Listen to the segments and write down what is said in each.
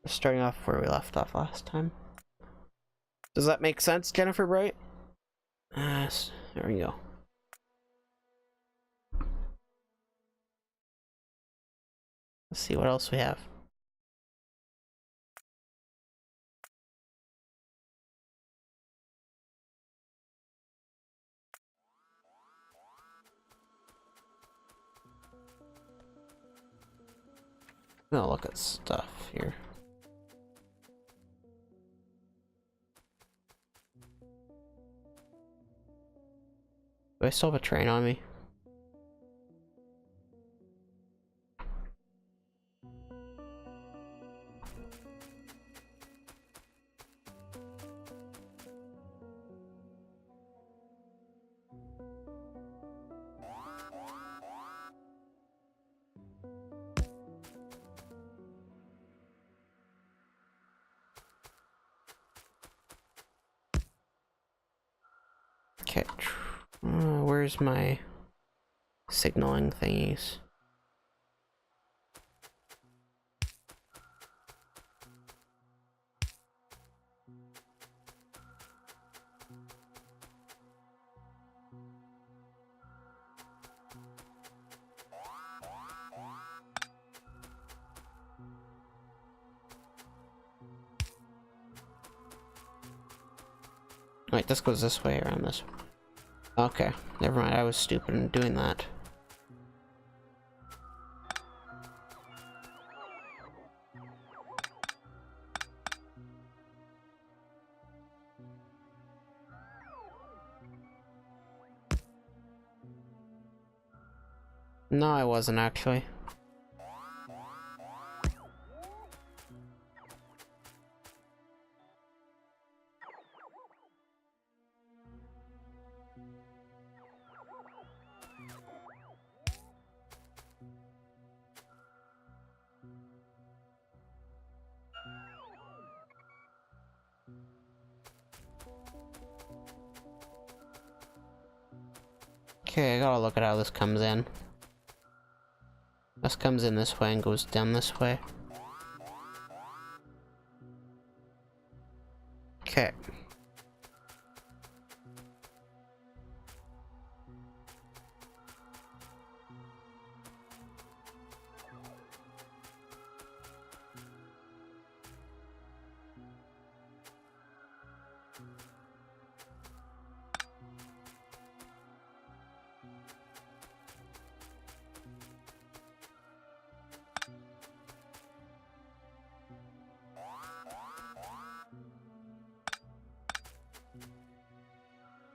Starting off where we left off last time. Does that make sense, Jennifer Bright? There we go. Let's see what else we have. I'm gonna look at stuff here. Do I still have a train on me? Okay, where's my signaling thingies? Wait, this goes this way around this. Okay, never mind. I was stupid in doing that. No, I wasn't actually. Okay, I gotta look at how this comes in. This comes in this way and goes down this way. Okay.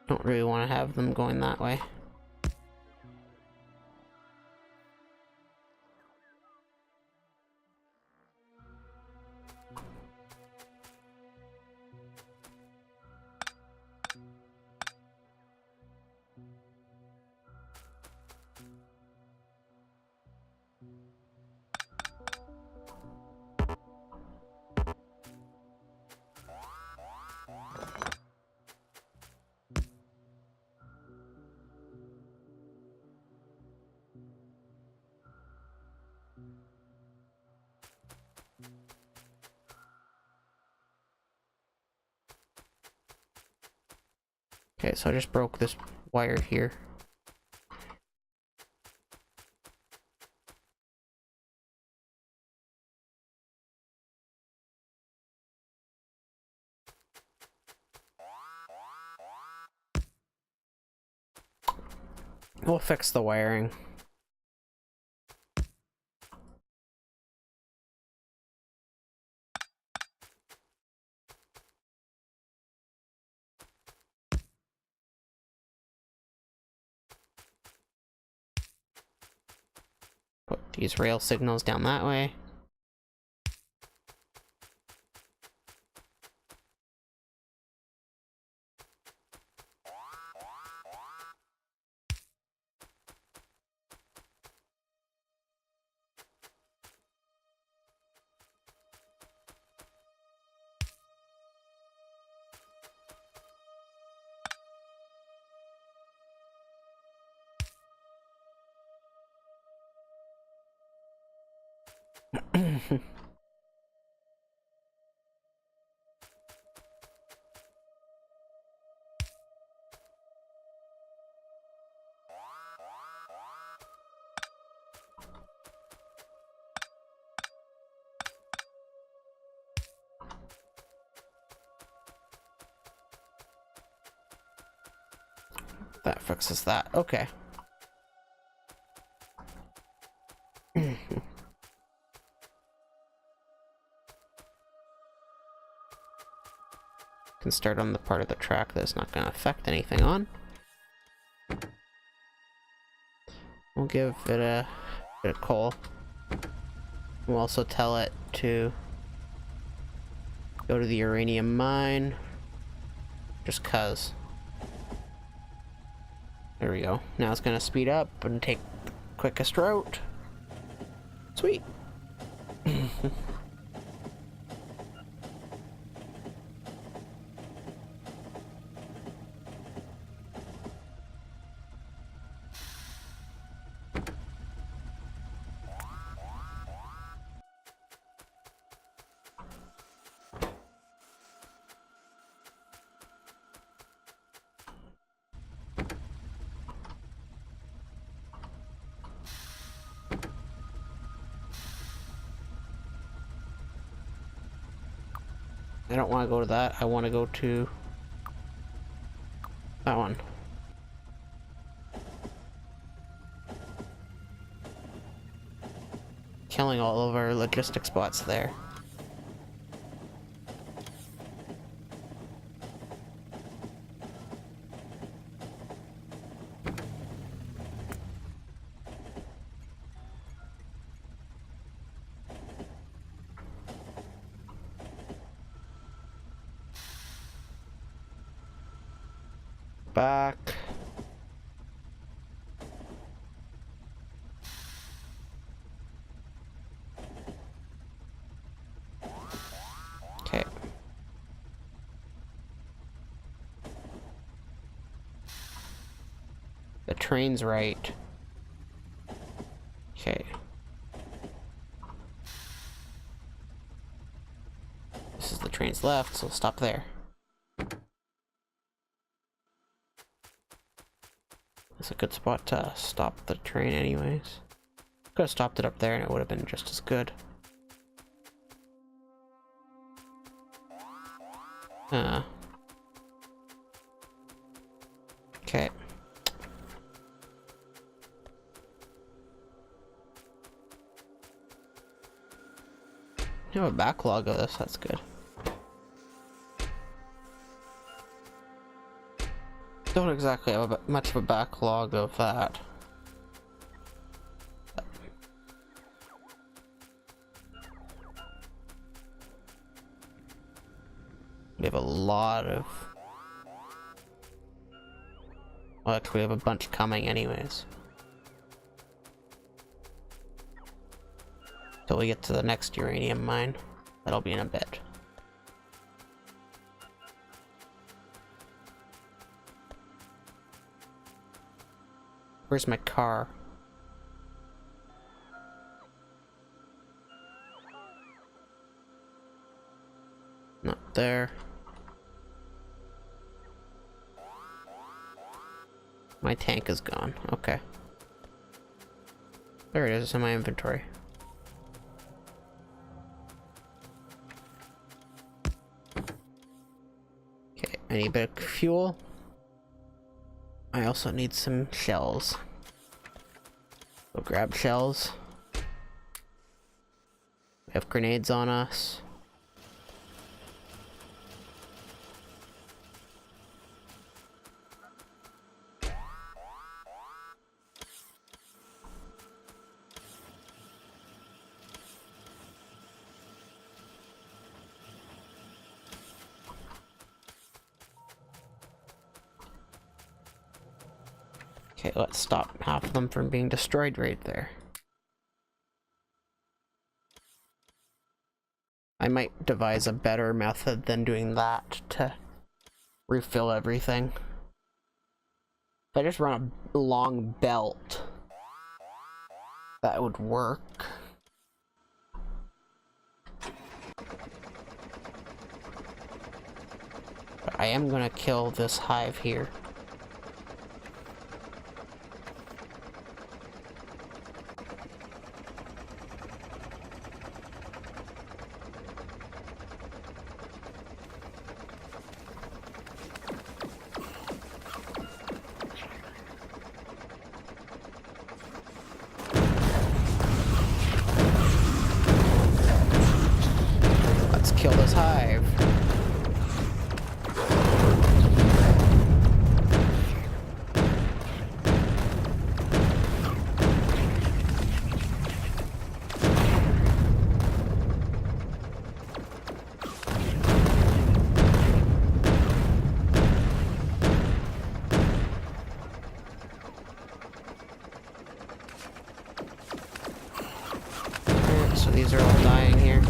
Don't really want to have them going that way. Okay, so I just broke this wire here. We'll fix the wiring. Put these rail signals down that way. That fixes that. Okay. Can start on the part of the track that's not going to affect anything on. We'll give it a bit of coal. We'll also tell it to go to the uranium mine. Just cuz. There we go. Now it's gonna speed up and take the quickest route. Sweet. I don't want to go to that. I want to go to that one. Killing all of our logistic spots there. Back. Okay. The train's right. Okay. This is the train's left, so we'll stop there. It's a good spot to stop the train anyways. Could have stopped it up there and it would have been just as good. Okay. You have a backlog of this, that's good. Don't exactly have much of a backlog of that. We have a lot of... Well, actually we have a bunch coming anyways. Till we get to the next uranium mine. That'll be in a bit. Where's my car? Not there. My tank is gone. Okay. There it is. It's in my inventory. Okay, I need a bit of fuel. I also need some shells. Go grab shells. We have grenades on us. Okay, let's stop half of them from being destroyed right there. I might devise a better method than doing that to refill everything. If I just run a long belt, that would work. But I am gonna kill this hive here. hive. Alright, so these are all dying here.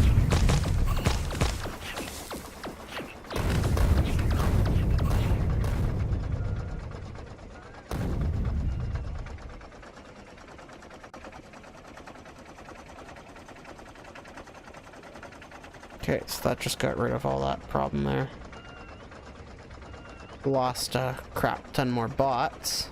Okay, so that just got rid of all that problem there. Lost a crap ton more bots.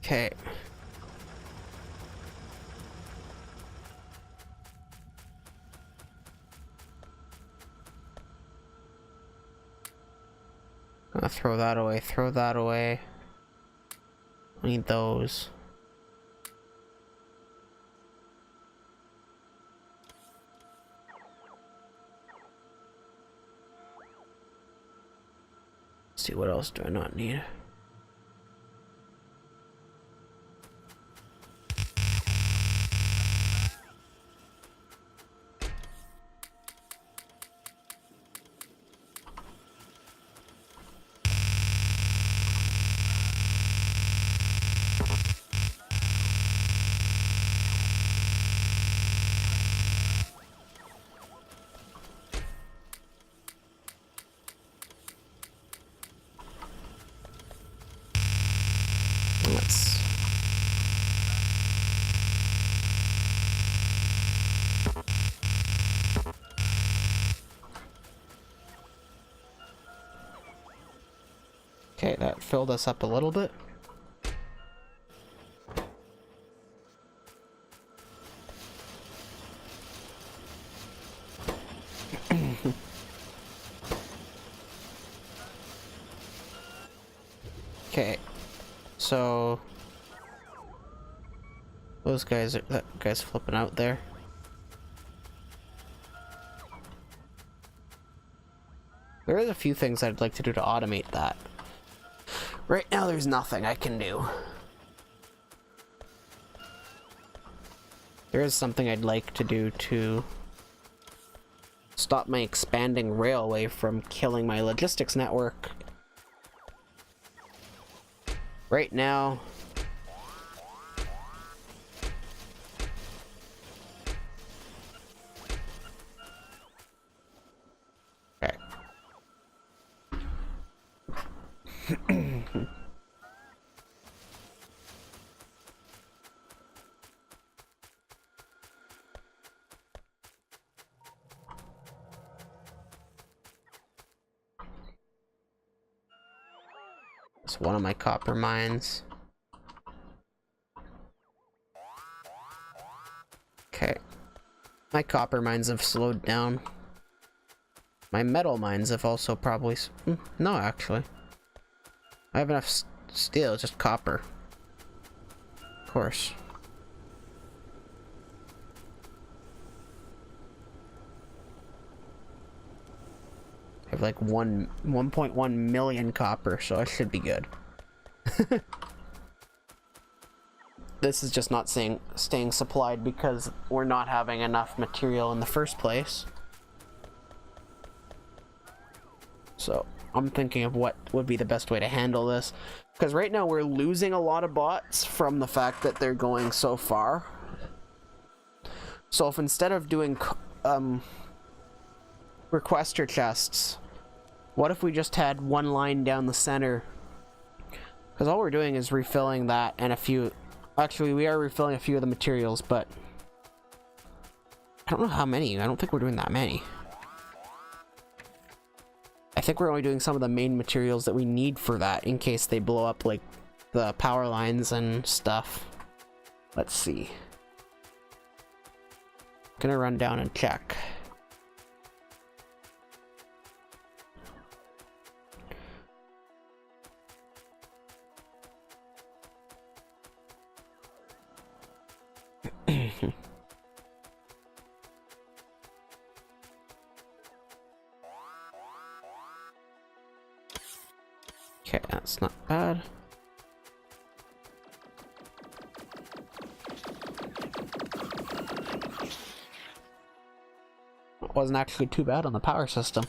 Okay. Gonna throw that away, throw that away. I need those. Let's see, what else do I not need? Let's... Okay, that filled us up a little bit. Okay, so those guys are, that guy's flipping out there. There is a few things I'd like to do to automate that. Right now there's nothing I can do. There is something I'd like to do to stop my expanding railway from killing my logistics network. Right now, okay. It's one of my copper mines. Okay. My copper mines have slowed down. My metal mines have also probably... no, actually. I have enough steel, just copper. Of course. I have like 1.1 million copper, so I should be good. This is just not staying supplied because we're not having enough material in the first place. So I'm thinking of what would be the best way to handle this. Because right now we're losing a lot of bots from the fact that they're going so far. So if instead of doing requester chests, what if we just had one line down the center? Because all we're doing is refilling that and a few... Actually, we are refilling a few of the materials, but... I don't know how many. I don't think we're doing that many. I think we're only doing some of the main materials that we need for that in case they blow up, like, the power lines and stuff. Let's see. Gonna run down and check. Okay, that's not bad. It wasn't actually too bad on the power system.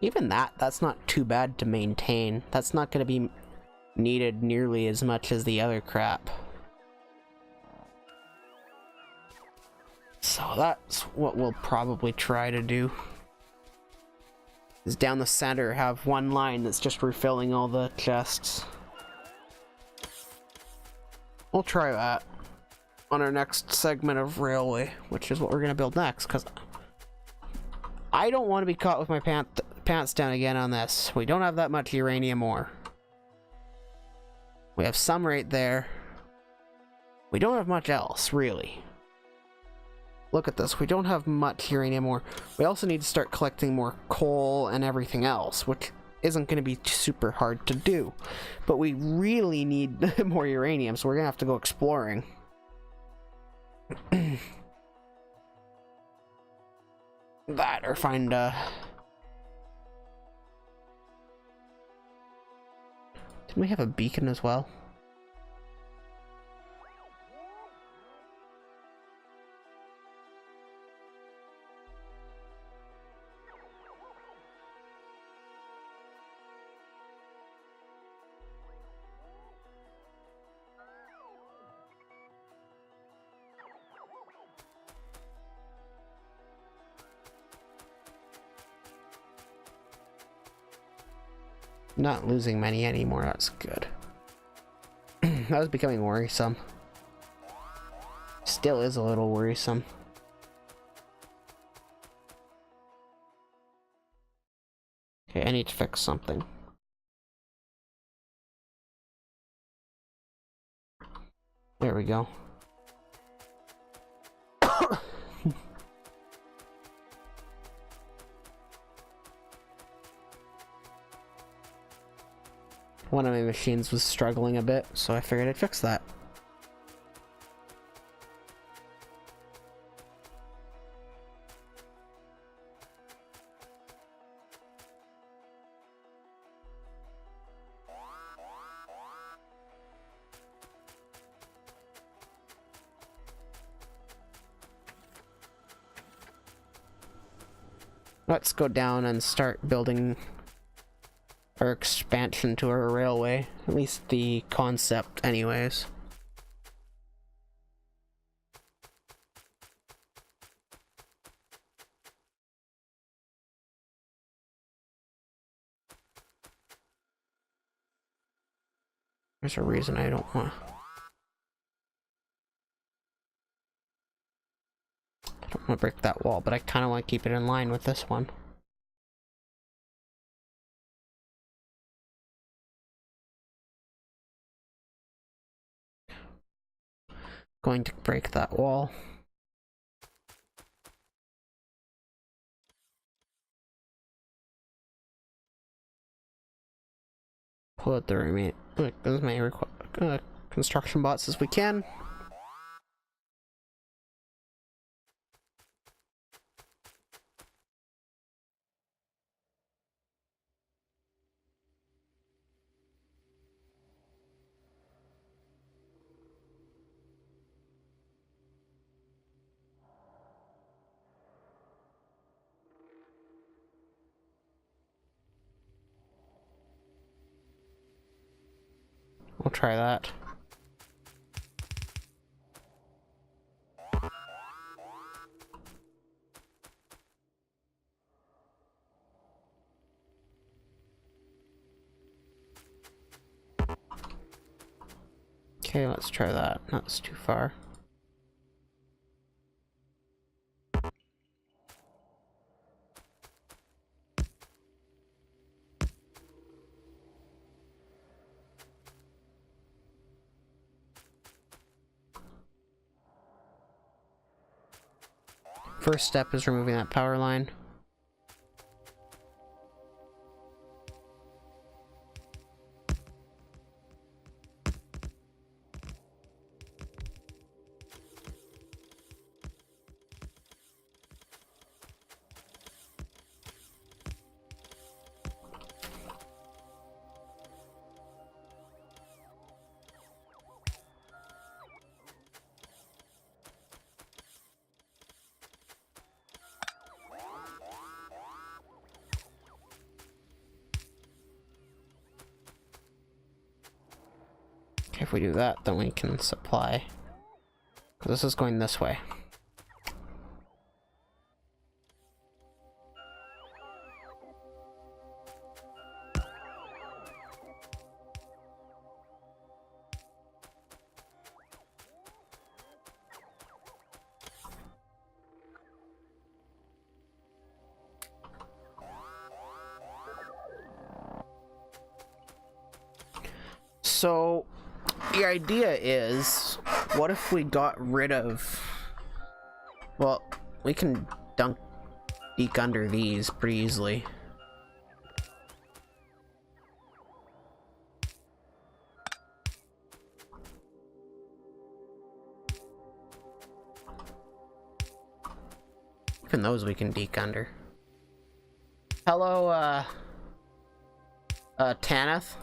Even that's not too bad to maintain. That's not going to be needed nearly as much as the other crap. So that's what we'll probably try to do. Is down the center have one line that's just refilling all the chests. We'll try that on our next segment of railway, which is what we're going to build next, because I don't want to be caught with my pants down again on this. We don't have that much uranium ore. We have some right there. We don't have much else, really. Look at this. We don't have much uranium ore. We also need to start collecting more coal and everything else, which isn't going to be super hard to do. But we really need more uranium, so we're going to have to go exploring. That, or find didn't we have a beacon as well? Not losing many anymore, that's good. That was becoming worrisome. Still is a little worrisome. Okay, I need to fix something. There we go. One of my machines was struggling a bit, so I figured I'd fix that. Let's go down and start building our expansion to our railway. At least the concept anyways. There's a reason I don't want to break that wall, but I kind of want to keep it in line with this one. Going to break that wall. Pull out the remaining as many construction bots as we can. We'll try that. Okay, let's try that. That's too far. First step is removing that power line. If we do that, then we can supply. This is going this way. So the idea is, what if we got rid of, well, we can deke under these pretty easily. Even those we can deke under. Hello, Tanith.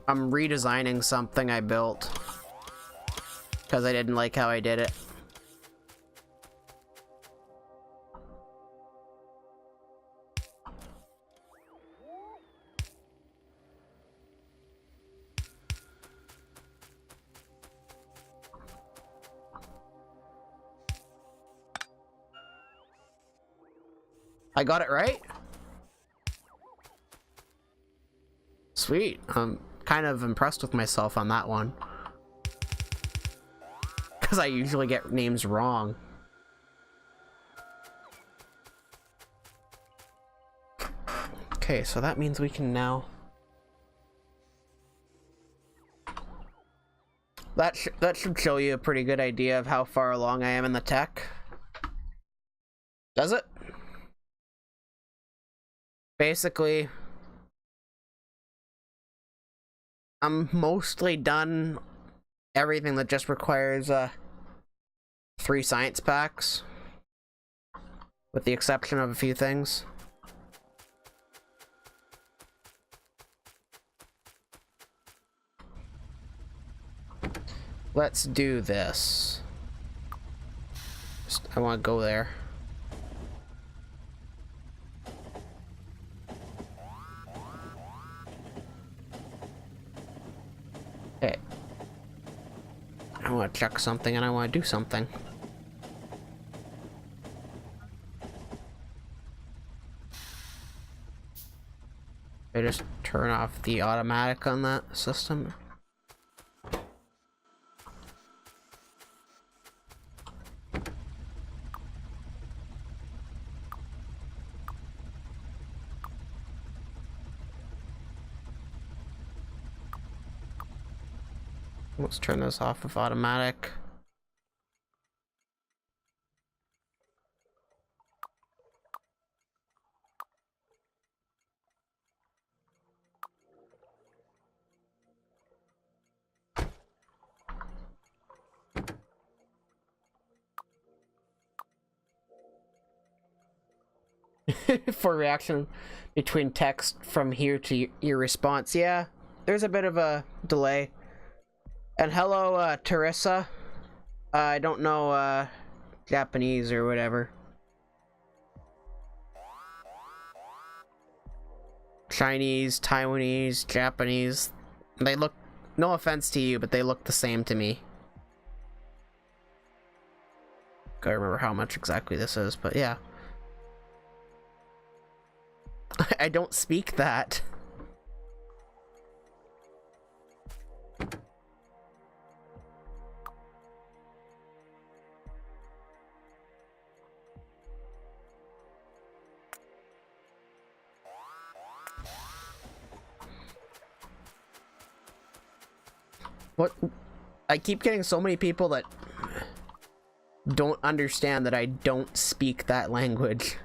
I'm redesigning something I built because I didn't like how I did it. I got it right? Sweet. I'm kind of impressed with myself on that one. Because I usually get names wrong. Okay, so that means we can now... That should show you a pretty good idea of how far along I am in the tech. Does it? Basically, I'm mostly done everything that just requires 3 science packs, with the exception of a few things. Let's do this. I want to go there. Okay. I want to check something and I want to do something. I just turn off the automatic on that system. Let's turn this off of automatic. For reaction between text from here to your response. Yeah, there's a bit of a delay. And hello, Teresa. I don't know Japanese or whatever. Chinese, Taiwanese, Japanese. They look, no offense to you, but they look the same to me. Gotta remember how much exactly this is, but yeah. I don't speak that. What? I keep getting so many people that don't understand that I don't speak that language.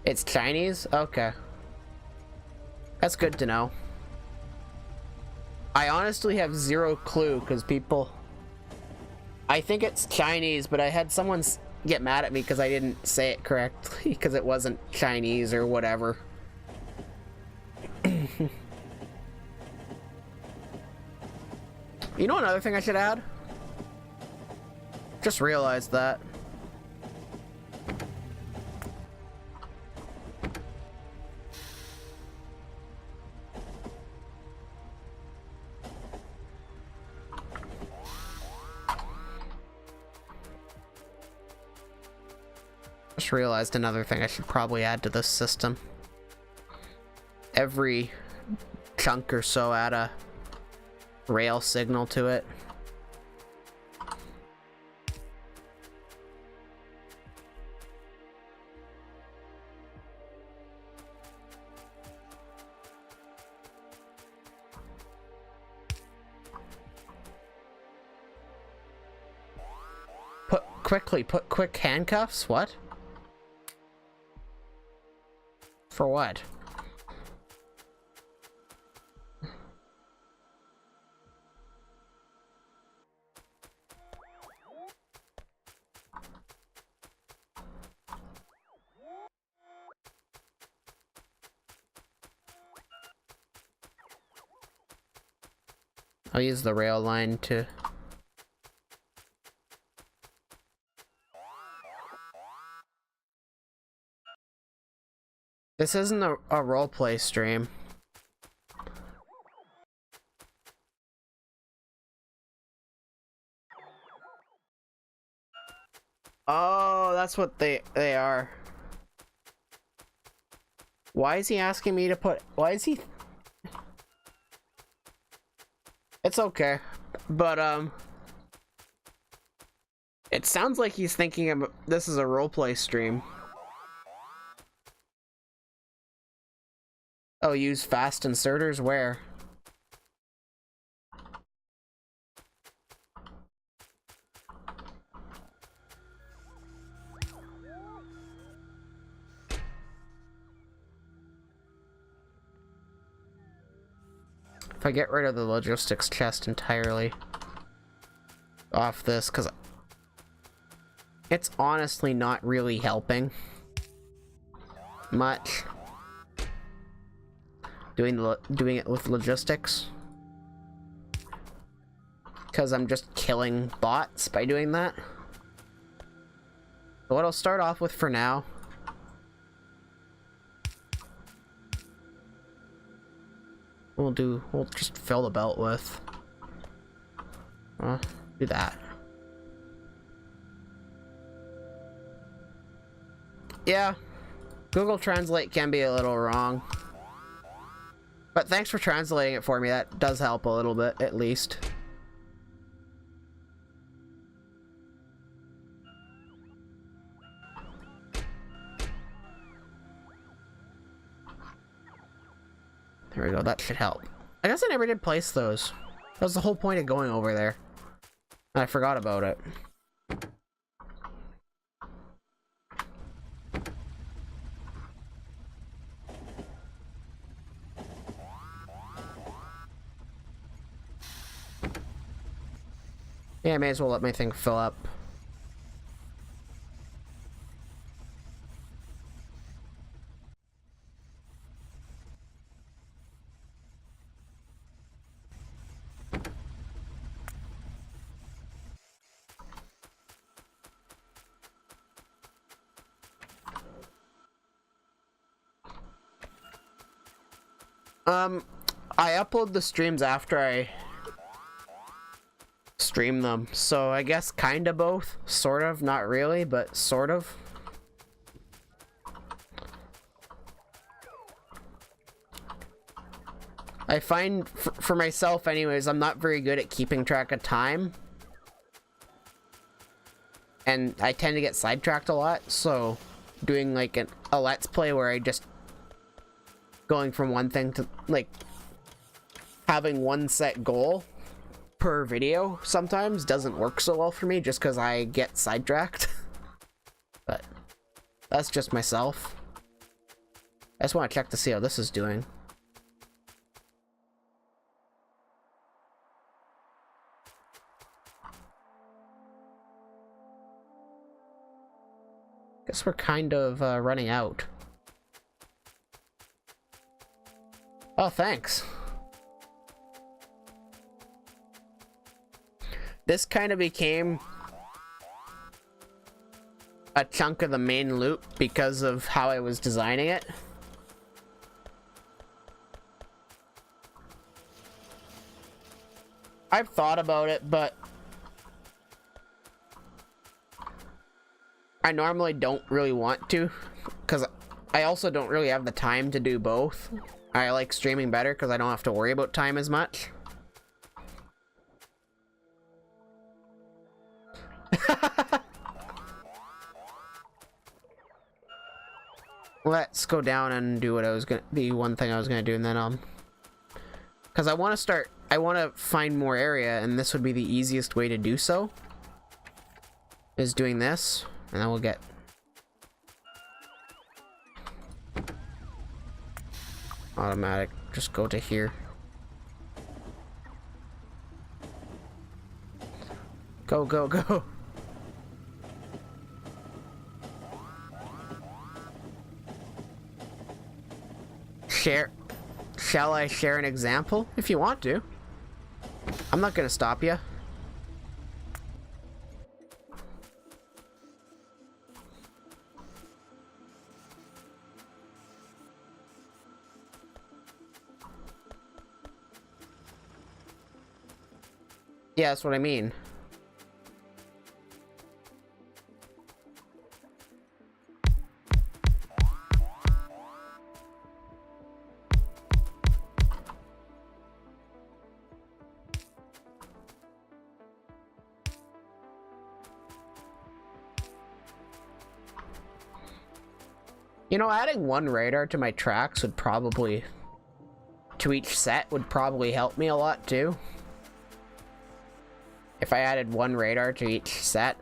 It's Chinese? Okay. That's good to know. I honestly have zero clue because people... I think it's Chinese, but I had someone get mad at me because I didn't say it correctly because it wasn't Chinese or whatever. You know another thing I should add? Just realized that. Just realized another thing I should probably add to this system. Every chunk or so add a rail signal to it. Put quick handcuffs? What? For what? I'll use the rail line to... This isn't a roleplay stream. Oh, that's what they are. Why is he asking me to put... Why is he... It's okay. But, it sounds like he's thinking of this is a roleplay stream. Oh, use fast inserters? Where? If I get rid of the logistics chest entirely off this, because it's honestly not really helping much doing it with logistics, because I'm just killing bots by doing that. So what I'll start off with for now, we'll just fill the belt with do that. Yeah, Google Translate can be a little wrong, but thanks for translating it for me. That does help a little bit, at least. There we go, that should help. I guess I never did place those. That was the whole point of going over there. I forgot about it. Yeah, I may as well let my thing fill up. I upload the streams after I stream them, so I guess kind of both. Sort of, not really, but sort of. I find, for myself anyways, I'm not very good at keeping track of time. And I tend to get sidetracked a lot, so doing like a let's play where I just going from one thing to like having one set goal per video sometimes doesn't work so well for me just because I get sidetracked. But that's just myself. I just want to check to see how this is doing. Guess we're kind of running out. Oh, thanks. This kind of became a chunk of the main loop because of how I was designing it. I've thought about it, but I normally don't really want to, because I also don't really have the time to do both. I like streaming better because I don't have to worry about time as much. Let's go down and do what I was gonna, the one thing I was gonna do, and then because I want to find more area, and this would be the easiest way to do so, is doing this, and then we'll get automatic. Just go to here. Go, go, go. Shall I share an example? If you want to. I'm not gonna stop you. Yeah, that's what I mean. You know, adding one radar to my tracks would probably, to each set, would probably help me a lot too. If I added one radar to each set.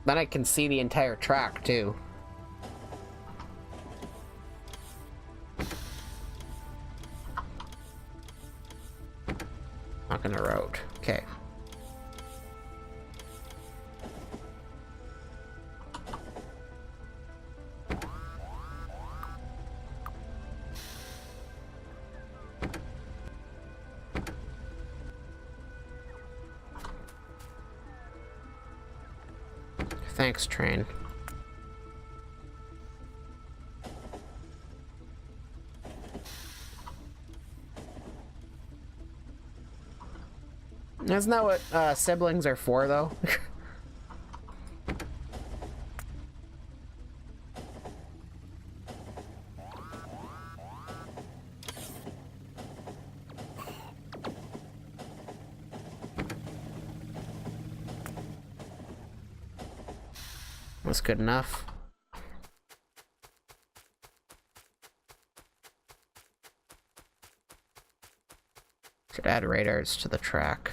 Then I can see the entire track too. Not gonna road. Okay. Thanks, train. Isn't that what siblings are for, though? That's good enough. Should add radars to the track.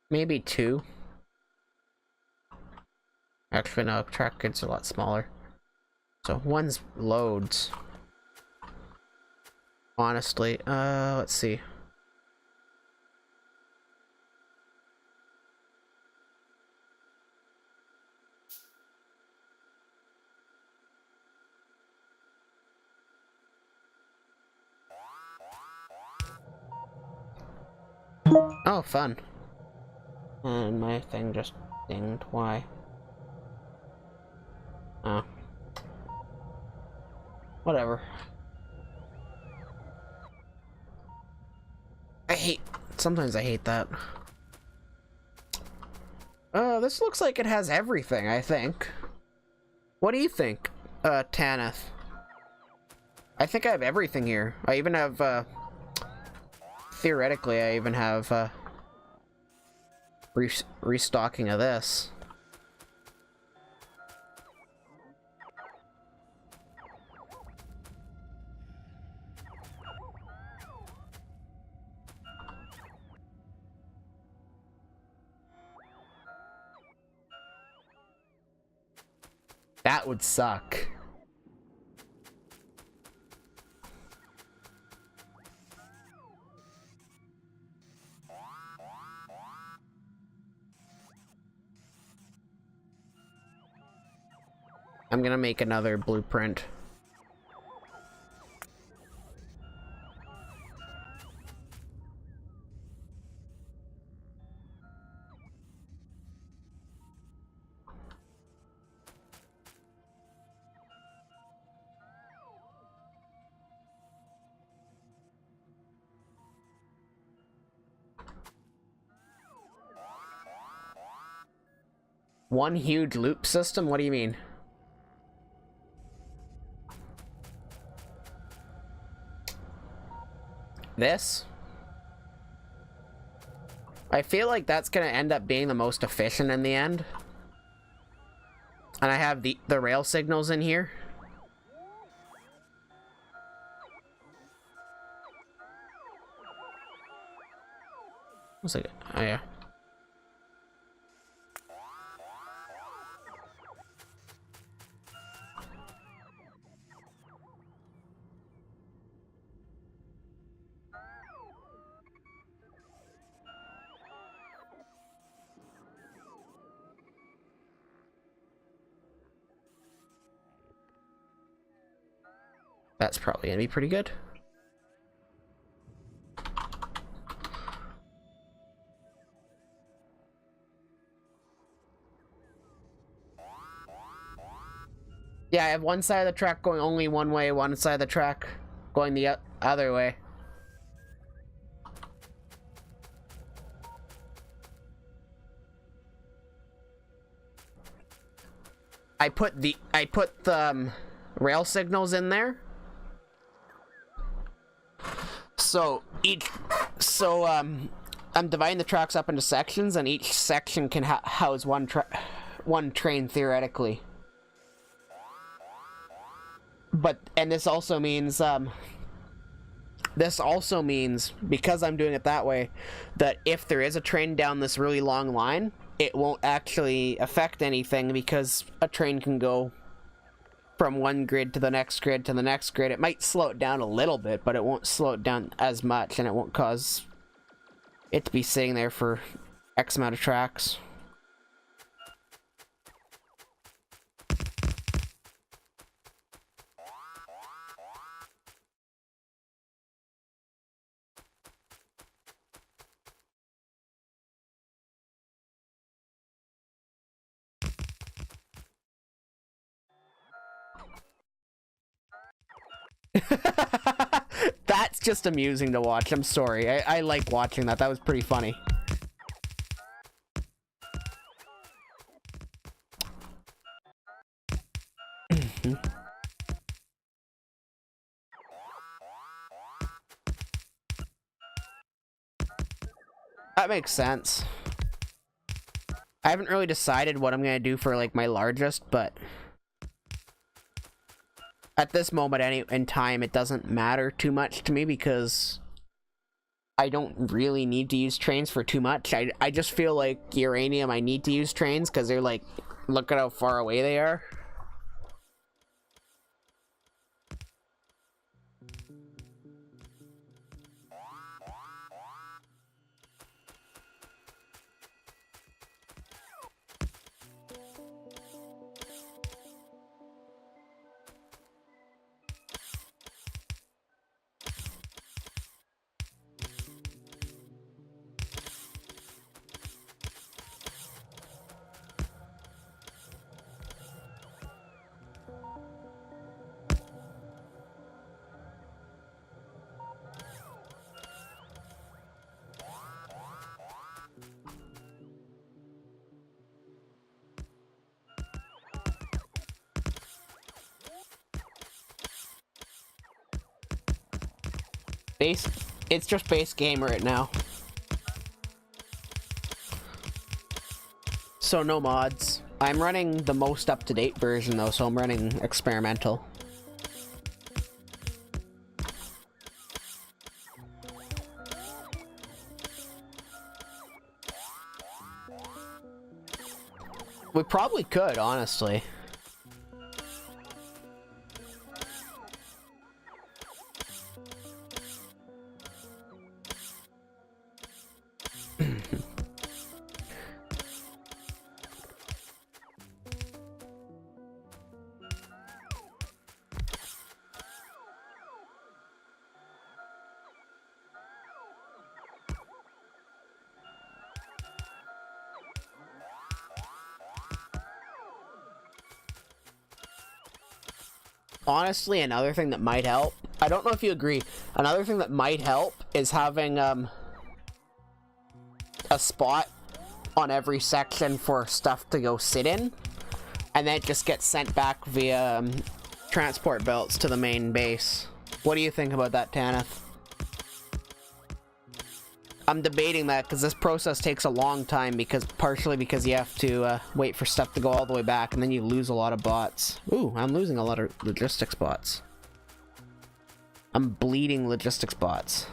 Maybe two. Actually, no, track grid's a lot smaller. So one's loads. Honestly, let's see. Oh, fun. And my thing just dinged. Why? Oh. Whatever. Sometimes I hate that. This looks like it has everything, I think. What do you think, Tanith? I think I have everything here. I even have, theoretically, I even have, restocking of this. That would suck. I'm gonna make another blueprint. One huge loop system? What do you mean? This? I feel like that's gonna end up being the most efficient in the end. And I have the rail signals in here. One second. Oh yeah. That's probably gonna be pretty good. Yeah, I have one side of the track going only one way, one side of the track going the other way. I put the rail signals in there. I'm dividing the tracks up into sections, and each section can house one train theoretically. And this also means because I'm doing it that way, that if there is a train down this really long line, it won't actually affect anything because a train can go from one grid to the next grid to the next grid. It might slow it down a little bit, but it won't slow it down as much, and it won't cause it to be sitting there for X amount of tracks. That's just amusing to watch. I'm sorry. I like watching that. That was pretty funny. That makes sense. I haven't really decided what I'm gonna do for like my largest, but at this moment in time, it doesn't matter too much to me because I don't really need to use trains for too much. I just feel like uranium, I need to use trains because they're like, look at how far away they are. Base, it's just base game right now. So no mods. I'm running the most up-to-date version though, so I'm running experimental. We probably could, honestly. Honestly, another thing that might help, I don't know if you agree, another thing that might help is having a spot on every section for stuff to go sit in, and then it just gets sent back via transport belts to the main base. What do you think about that, Tanith? I'm debating that because this process takes a long time, partially because you have to wait for stuff to go all the way back, and then you lose a lot of bots. Ooh, I'm losing a lot of logistics bots. I'm bleeding logistics bots.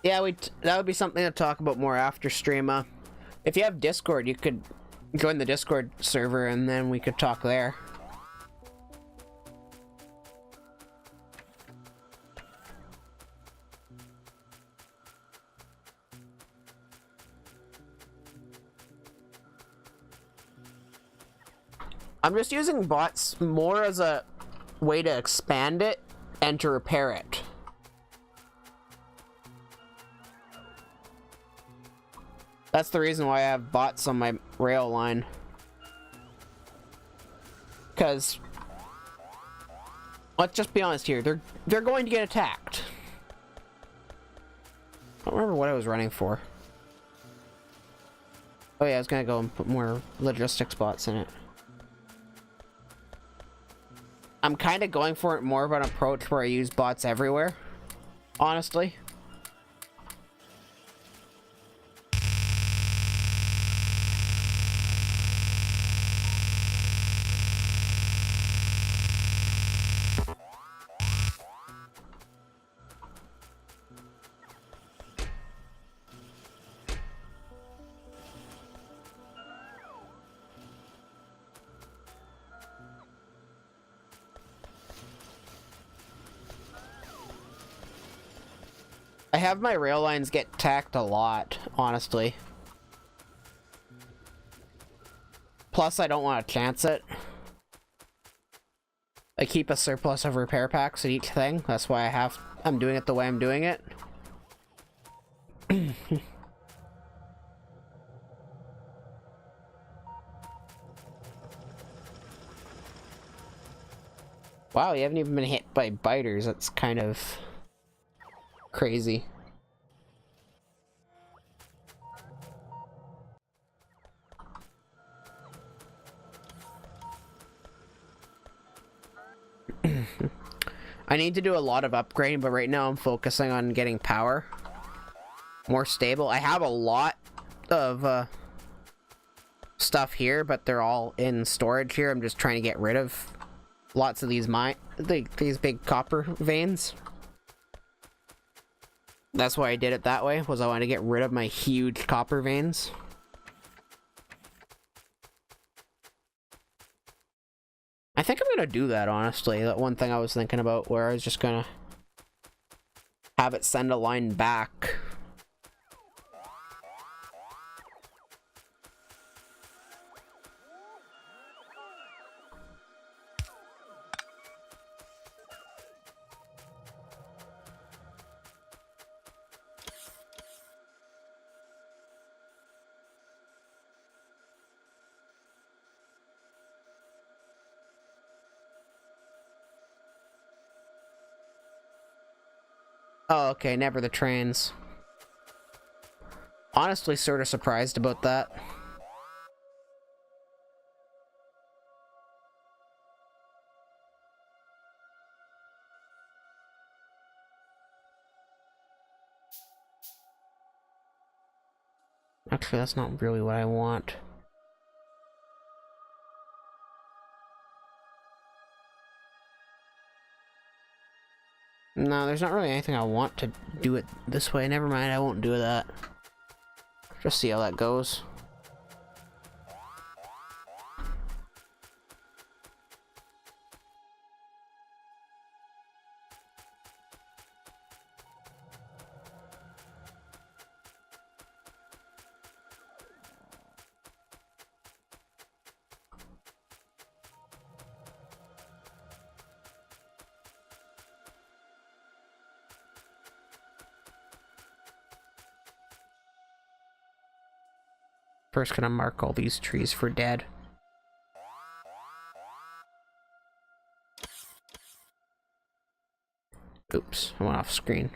Yeah, that would be something to talk about more after stream. If you have Discord, you could join the Discord server and then we could talk there. I'm just using bots more as a way to expand it and to repair it. That's the reason why I have bots on my rail line. Because, let's just be honest here, they're going to get attacked. I don't remember what I was running for. Oh yeah, I was gonna go and put more logistics bots in it. I'm kind of going for it more of an approach where I use bots everywhere, honestly. I have my rail lines get tacked a lot, honestly. Plus, I don't want to chance it. I keep a surplus of repair packs at each thing. That's why I'm doing it the way I'm doing it. Wow, you haven't even been hit by biters. That's kind of crazy. I need to do a lot of upgrading, but right now I'm focusing on getting power more stable. I have a lot of stuff here, but they're all in storage here. I'm just trying to get rid of lots of these these big copper veins. That's why I did it that way, was I wanted to get rid of my huge copper veins. I think I'm gonna do that, honestly. That one thing I was thinking about, where I was just gonna have it send a line back. Oh, okay, never the trains. Honestly, sort of surprised about that. Actually, that's not really what I want. No, there's not really anything I want to do it this way. Never mind, I won't do that. Just see how that goes. First, gonna mark all these trees for dead. Oops, I went off screen.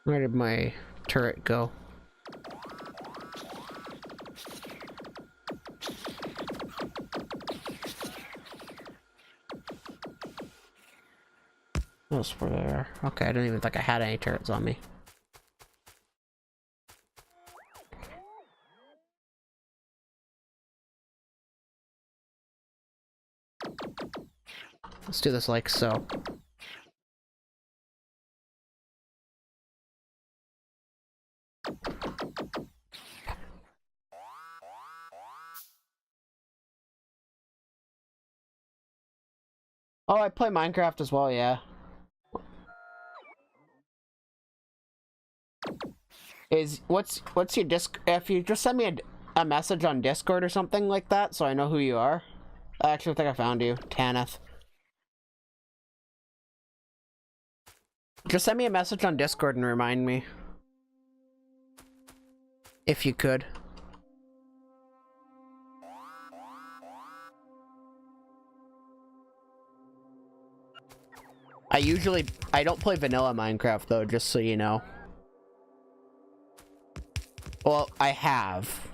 Where did my turret go? Those were there. Okay, I didn't even think I had any turrets on me. Let's do this like so. Oh, I play Minecraft as well, yeah. What's your if you just send me a message on Discord or something like that so I know who you are. I actually think I found you, Tanith. Just send me a message on Discord and remind me. If you could. I don't play vanilla Minecraft though, just so you know. Well, I have.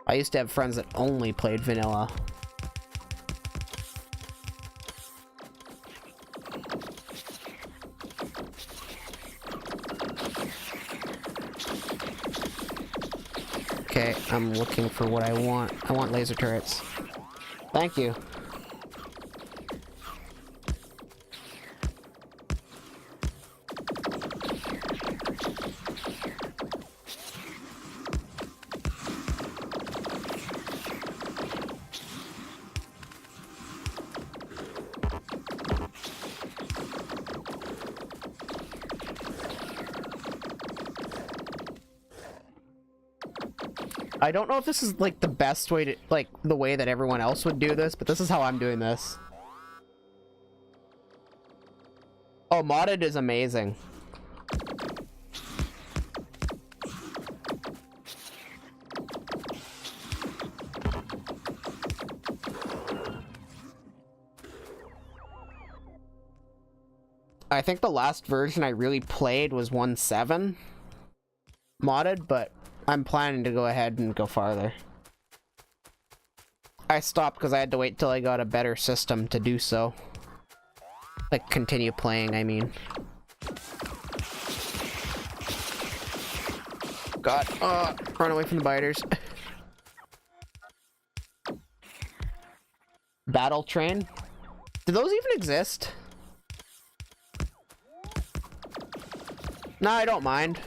I used to have friends that only played vanilla. Okay, I'm looking for what I want. I want laser turrets. Thank you. I don't know if this is like the best way to, like, the way that everyone else would do this, but this is how I'm doing this. Oh, modded is amazing. I think the last version I really played was 1.7 modded, but I'm planning to go ahead and go farther. I stopped because I had to wait till I got a better system to do so. Like, continue playing, I mean. God, run away from the biters. Battle train? Do those even exist? No, I don't mind.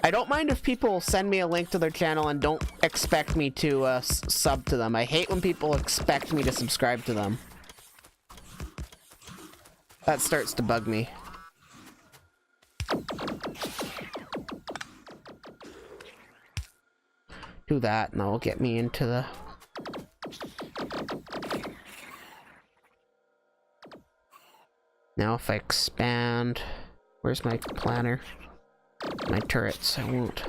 I don't mind if people send me a link to their channel and don't expect me to sub to them. I hate when people expect me to subscribe to them. That starts to bug me. do that, and that will get me into the... Now if I expand... Where's my planner? My turrets, I won't.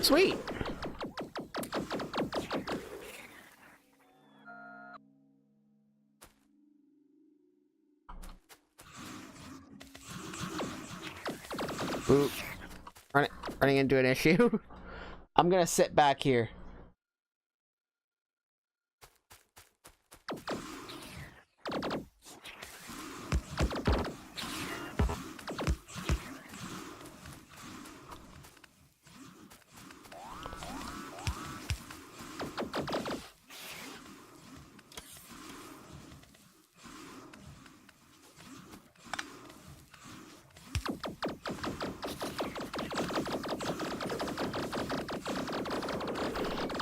Sweet! Ooh. Running into an issue. I'm gonna sit back here.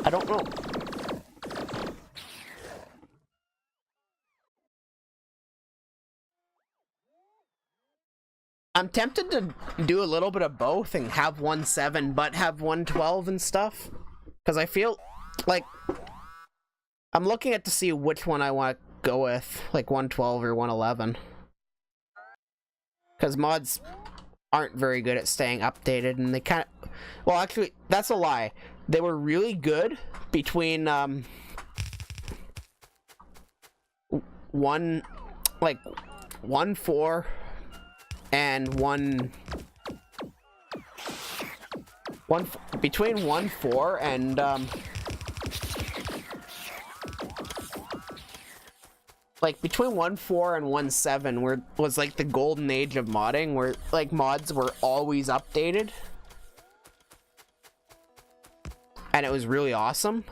I don't know. I'm tempted to do a little bit of both and have 1.7 but have 1.12 and stuff. Because I feel like I'm looking at to see which one I want to go with, like 1.12 or 1.11. Because mods aren't very good at staying updated, and they kind of... Well, actually, that's a lie. They were really good between, 1.4 and between 1.4 and, like, between 1.4 and 1.7 was like the golden age of modding, where, like, mods were always updated. And it was really awesome.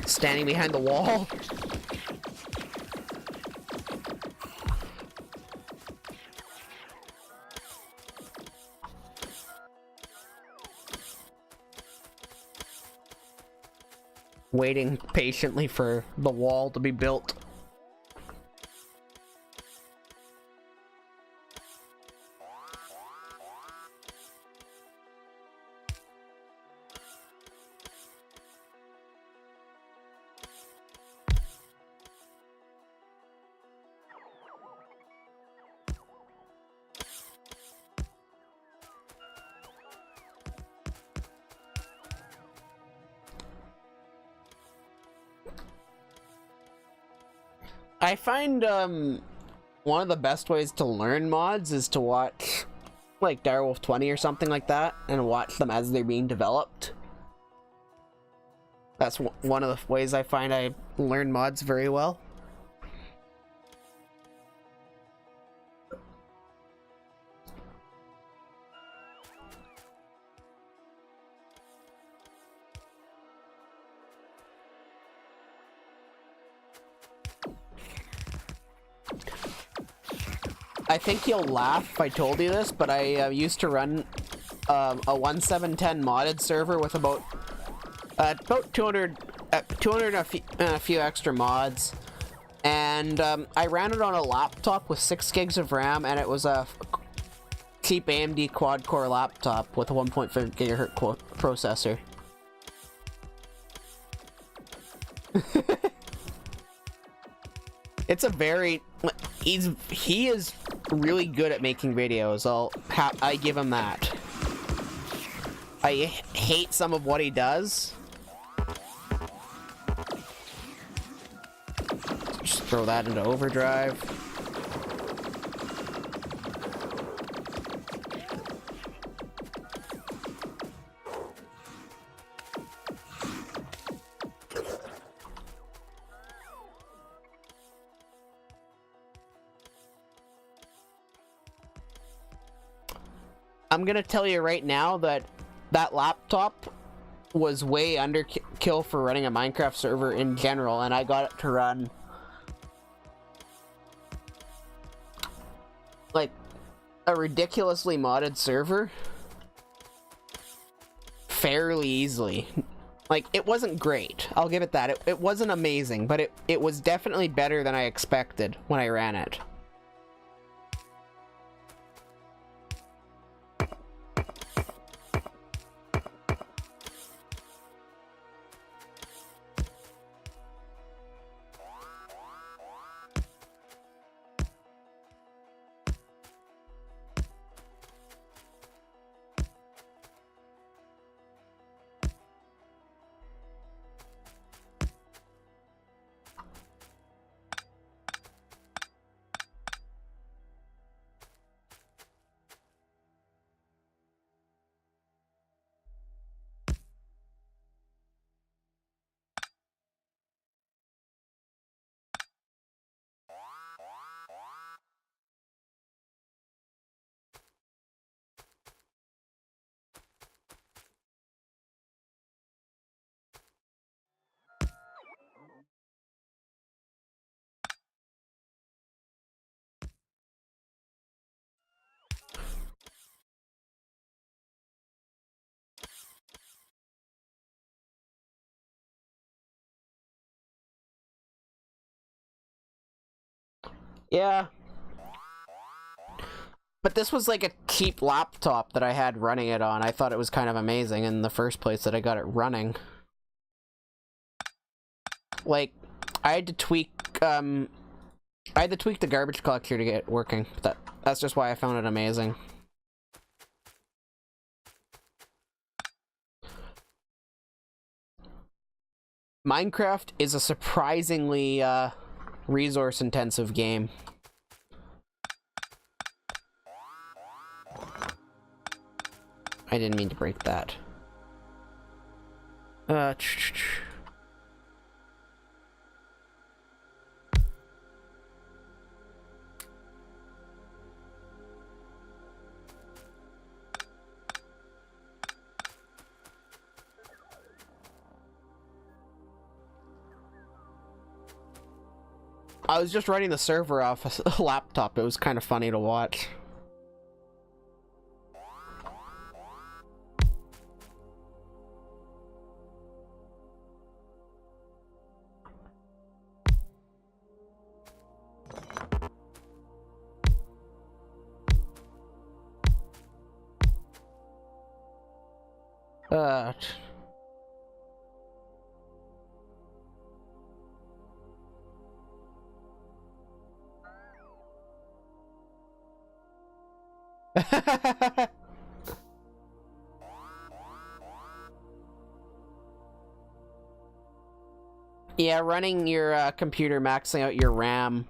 Standing behind the wall. Waiting patiently for the wall to be built. I find one of the best ways to learn mods is to watch like Direwolf 20 or something like that and watch them as they're being developed. That's one of the ways I find I learn mods very well. I think you'll laugh if I told you this, but I used to run a 1.7.10 modded server with about 200 and a few extra mods, and I ran it on a laptop with 6 gigs of RAM, and it was a cheap AMD quad-core laptop with a 1.5 gigahertz processor. It's a very... he is really good at making videos. I give him that. I hate some of what he does. Just throw that into overdrive. I'm gonna tell you right now that that laptop was way underkill for running a Minecraft server in general, and I got it to run like a ridiculously modded server fairly easily. Like, it wasn't great, I'll give it that. It wasn't amazing, but it was definitely better than I expected when I ran it. Yeah. But this was like a cheap laptop that I had running it on. I thought it was kind of amazing in the first place that I got it running. Like, I had to tweak the garbage collector to get it working. That's just why I found it amazing. Minecraft is a surprisingly resource-intensive game. I didn't mean to break that. I was just running the server off a laptop. It was kind of funny to watch. Yeah, running your computer, maxing out your RAM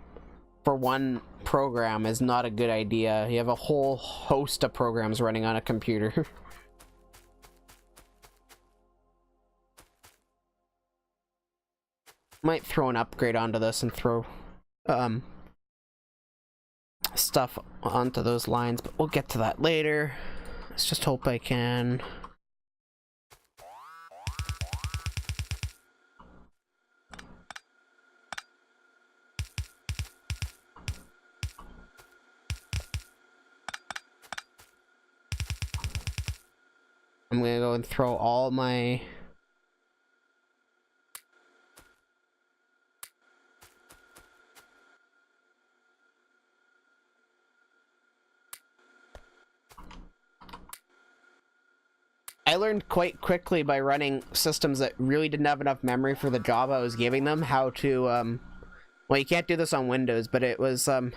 for one program is not a good idea. You have a whole host of programs running on a computer. Might throw an upgrade onto this and throw stuff onto those lines, but we'll get to that later. Let's just hope I can. I'm gonna go and throw all my I learned quite quickly by running systems that really didn't have enough memory for the job I was giving them how to, well, you can't do this on Windows, but it was, on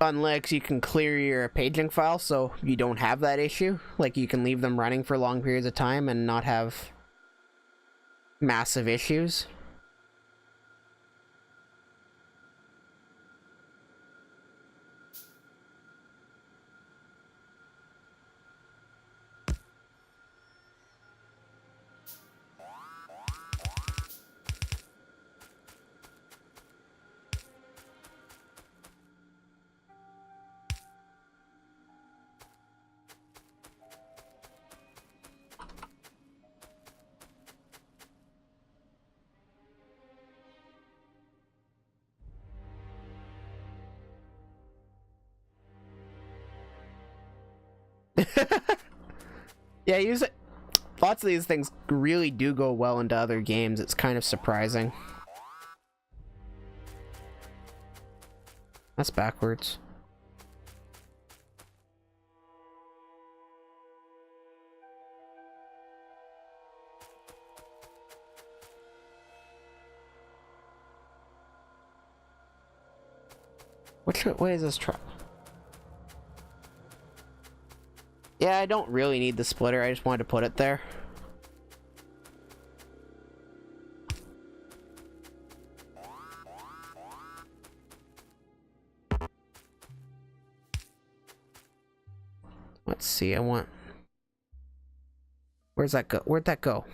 Linux you can clear your paging file so you don't have that issue. Like, you can leave them running for long periods of time and not have massive issues. Yeah, use it. Lots of these things really do go well into other games. It's kind of surprising. That's backwards. Which way is this truck? Yeah, I don't really need the splitter. I just wanted to put it there. Let's see, I want... Where's that go? Where'd that go?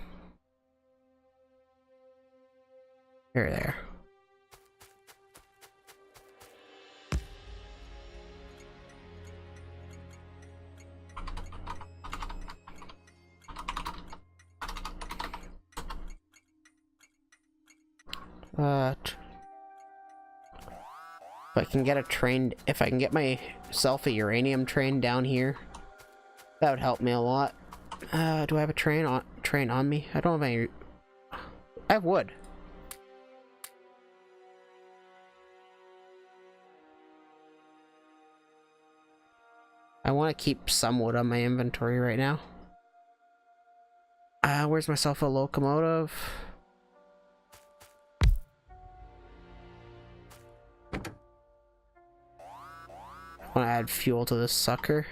There. If I can get a train, if I can get myself a uranium train down here, that would help me a lot. Do I have a train on me? I don't have any. I have wood. I want to keep some wood on my inventory right now. Where's myself a locomotive? I want to add fuel to this sucker.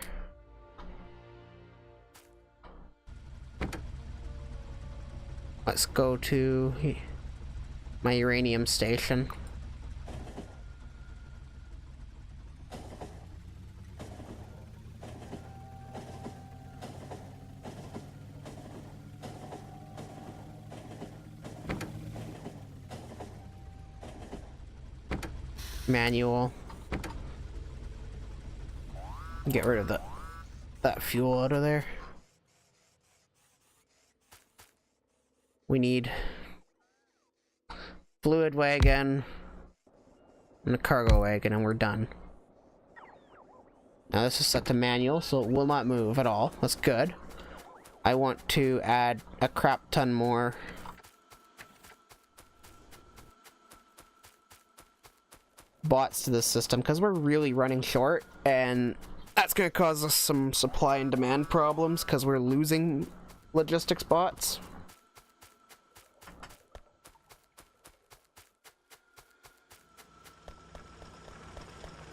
Let's go to my uranium station. Manual. Get rid of that fuel out of there. We need fluid wagon and a cargo wagon, and we're done. Now this is set to manual, so it will not move at all. That's good. I want to add a crap ton more bots to this system because we're really running short, and that's going to cause us some supply and demand problems because we're losing logistics bots.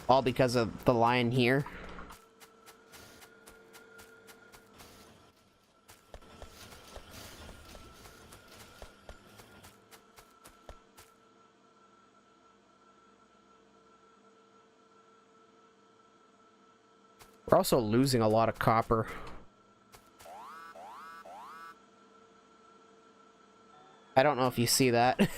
All because of the line here. We're also losing a lot of copper. I don't know if you see that.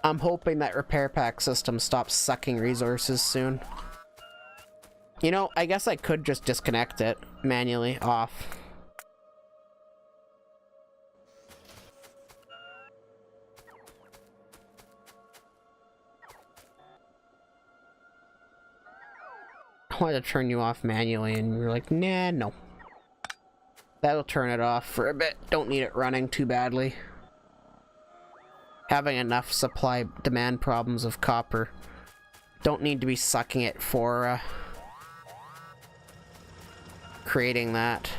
I'm hoping that repair pack system stops sucking resources soon. You know, I guess I could just disconnect it manually off. I wanted to turn you off manually, and you're like, nah, no. That'll turn it off for a bit. Don't need it running too badly. Having enough supply demand problems of copper. Don't need to be sucking it for creating that.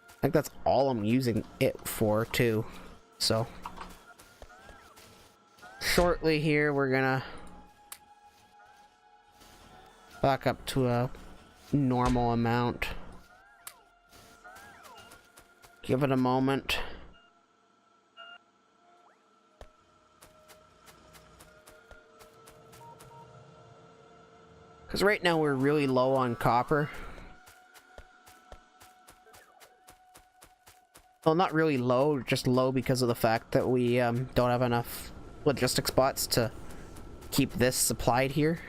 I think that's all I'm using it for too. So shortly here we're gonna back up to a normal amount. Give it a moment. Because right now we're really low on copper. Well, not really low, just low because of the fact that we don't have enough logistic spots to keep this supplied here.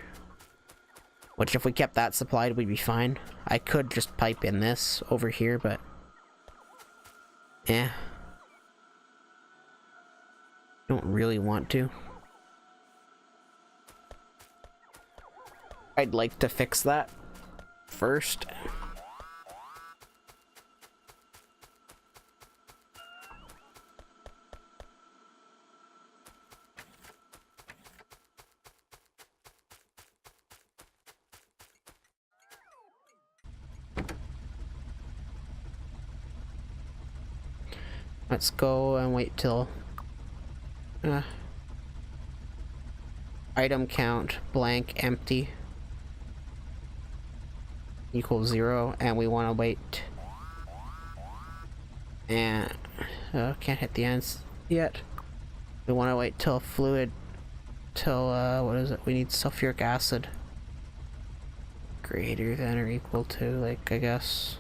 Which, if we kept that supplied, we'd be fine. I could just pipe in this over here, but... eh. Don't really want to. I'd like to fix that first. Let's go and wait till item count blank empty equals 0, and we want to wait, and can't hit the ends yet. We want to wait till fluid, till what is it, we need sulfuric acid greater than or equal to, like, I guess.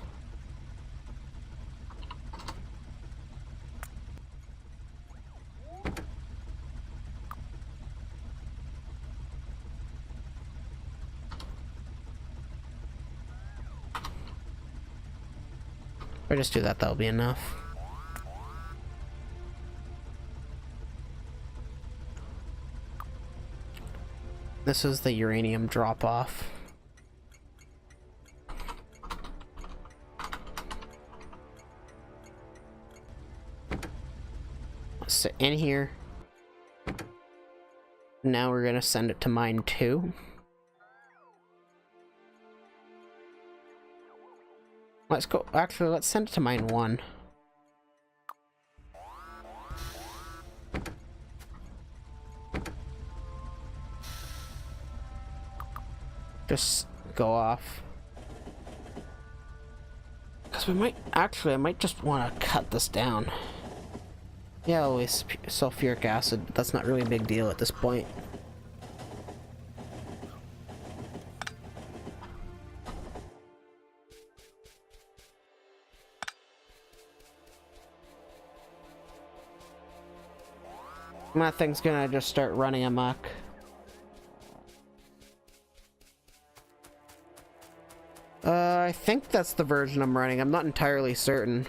Or just do that, that'll be enough. This is the uranium drop-off. So in here. Now we're gonna send it to mine 2. Let's go, actually, let's send it to mine 1. Just go off. Because we might, actually, I might just want to cut this down. Yeah, always sulfuric acid, but that's not really a big deal at this point. My thing's gonna just start running amok. I think that's the version I'm running. I'm not entirely certain.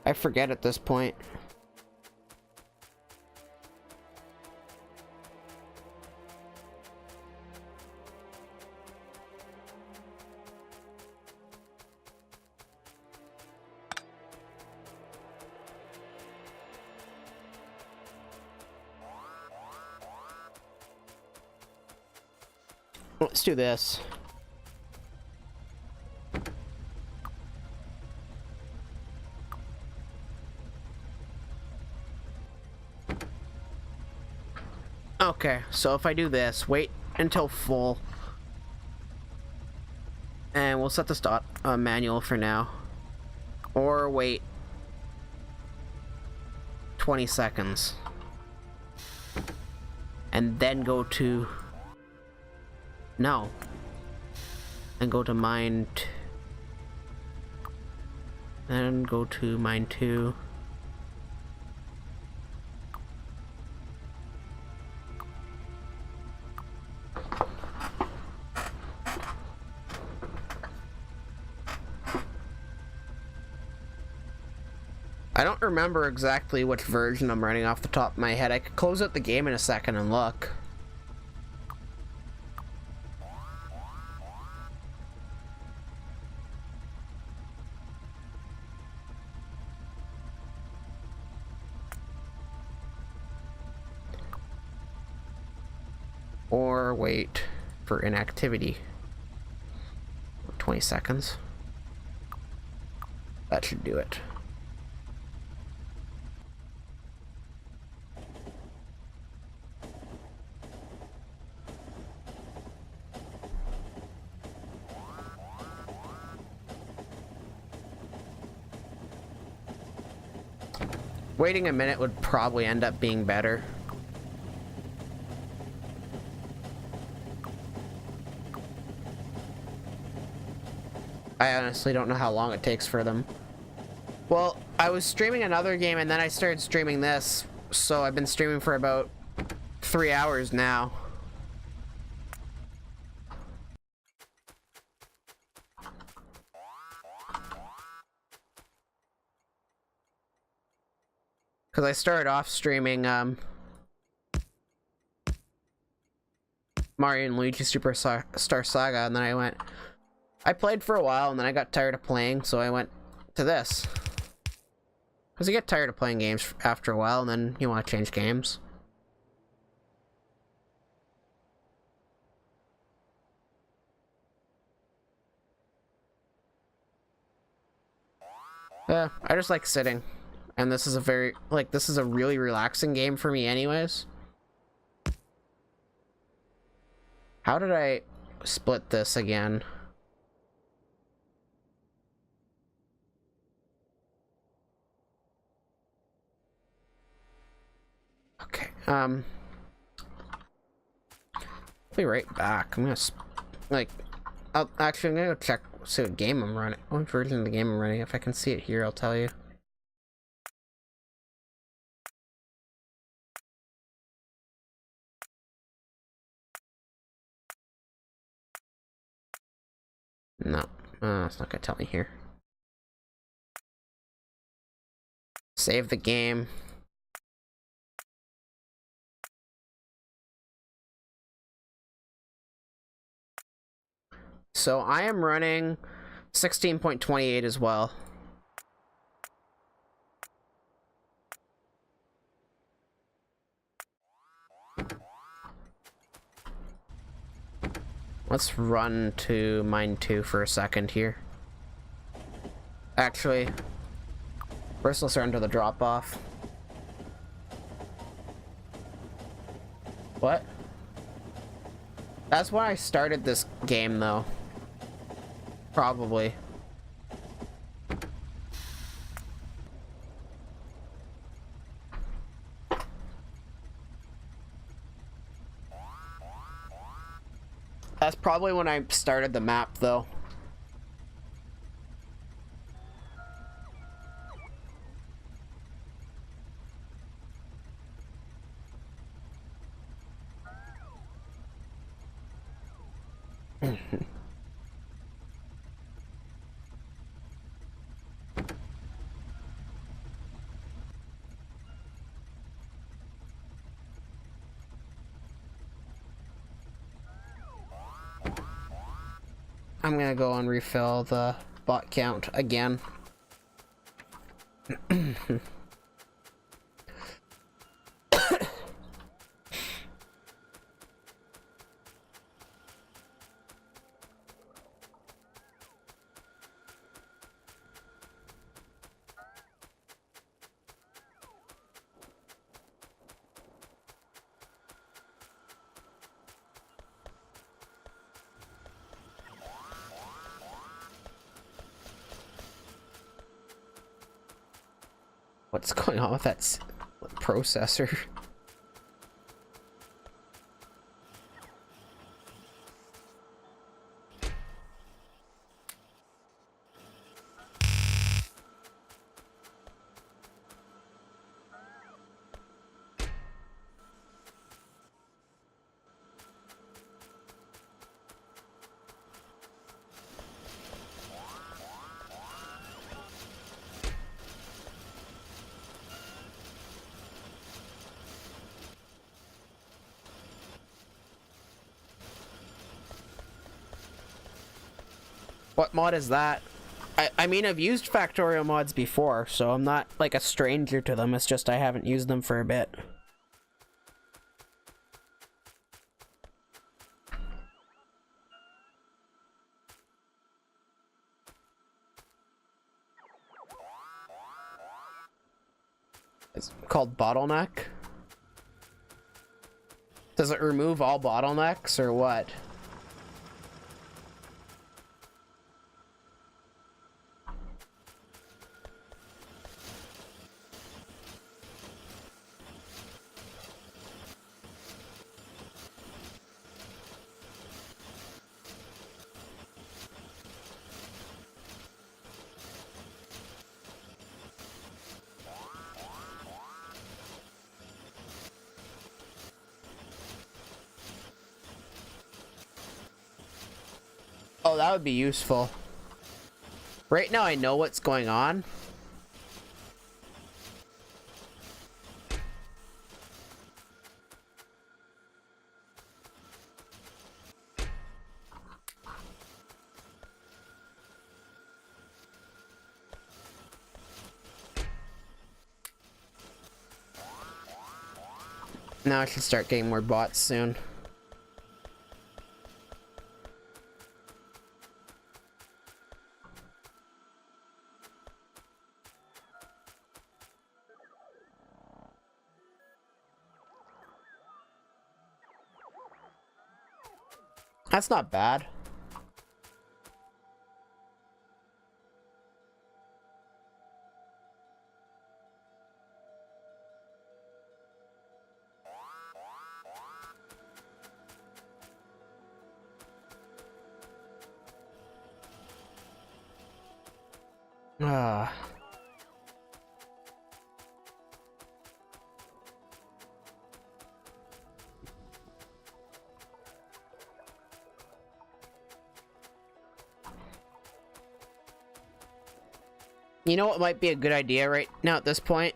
I forget at this point. Let's do this. Okay, so if I do this, wait until full. And we'll set this dot manual for now. Or wait 20 seconds. And then go to... no. And go to mine... then go to mine 2. I don't remember exactly which version I'm running off the top of my head. I could close out the game in a second and look. Or wait for inactivity. 20 seconds. That should do it. Waiting a minute would probably end up being better. I honestly don't know how long it takes for them. Well, I was streaming another game and then I started streaming this, so I've been streaming for about 3 hours now. Because I started off streaming Mario and Luigi Superstar Saga, and then I played for a while, and then I got tired of playing, so I went to this. Because you get tired of playing games after a while, and then you want to change games. Yeah, I just like sitting. And this is this is a really relaxing game for me anyways. How did I split this again? Okay, I'll be right back. I'm gonna, I'm gonna go check, see what game I'm running. What version of the game I'm running. If I can see it here, I'll tell you. No, it's not gonna tell me here. Save the game. So I am running 16.28 as well. Let's run to mine 2 for a second here. Actually, first let's run to the drop-off. What? That's why I started this game, though. Probably. That's probably when I started the map, though. I'm gonna go and refill the bot count again. What's going on with that processor? What mod is that? I mean, I've used Factorio mods before, so I'm not like a stranger to them. It's just I haven't used them for a bit. It's called Bottleneck. Does it remove all bottlenecks or what? that would be useful. Right now I know what's going on. Now I should start getting more bots soon. That's not bad. Ah. You know what might be a good idea right now at this point?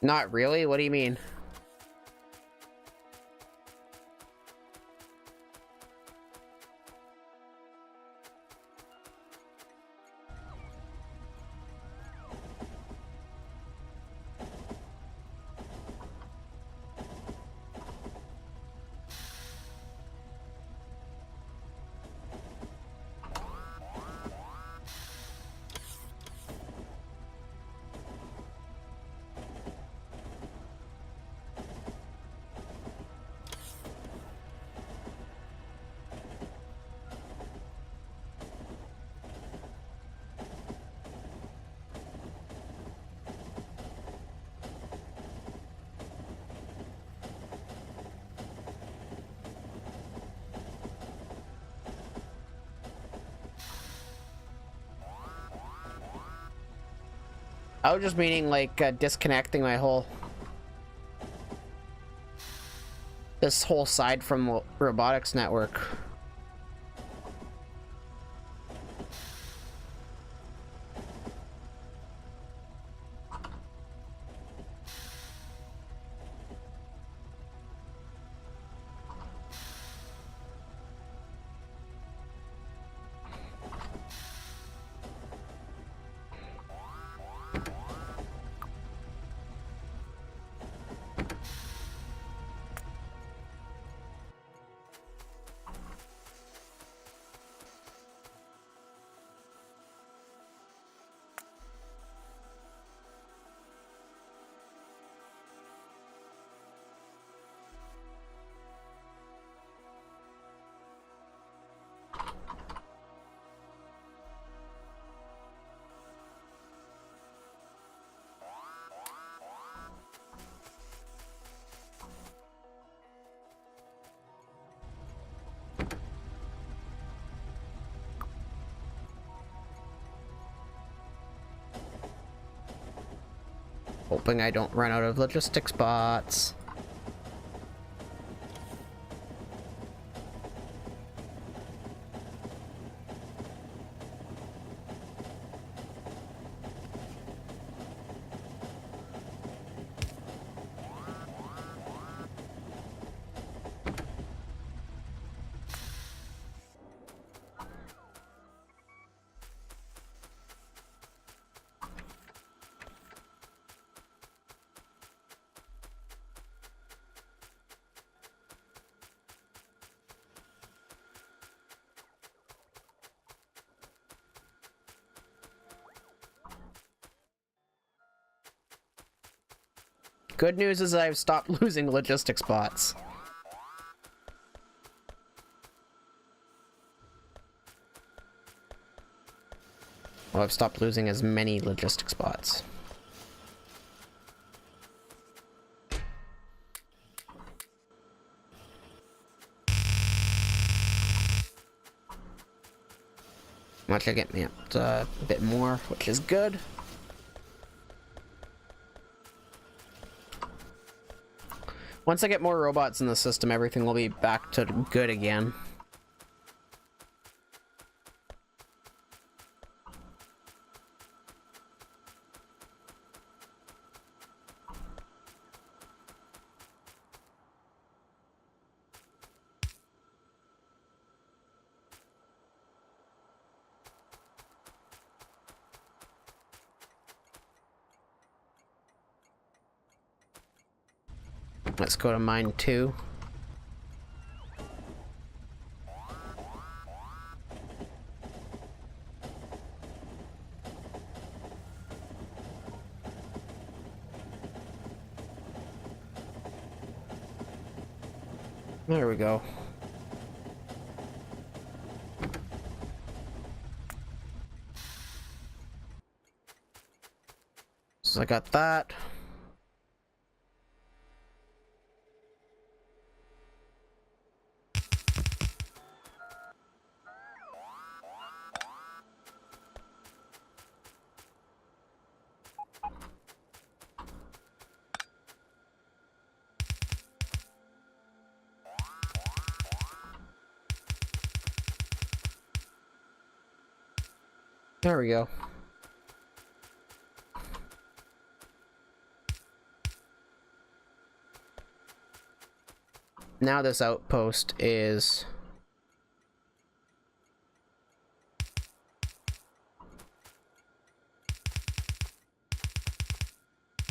Not really? What do you mean? I was just meaning like disconnecting my whole this whole side from robotics network. Hoping I don't run out of logistics bots. Good news is I've stopped losing logistics bots. Well, I've stopped losing as many logistics bots. Which will get me up to a bit more, which is good. Once I get more robots in the system, everything will be back to good again. Let's go to mine 2. There we go. So I got that. There we go. Now this outpost is...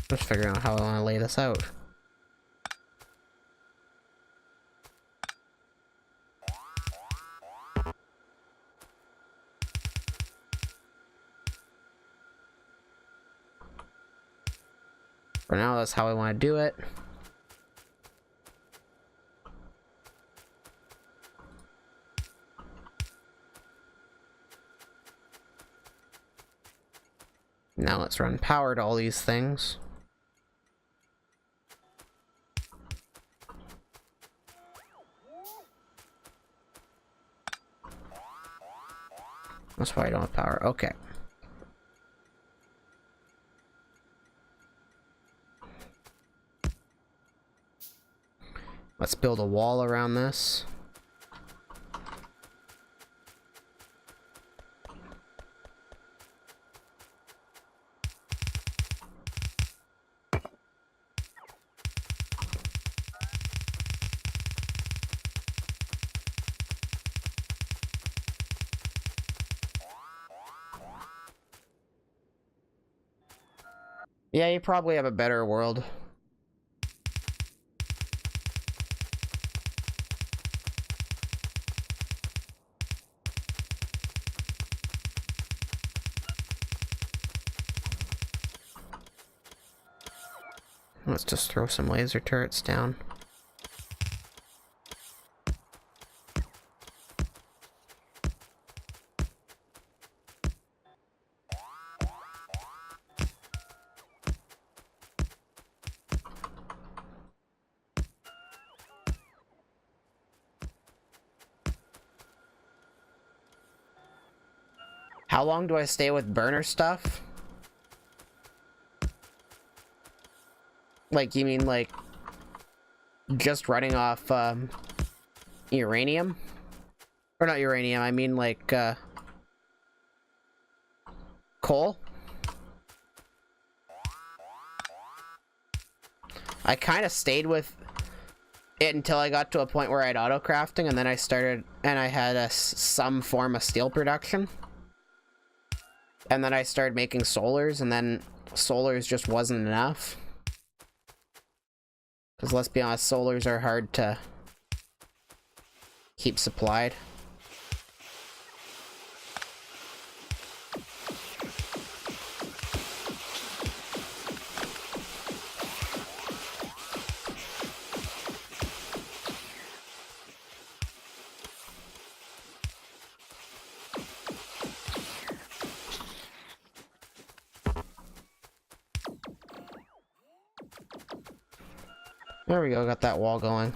Just figuring out how I want to lay this out. For now, that's how I want to do it. Now let's run power to all these things. That's why I don't have power. Okay. Let's build a wall around this. Yeah, you probably have a better world. Let's just throw some laser turrets down. How long do I stay with burner stuff? Like, you mean like just running off uranium? Or not uranium, I mean like coal? I kind of stayed with it until I got to a point where I had auto crafting, and then I started, and I had some form of steel production. And then I started making solars, and then solars just wasn't enough. Because let's be honest, solars are hard to keep supplied. There we go, got that wall going.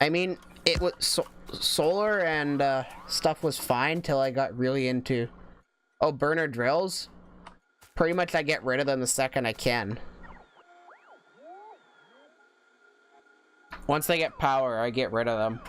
I mean, it was solar and stuff was fine till I got really into burner drills. Pretty much I get rid of them the second I can. Once they get power, I get rid of them.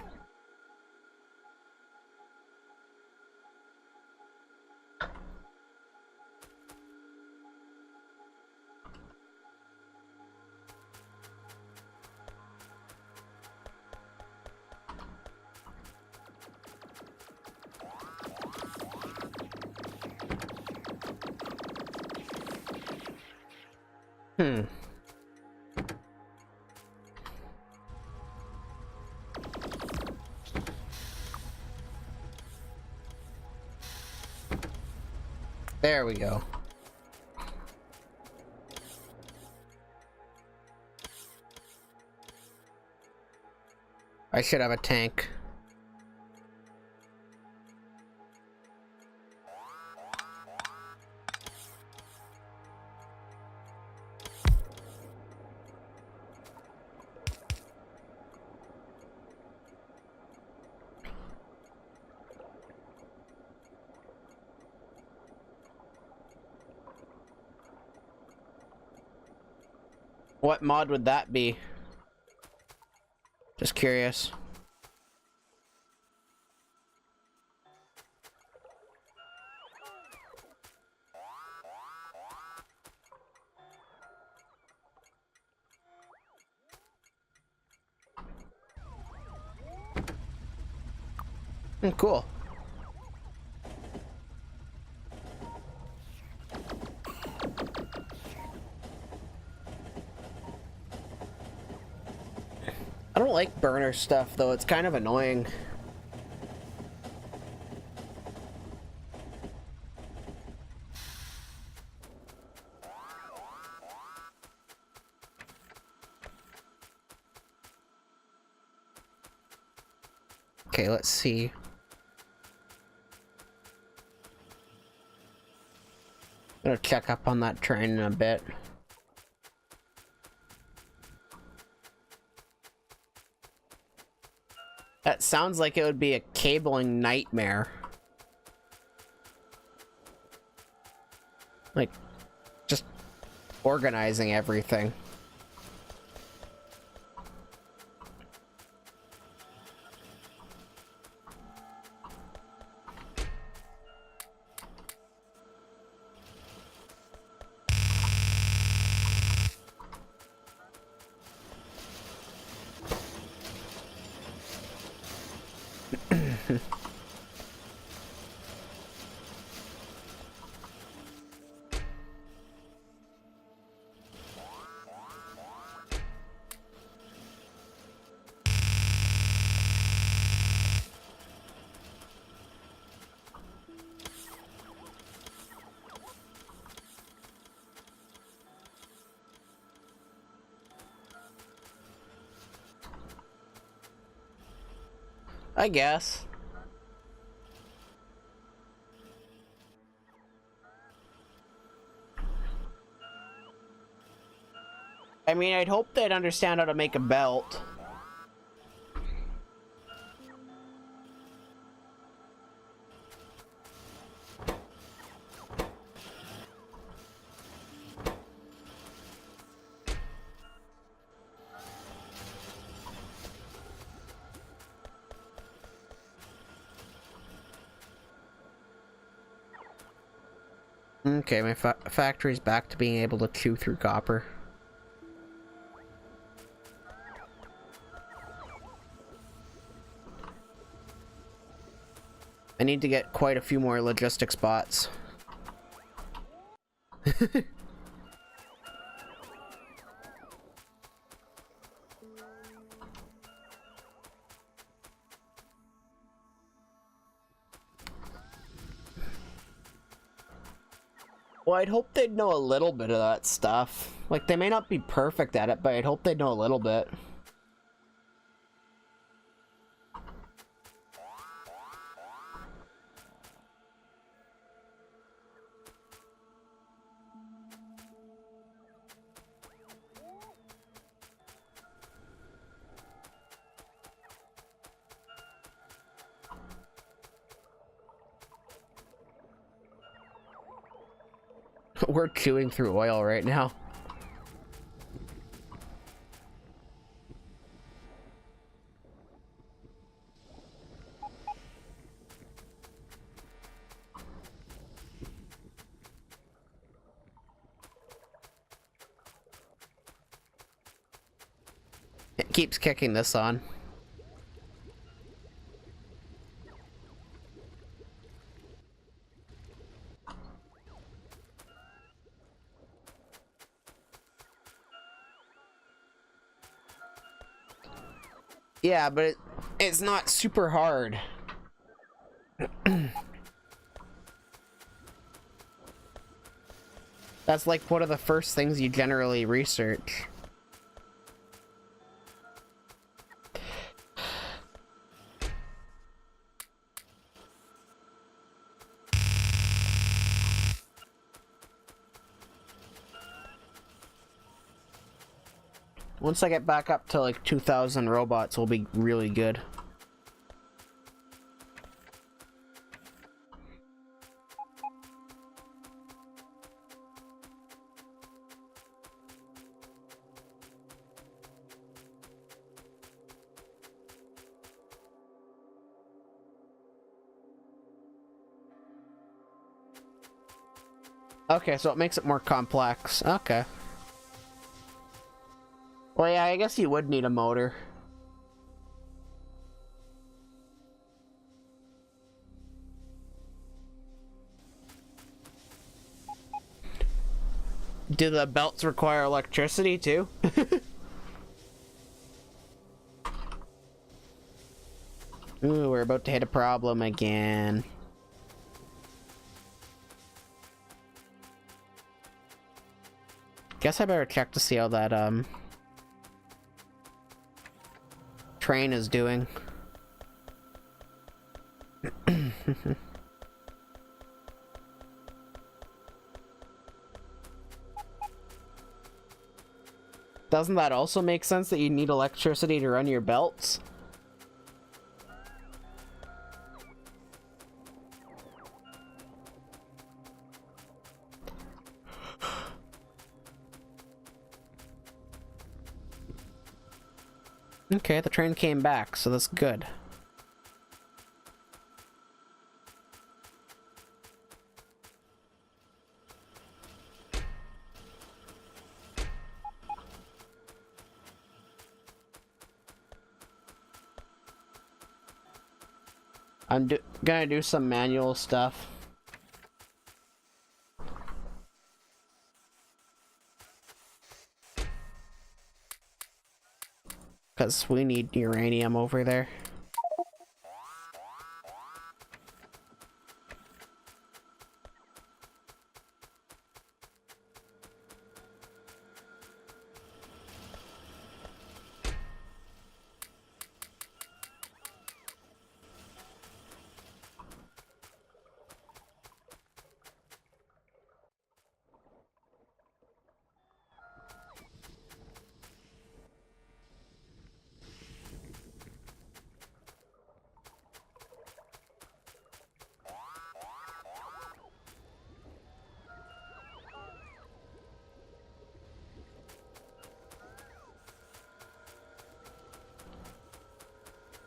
There we go. I should have a tank. What mod would that be? Just curious. Cool. I don't like burner stuff though, it's kind of annoying. Okay, let's see. I'm gonna check up on that train in a bit. That sounds like it would be a cabling nightmare. Like, just organizing everything. I guess. I mean, I'd hope they'd understand how to make a belt. Okay, my factory's back to being able to chew through copper. I need to get quite a few more logistic spots. Well, I'd hope they'd know a little bit of that stuff. Like, they may not be perfect at it, but I'd hope they'd know a little bit. We're chewing through oil right now. It keeps kicking this on. Yeah, but it's not super hard. That's like one of the first things you generally research. Once I get back up to like 2,000 robots, we'll be really good. Okay, so it makes it more complex. Okay. Well, yeah, I guess you would need a motor. Do the belts require electricity too? Ooh, we're about to hit a problem again. Guess I better check to see how that train is doing. Doesn't that also make sense that you need electricity to run your belts? Okay, the train came back, so that's good. I'm gonna do some manual stuff. Because we need uranium over there.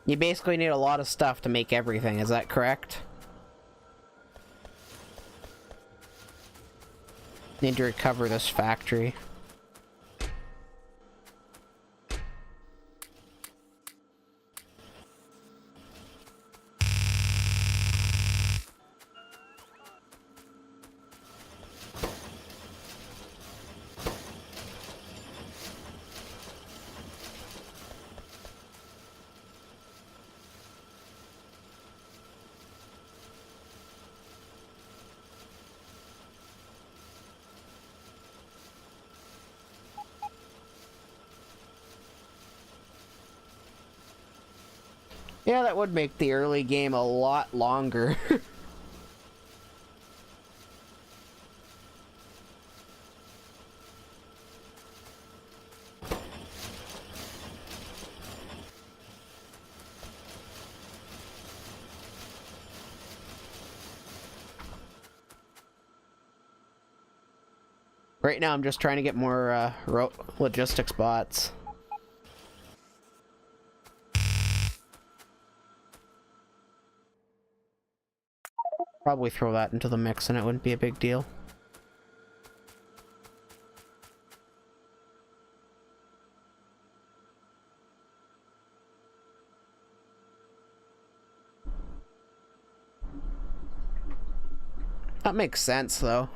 You basically need a lot of stuff to make everything, is that correct? Need to recover this factory. Yeah, that would make the early game a lot longer. Right now I'm just trying to get more logistics bots. Probably throw that into the mix and it wouldn't be a big deal. That makes sense, though.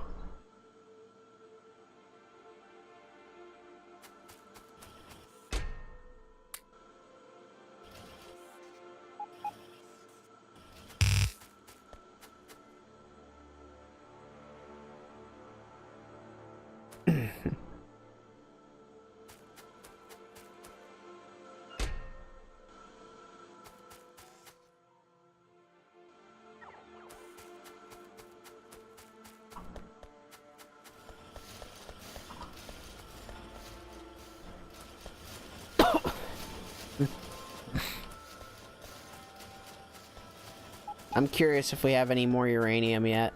I'm curious if we have any more uranium yet.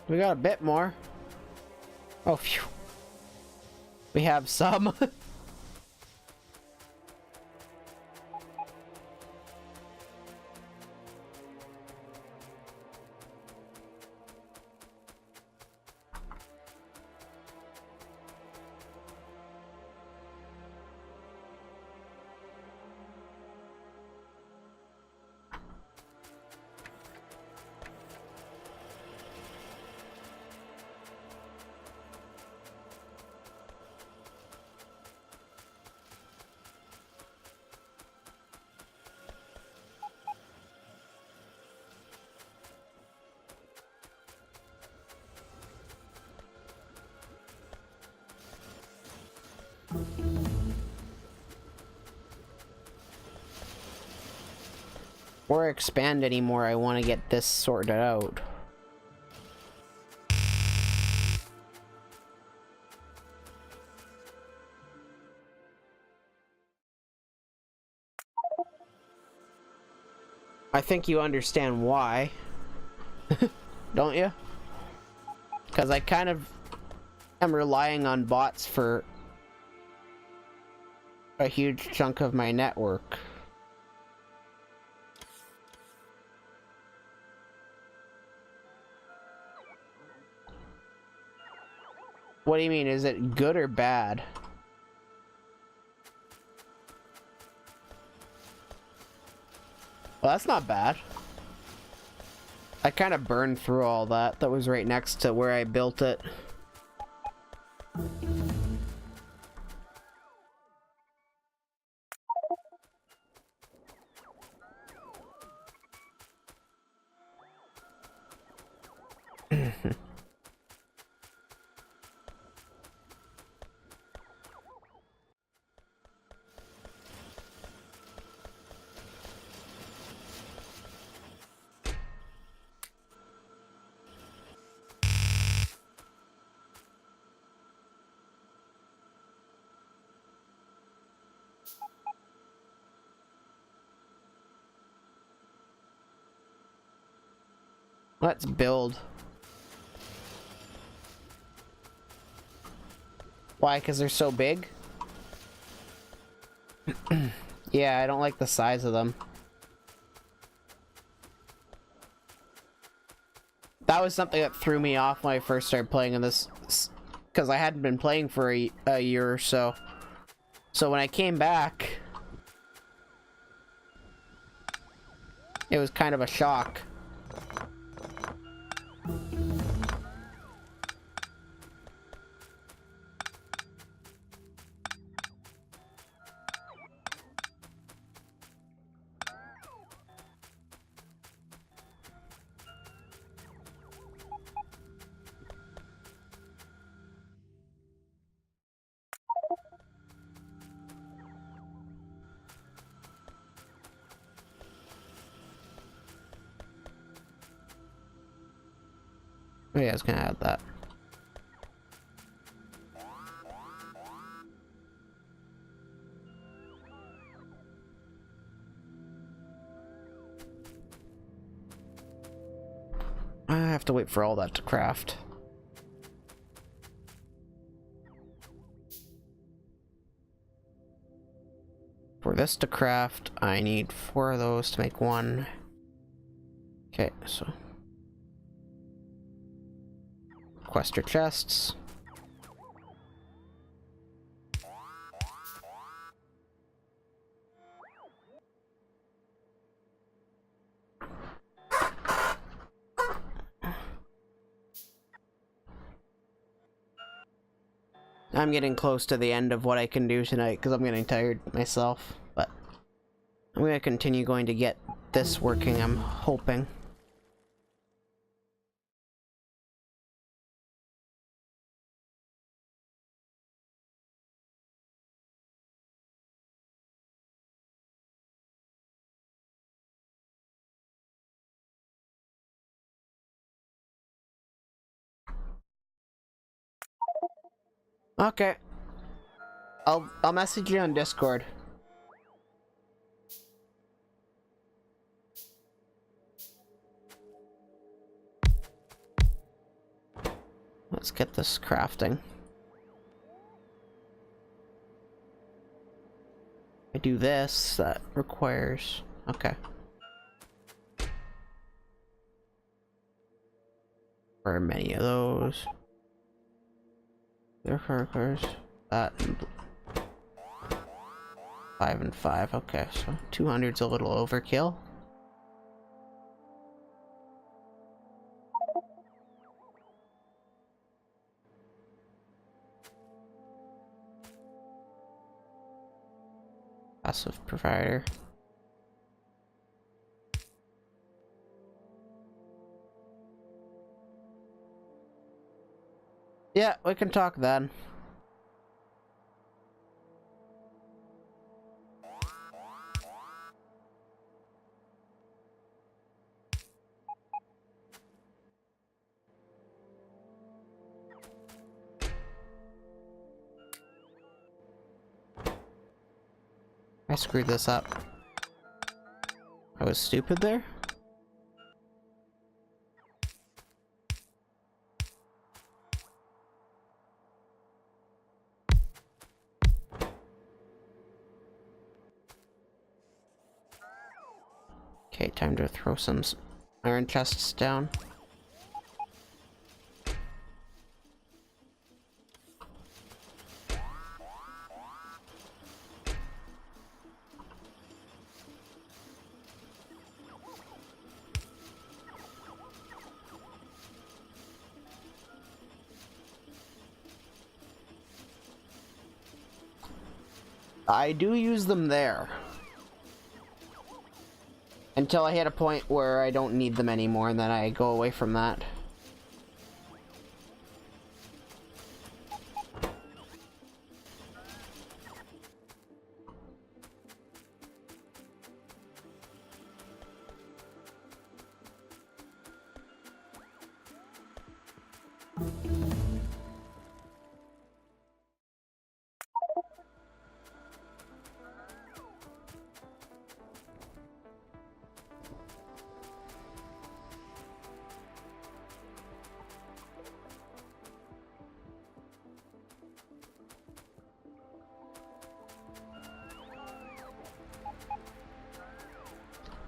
We got a bit more. Oh, phew. We have some. Or expand anymore, I want to get this sorted out. I think you understand why. Don't you? Because I kind of am relying on bots for a huge chunk of my network. What do you mean? Is it good or bad? Well, that's not bad. I kind of burned through all that. That was right next to where I built it. Let's build. Why? Because they're so big? Yeah, I don't like the size of them. That was something that threw me off when I first started playing in this, because I hadn't been playing for a year or so. So when I came back, it was kind of a shock. Oh yeah, I was gonna add that. I have to wait for all that to craft. For this to craft, I need 4 of those to make 1. Okay, so Quester chests. I'm getting close to the end of what I can do tonight because I'm getting tired myself, but I'm going to continue going to get this working, I'm hoping. Okay. I'll message you on Discord. Let's get this crafting. I do this, that requires... Okay. Or many of those. There requires that. 5 and 5, okay, so 200's a little overkill. Passive provider. Yeah, we can talk then. I screwed this up. I was stupid there? Okay, time to throw some iron chests down. I do use them there. Until I hit a point where I don't need them anymore, and then I go away from that.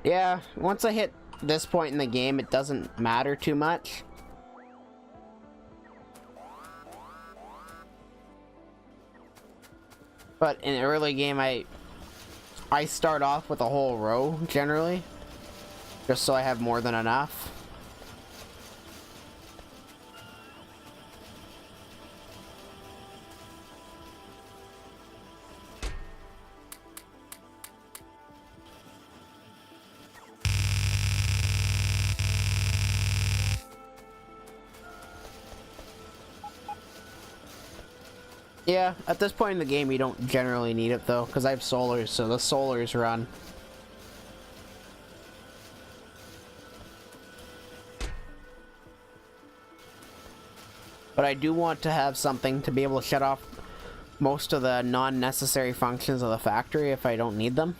Yeah, once I hit this point in the game, it doesn't matter too much. But in the early game, I start off with a whole row, generally. Just so I have more than enough. Yeah, at this point in the game, you don't generally need it, though, because I have solars, so the solars run. But I do want to have something to be able to shut off most of the non-necessary functions of the factory if I don't need them.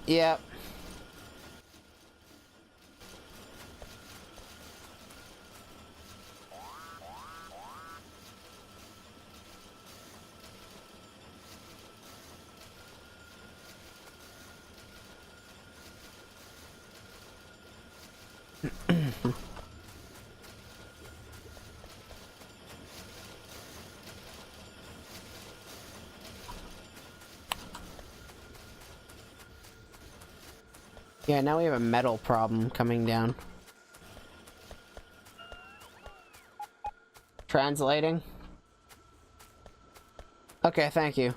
Yep. Yeah, now we have a metal problem coming down. Translating? Okay, thank you.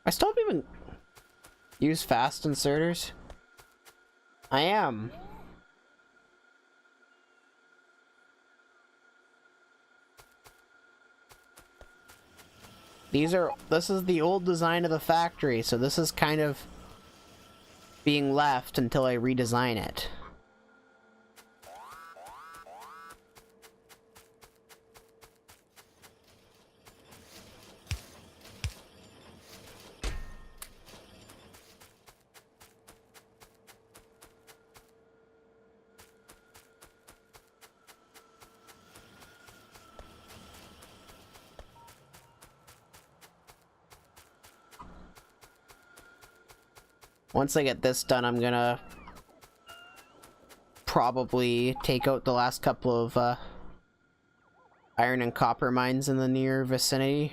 I still haven't even used fast inserters. I am. This is the old design of the factory, so this is kind of being left until I redesign it. Once I get this done, I'm gonna probably take out the last couple of iron and copper mines in the near vicinity.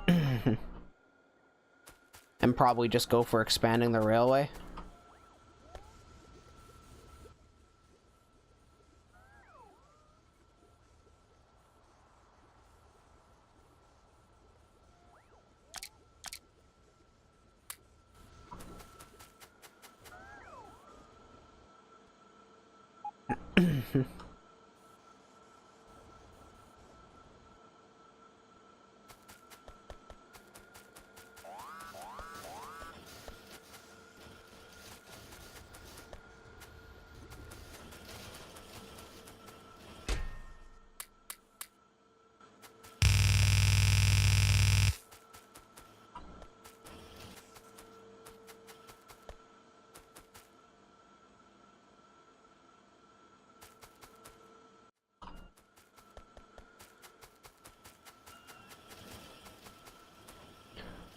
And probably just go for expanding the railway.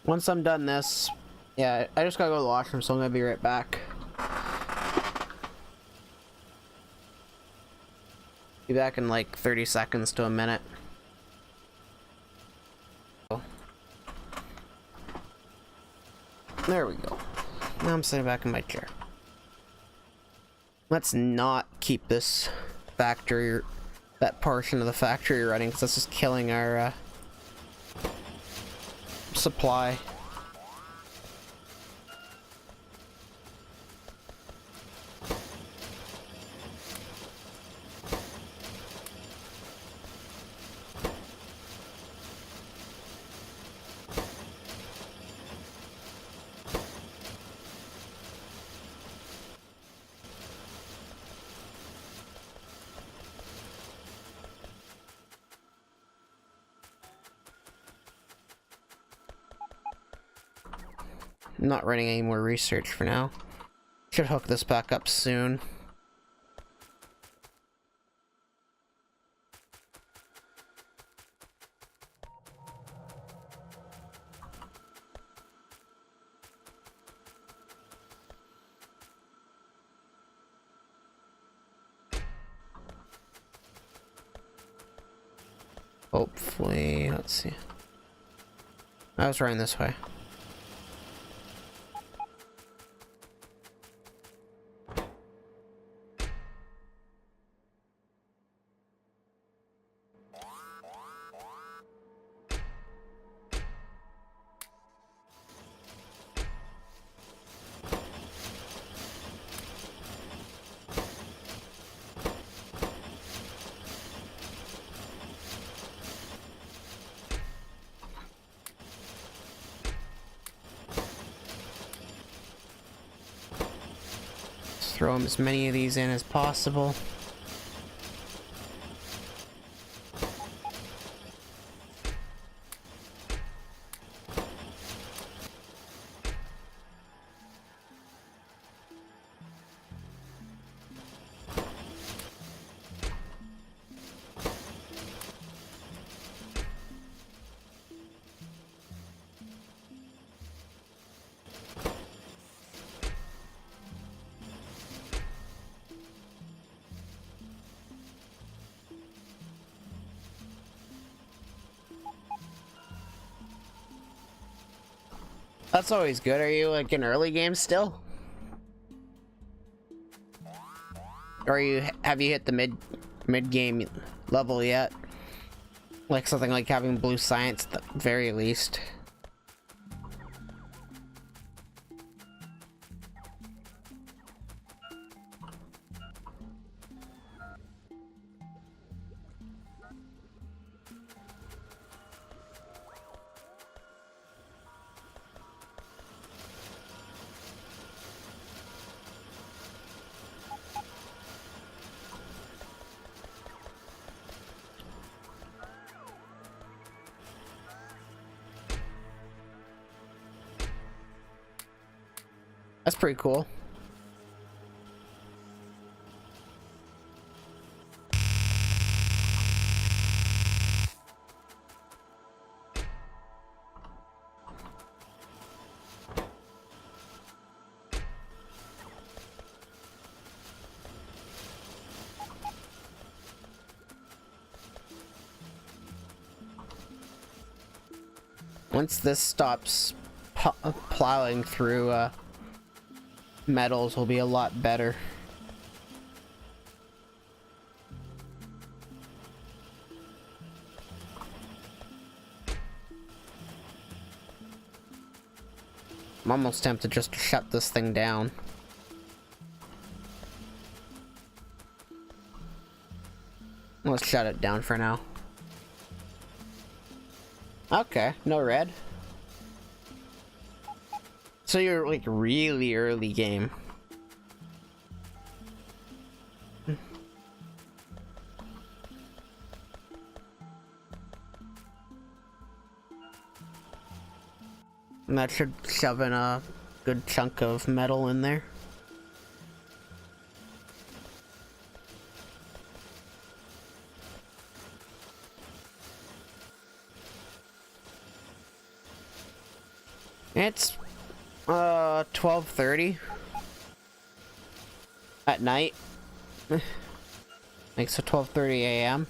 Once I'm done this, yeah, I just gotta go to the washroom, so I'm gonna be right back. Be back in like 30 seconds to a minute. There we go. Now I'm sitting back in my chair. Let's not keep this factory, that portion of the factory running, because that's just killing our supply. I'm not running any more research for now. Should hook this back up soon. Hopefully, let's see. I was running this way. throw as many of these in as possible. That's always good. Are you like in early games still? Or have you hit the mid game level yet? Like something like having blue science at the very least. That's pretty cool. Once this stops plowing through metals, will be a lot better. I'm almost tempted just to shut this thing down. Let's shut it down for now. Okay, no red. So you're like really early game. And that should shove in a good chunk of metal in there. It's 12:30 at night. Makes it 12:30 a.m.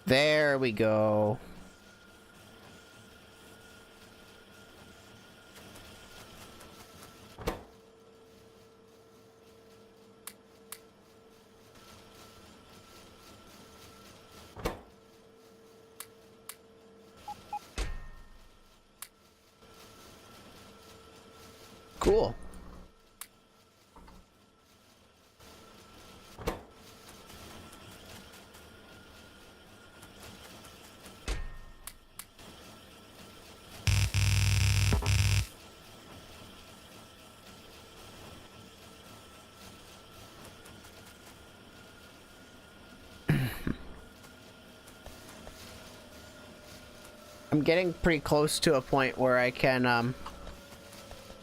There we go. Cool. I'm getting pretty close to a point where I can,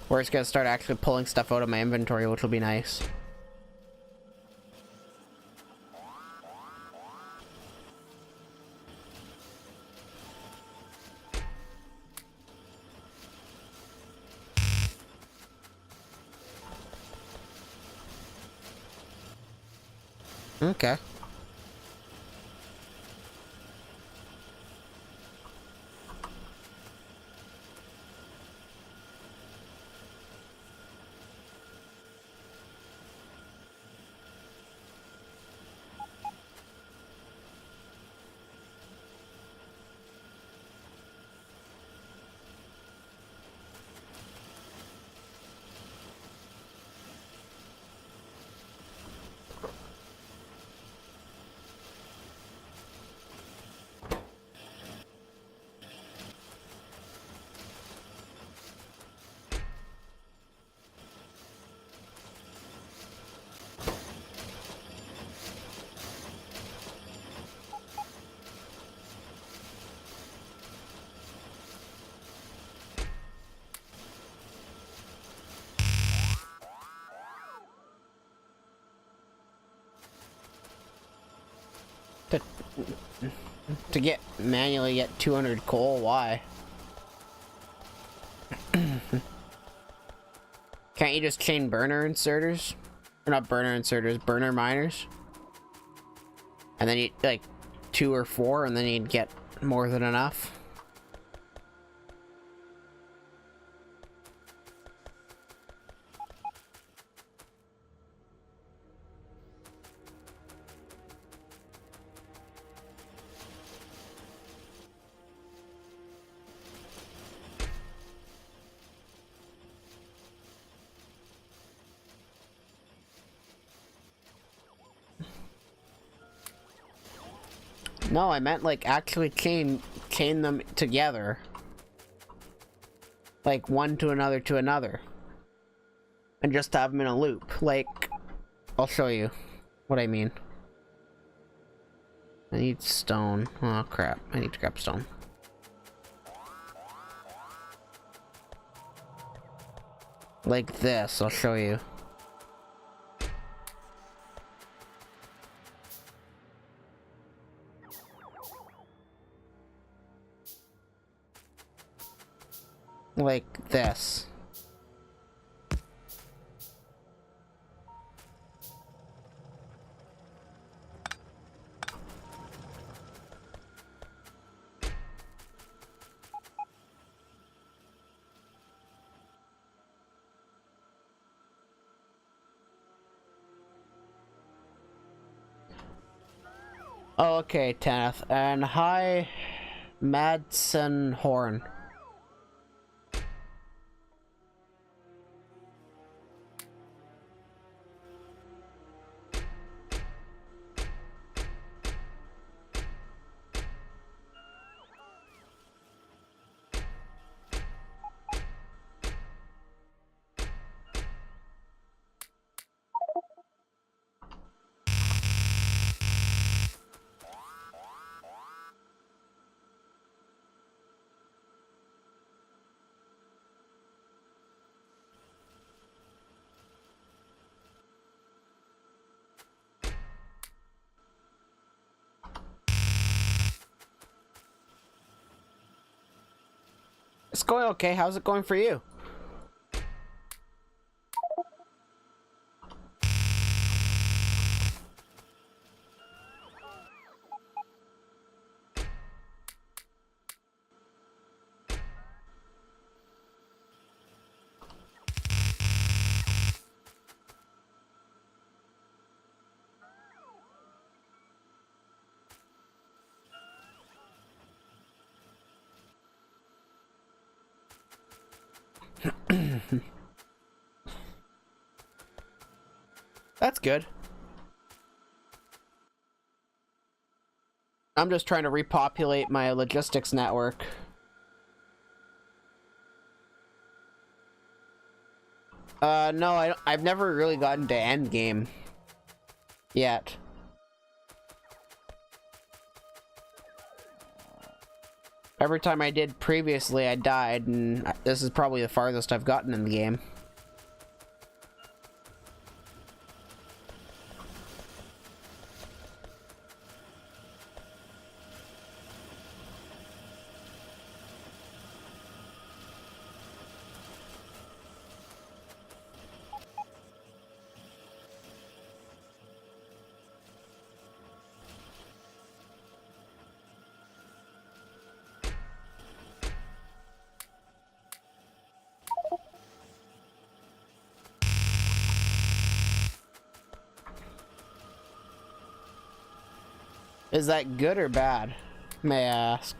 where it's gonna start actually pulling stuff out of my inventory, which will be nice. Okay. To get manually get 200 coal, why? Can't you just chain burner inserters? Or not burner inserters, burner miners? And then you like 2 or 4 and then you'd get more than enough. No, I meant like actually chain them together. Like one to another. And just have them in a loop. Like, I'll show you what I mean. I need stone. Oh crap, I need to grab stone. Like this, I'll show you. Like this. Oh, okay, Tanith. And hi, Madsen Horn. It's going okay. How's it going for you? That's good. I'm just trying to repopulate my logistics network. No, I've never really gotten to endgame yet. Every time I did previously, I died, and this is probably the farthest I've gotten in the game. Is that good or bad, may I ask?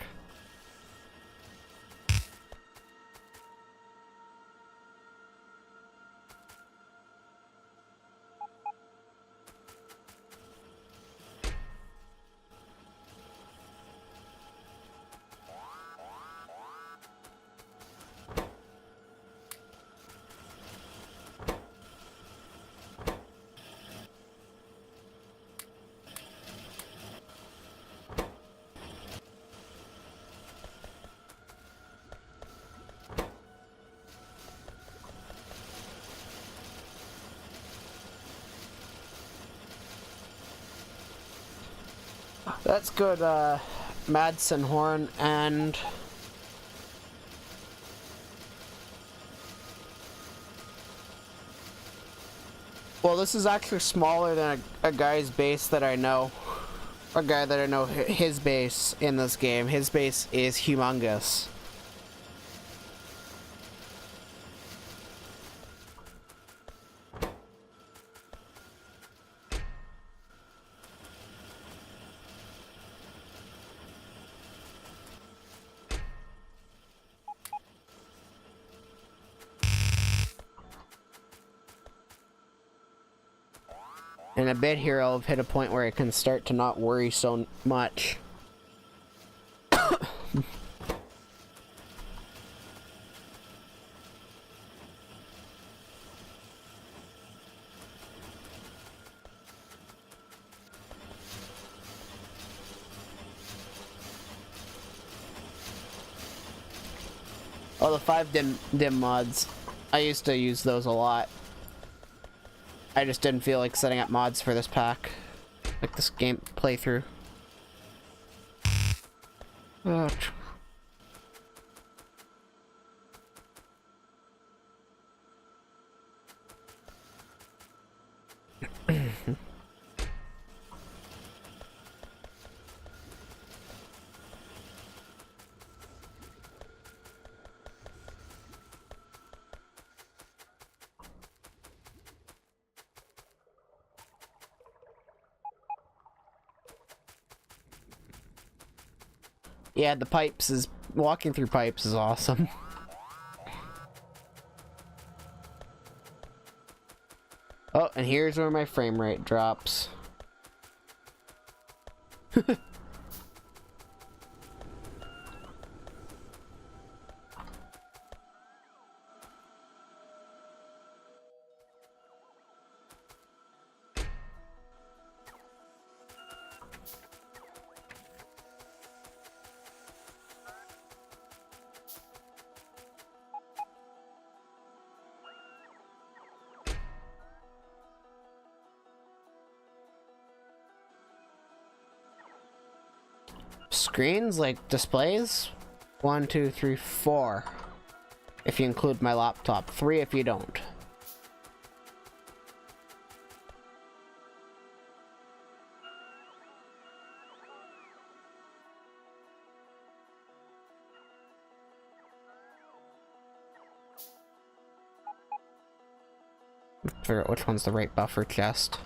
That's good, Madsen horn, and well, this is actually smaller than a guy's base that I know. A guy that I know, his base in this game. His base is humongous. In a bit here, I'll have hit a point where I can start to not worry so much. Oh, the 5 dim mods. I used to use those a lot. I just didn't feel like setting up mods for this pack. Like this game playthrough. Oh. Yeah, the pipes is... walking through pipes is awesome. Oh, and here's where my frame rate drops. Screens, like displays? 1, 2, 3, 4. If you include my laptop. 3 if you don't. Figure out which one's the right buffer chest.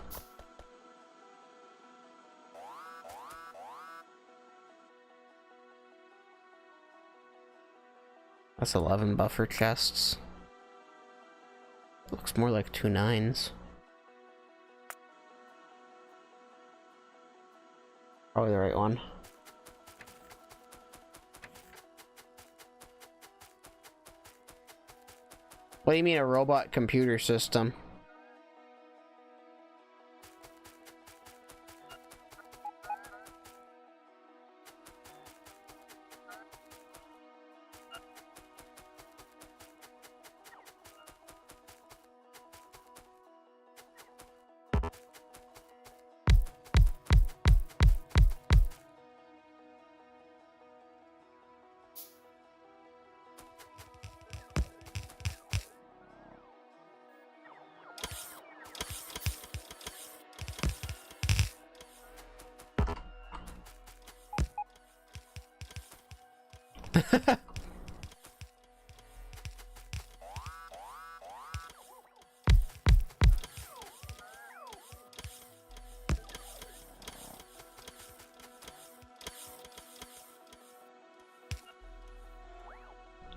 That's 11 buffer chests. Looks more like 2 9s. Probably the right one. What do you mean a robot computer system?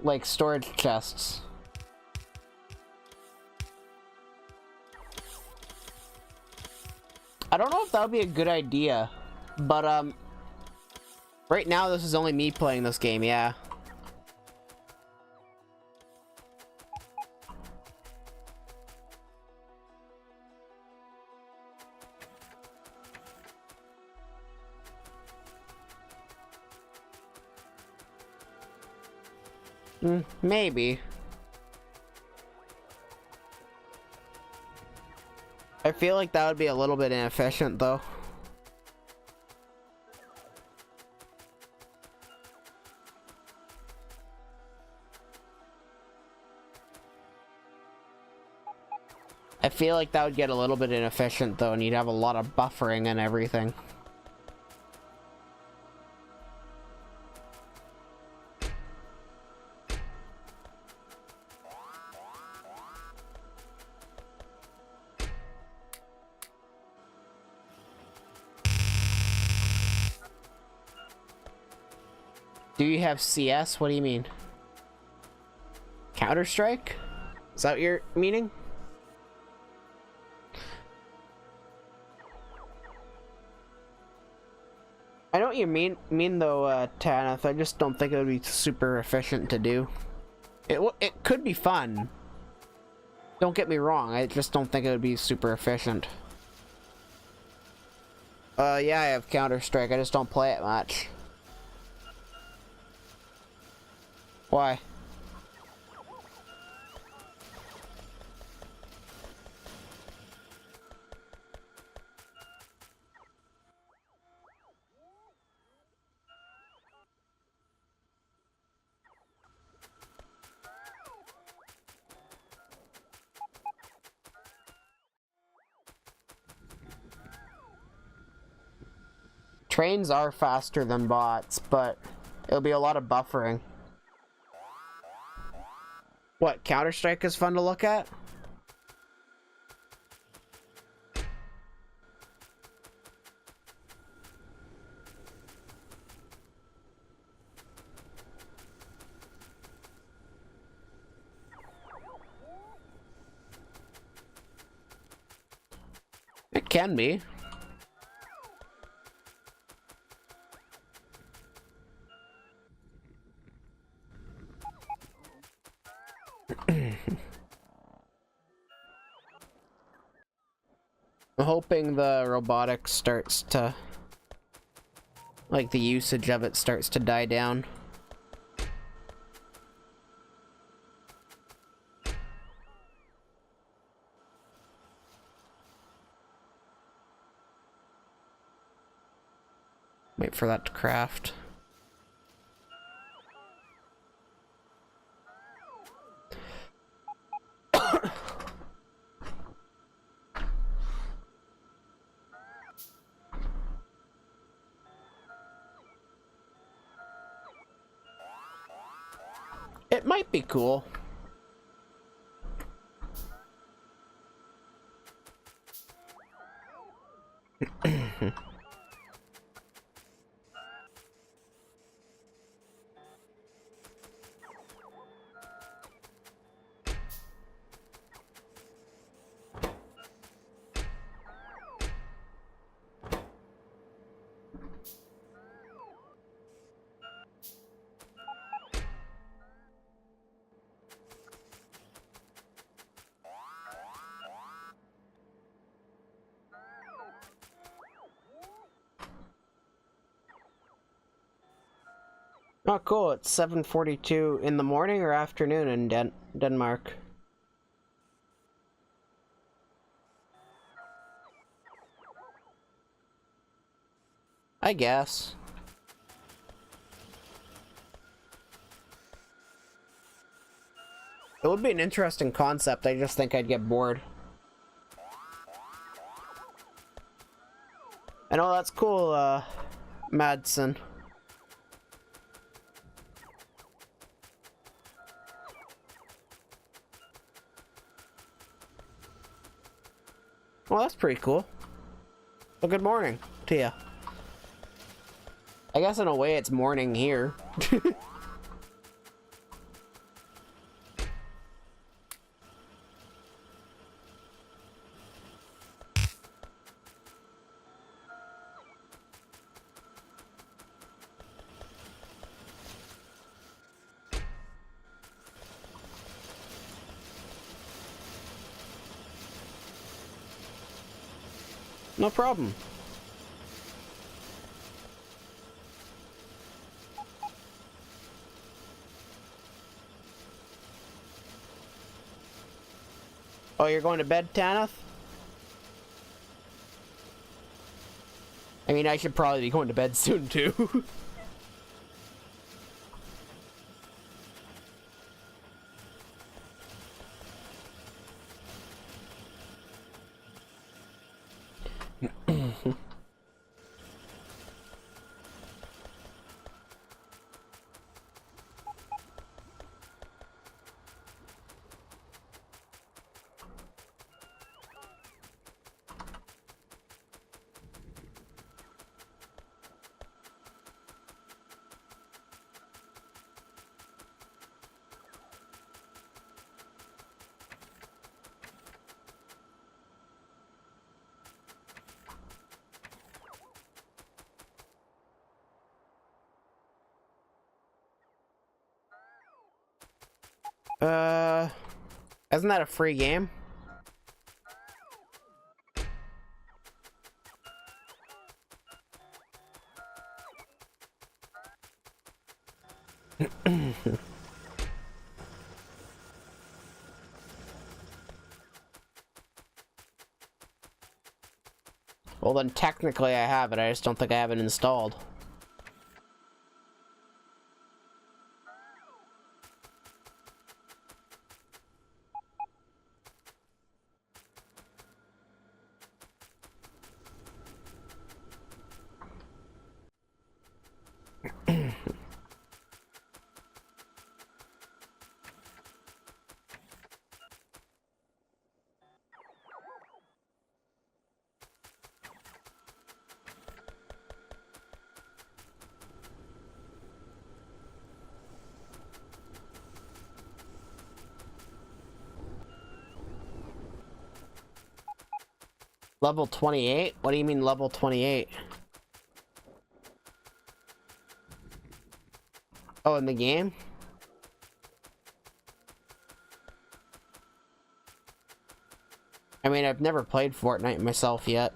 Like storage chests. I don't know if that would be a good idea, but right now this is only me playing this game, yeah. Maybe. I feel like that would be a little bit inefficient, though. feel like that would get a little bit inefficient though, and you'd have a lot of buffering and everything. Do you have CS? What do you mean? Counter-Strike? Is that what you're meaning? I know what you mean though, Tanith. I just don't think it would be super efficient to do. It could be fun. Don't get me wrong, I just don't think it would be super efficient. Yeah, I have Counter-Strike, I just don't play it much. Why? Trains are faster than bots, but it'll be a lot of buffering. What, Counter-Strike is fun to look at? It can be. I'm hoping the robotics starts to, like, the usage of it starts to die down. Wait for that to craft. It might be cool. Oh, cool. It's 7:42 in the morning or afternoon in Denmark. I guess. It would be an interesting concept. I just think I'd get bored. I know that's cool, Madsen. Well, that's pretty cool. Well, good morning to you. I guess in a way it's morning here. No problem. Oh, you're going to bed, Tanith? I mean, I should probably be going to bed soon, too. Isn't that a free game? Well, then technically I have it. I just don't think I have it installed. Level 28? What do you mean level 28? Oh, in the game? I mean, I've never played Fortnite myself yet.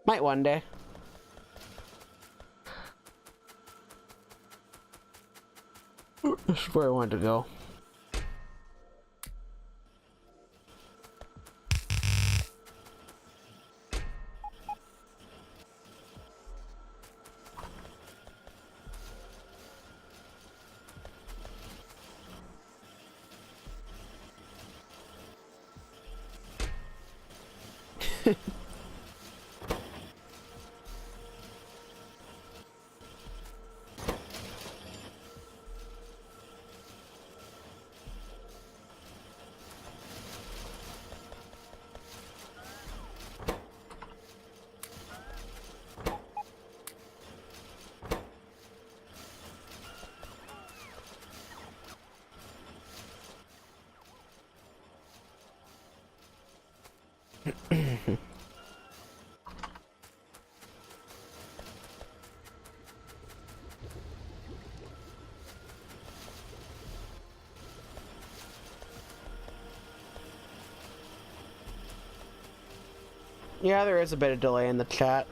Might one day. This is where I wanted to go. Yeah, there is a bit of delay in the chat.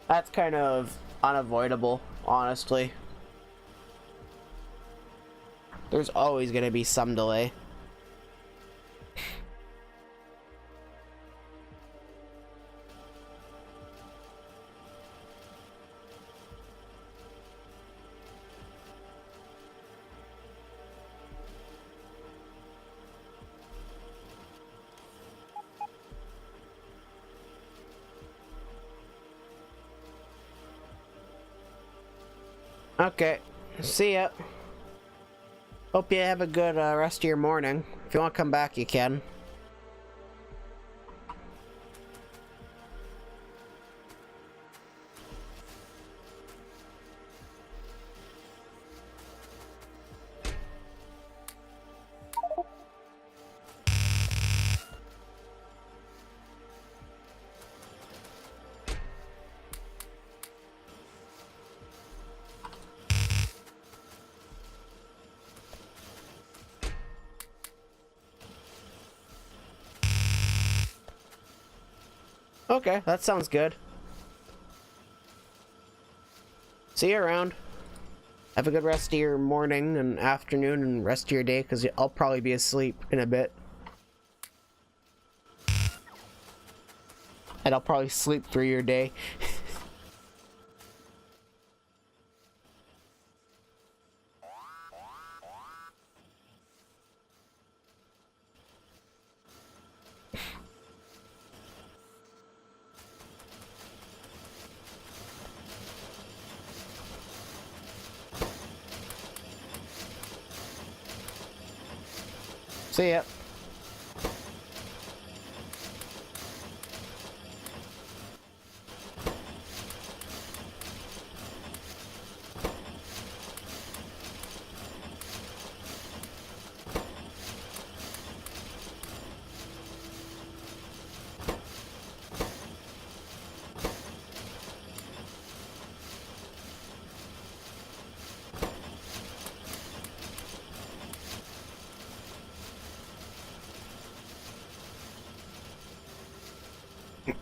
That's kind of unavoidable, honestly. There's always gonna be some delay. Okay, see ya. Hope you have a good rest of your morning. If you want to come back, you can. Okay, that sounds good. See you around. Have a good rest of your morning and afternoon and rest of your day, because I'll probably be asleep in a bit. And I'll probably sleep through your day. See ya. I'm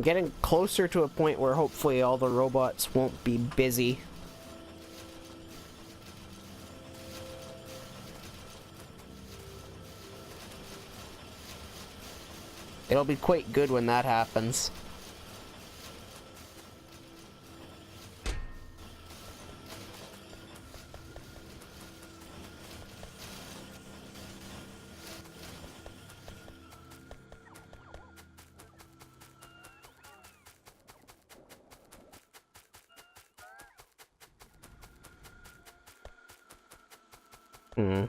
getting closer to a point where hopefully all the robots won't be busy. It'll be quite good when that happens. Hmm.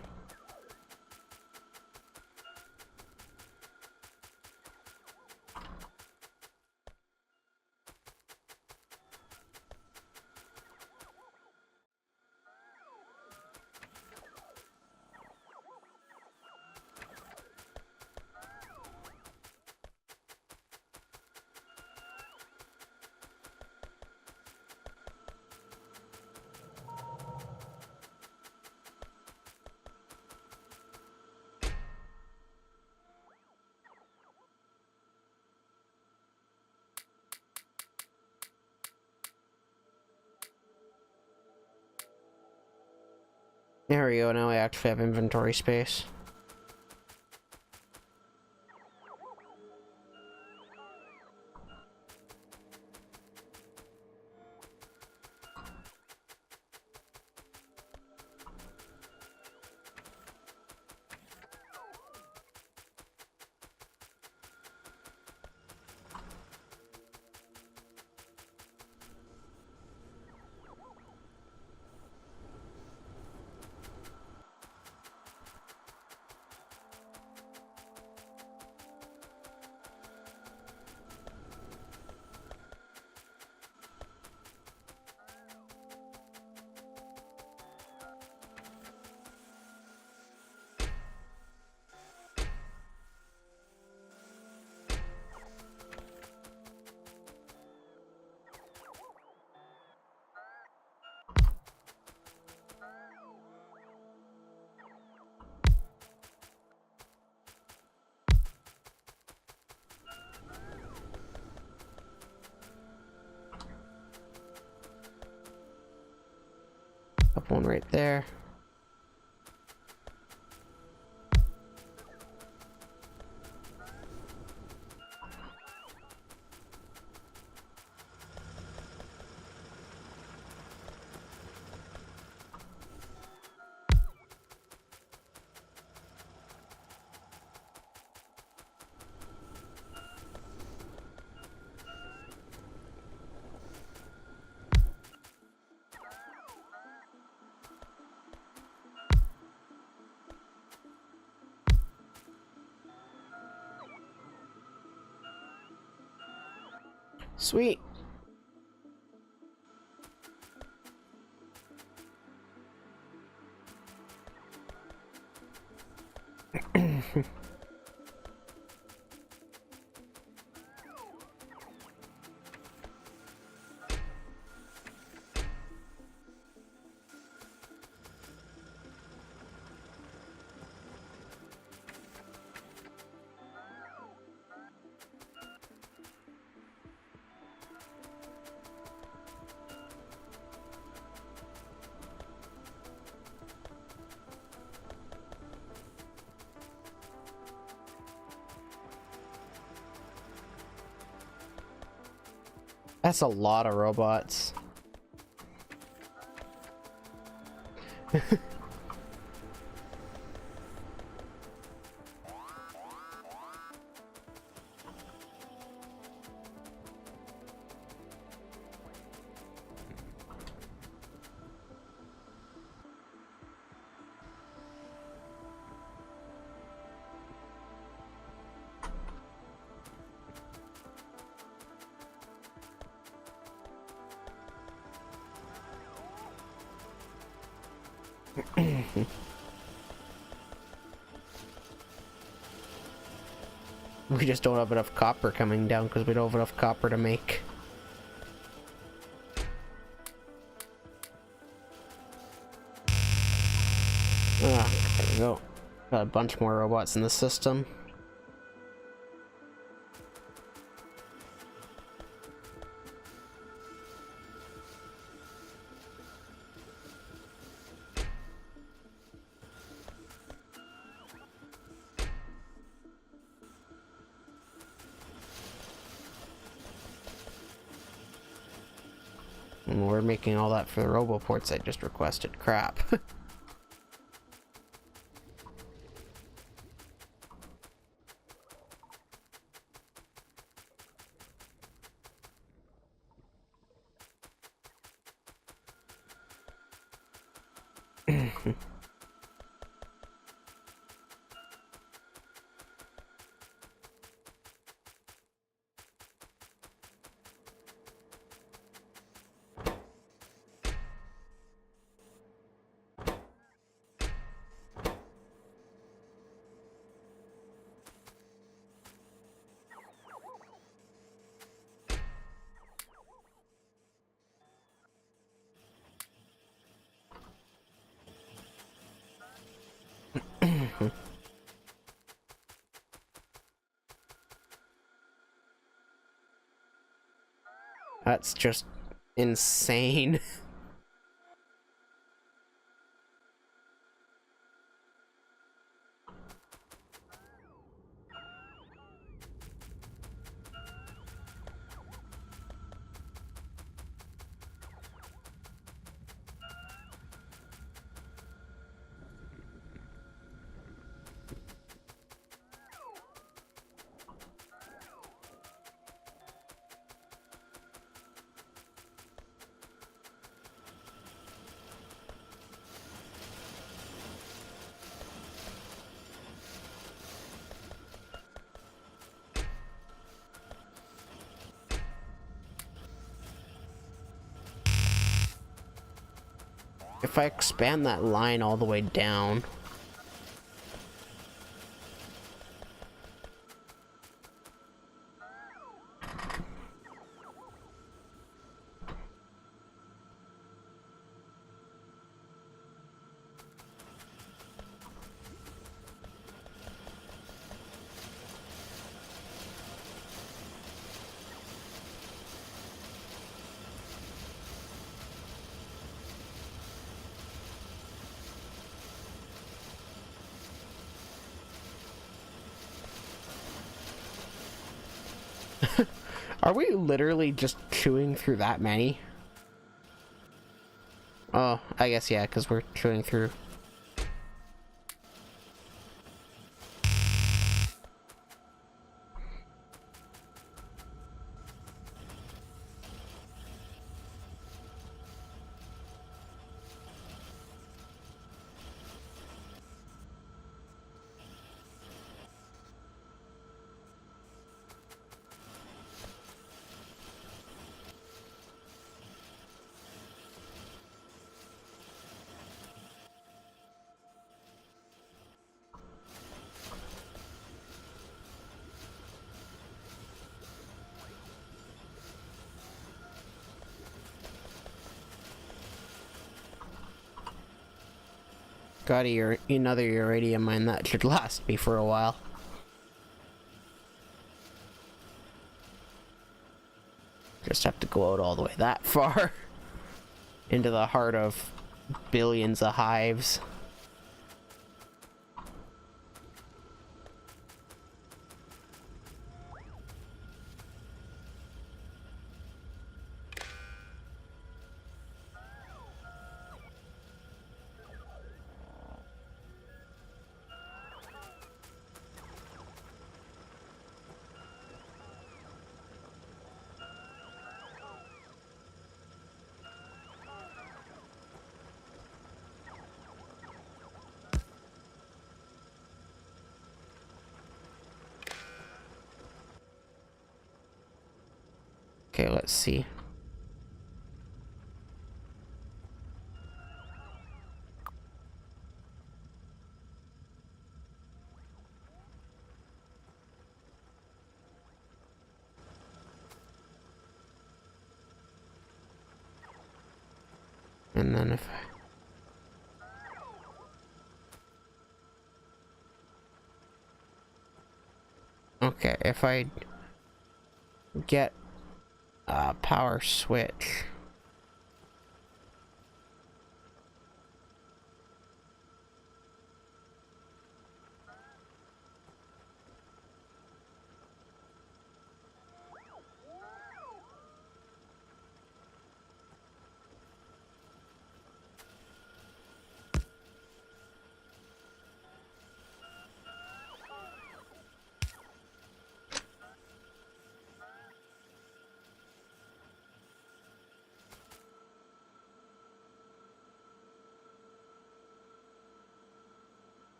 There we go, now I actually have inventory space. Up one right there. Sweet. That's a lot of robots. We just don't have enough copper coming down because we don't have enough copper to make. Ah, there we go. Got a bunch more robots in the system. And we're making all that for the roboports I just requested. Crap. That's just insane. If I expand that line all the way down, are we literally just chewing through that many? Oh, I guess yeah, because we're chewing through. Got another iridium mine that should last me for a while. Just have to go out all the way that far into the heart of billions of hives. Okay, let's see. And then if okay, if I get a power switch.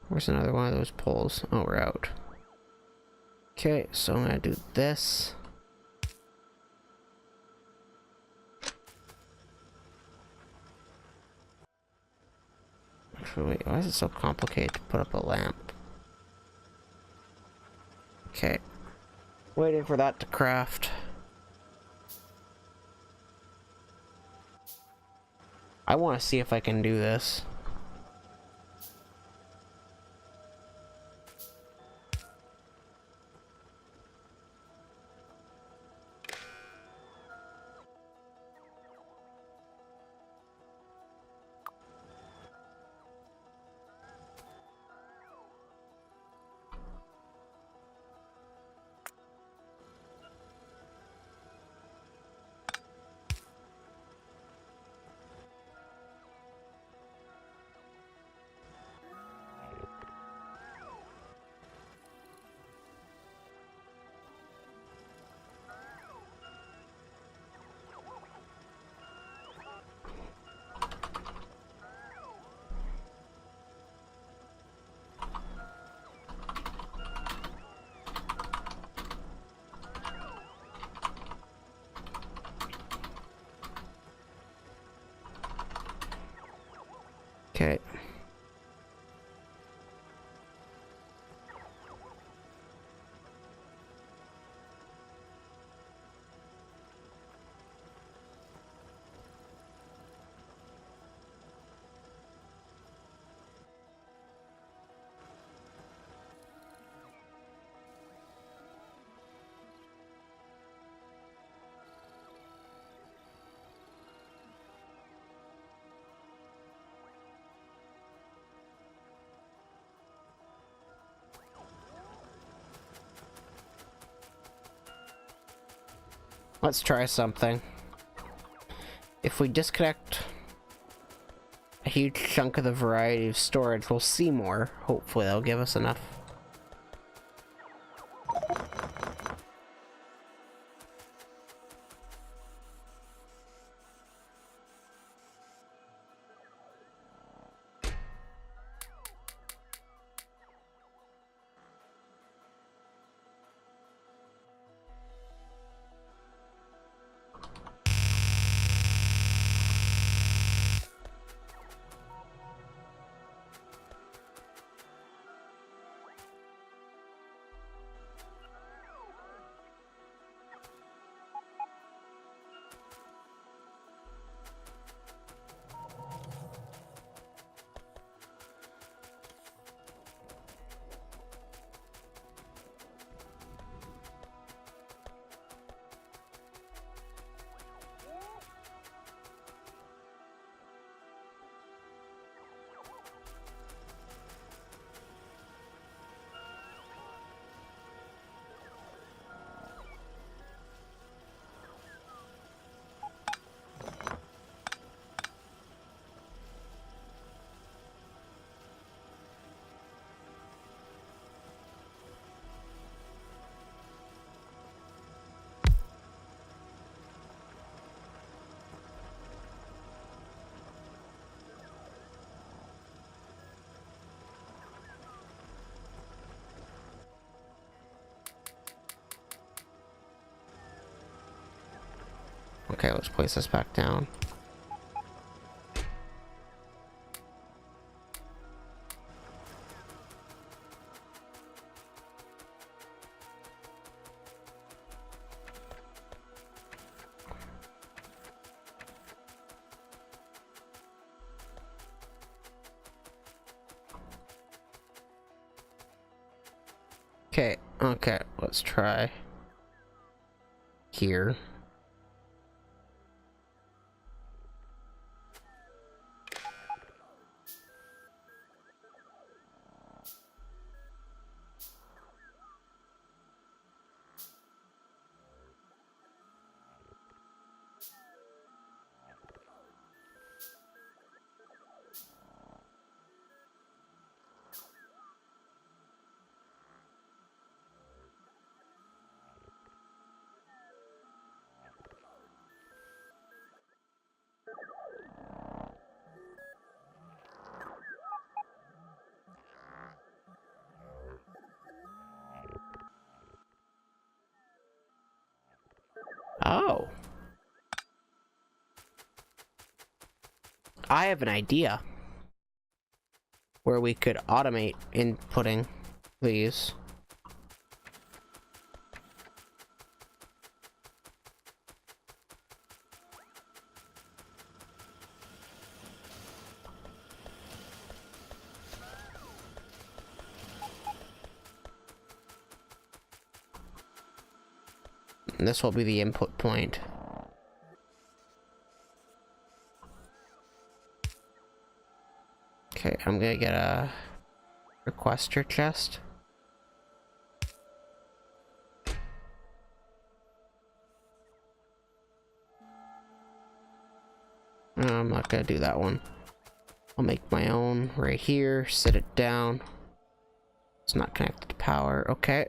Where's another one of those poles? Oh, we're out. Okay, so I'm gonna do this. Actually, wait, why is it so complicated to put up a lamp? Okay. Waiting for that to craft. I want to see if I can do this. Okay. Let's try something. If we disconnect a huge chunk of the variety of storage, we'll see more. Hopefully that'll give us enough. Okay, let's place this back down. Okay, let's try here. Oh. I have an idea where we could automate inputting these. And this will be the input point. Okay, I'm gonna get a requester chest. No, I'm not gonna do that one. I'll make my own right here, sit it down. It's not connected to power, okay.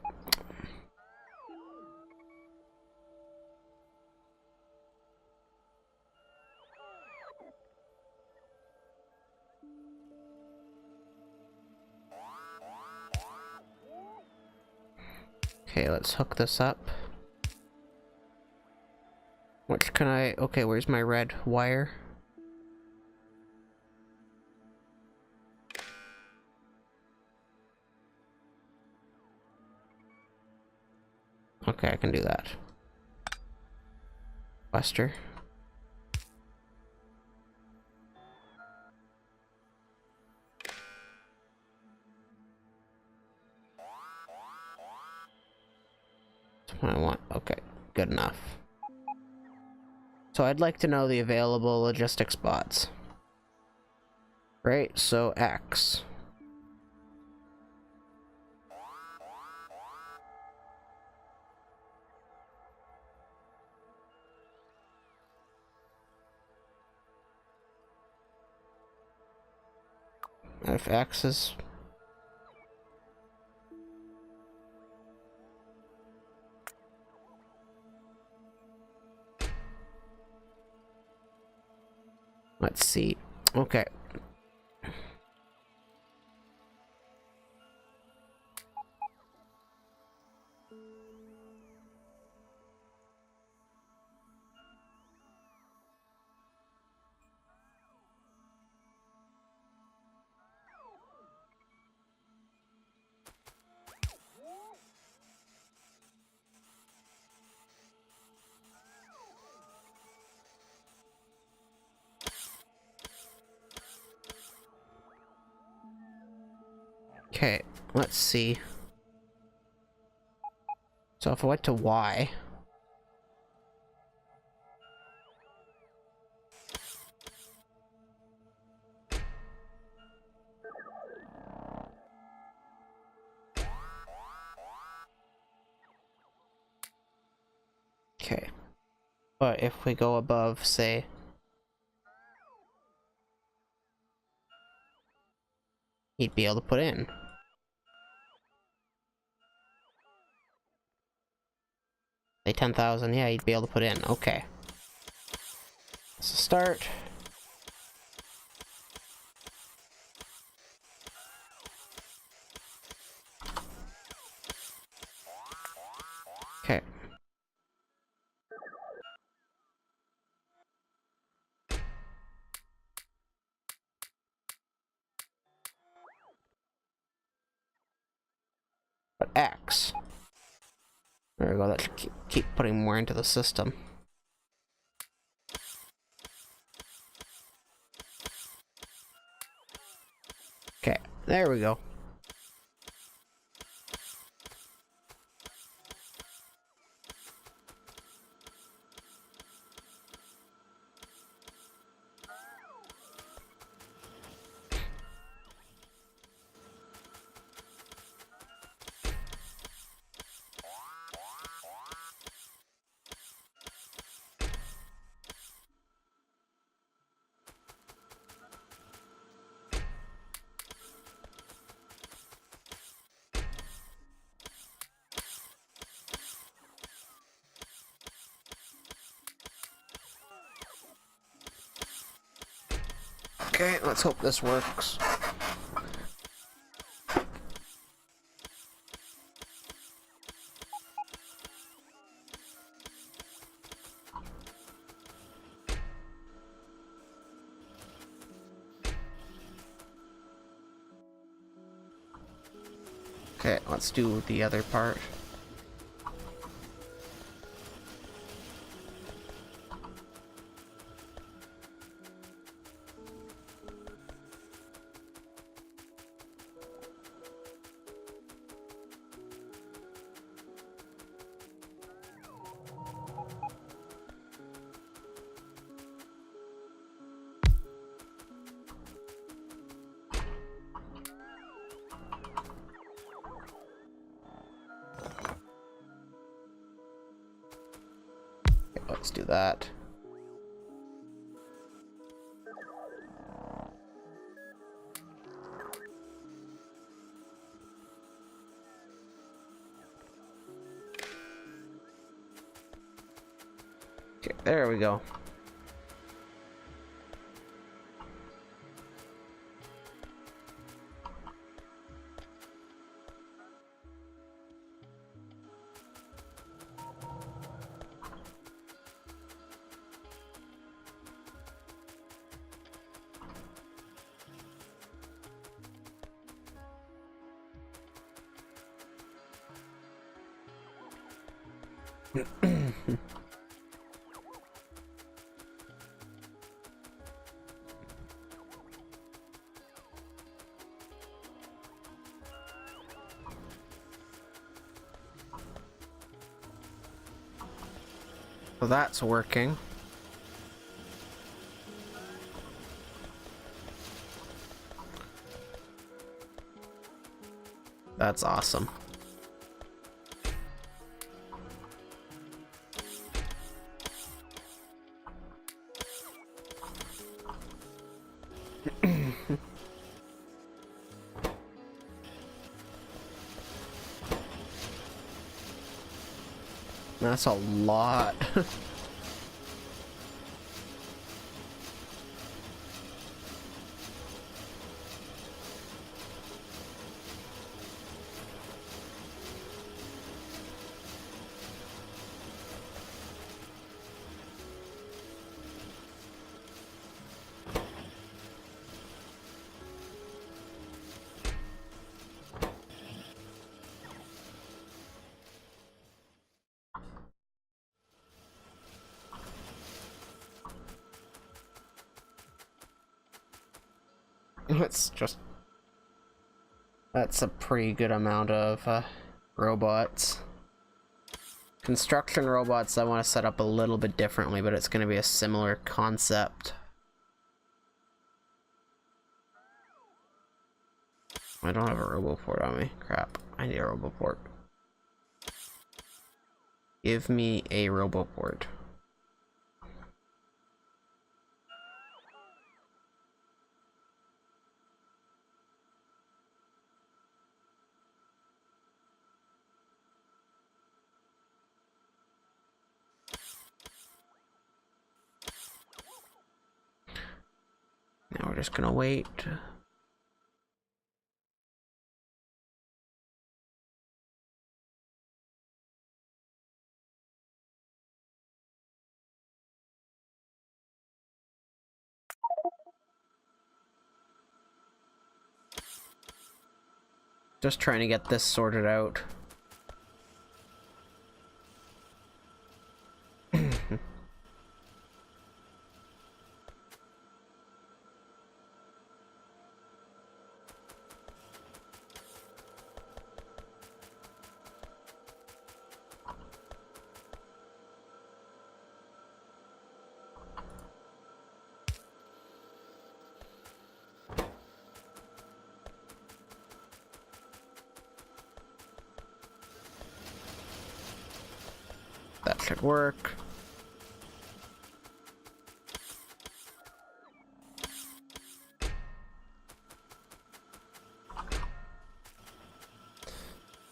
Okay, let's hook this up. Which can I... Okay, where's my red wire? Okay, I can do that. Buster. That's what I want. Okay, good enough. So I'd like to know the available logistics bots. Right, so X. If X is... Let's see. Okay. Okay, let's see. So if I went to Y... Okay. But if we go above, say... he'd be able to put in. Say 10,000, yeah, he'd be able to put in. Okay. So start. Okay. But X. There we go, that should keep putting more into the system. Okay, there we go. Okay, let's hope this works. Okay, let's do the other part. Okay, let's do that. Okay, there we go. So that's working. That's awesome. That's a lot. It's just... That's a pretty good amount of robots. Construction robots I want to set up a little bit differently, but it's going to be a similar concept. I don't have a roboport on me. Crap. I need a roboport. Give me a roboport. Now we're just gonna wait. Just trying to get this sorted out. That should work.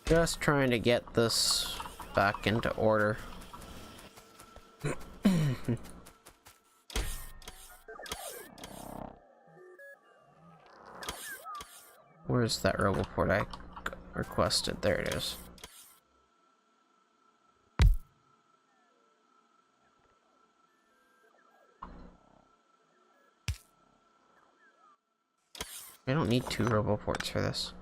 Just trying to get this back into order. Where's that roboport I requested? There it is. I don't need 2 roboports for this.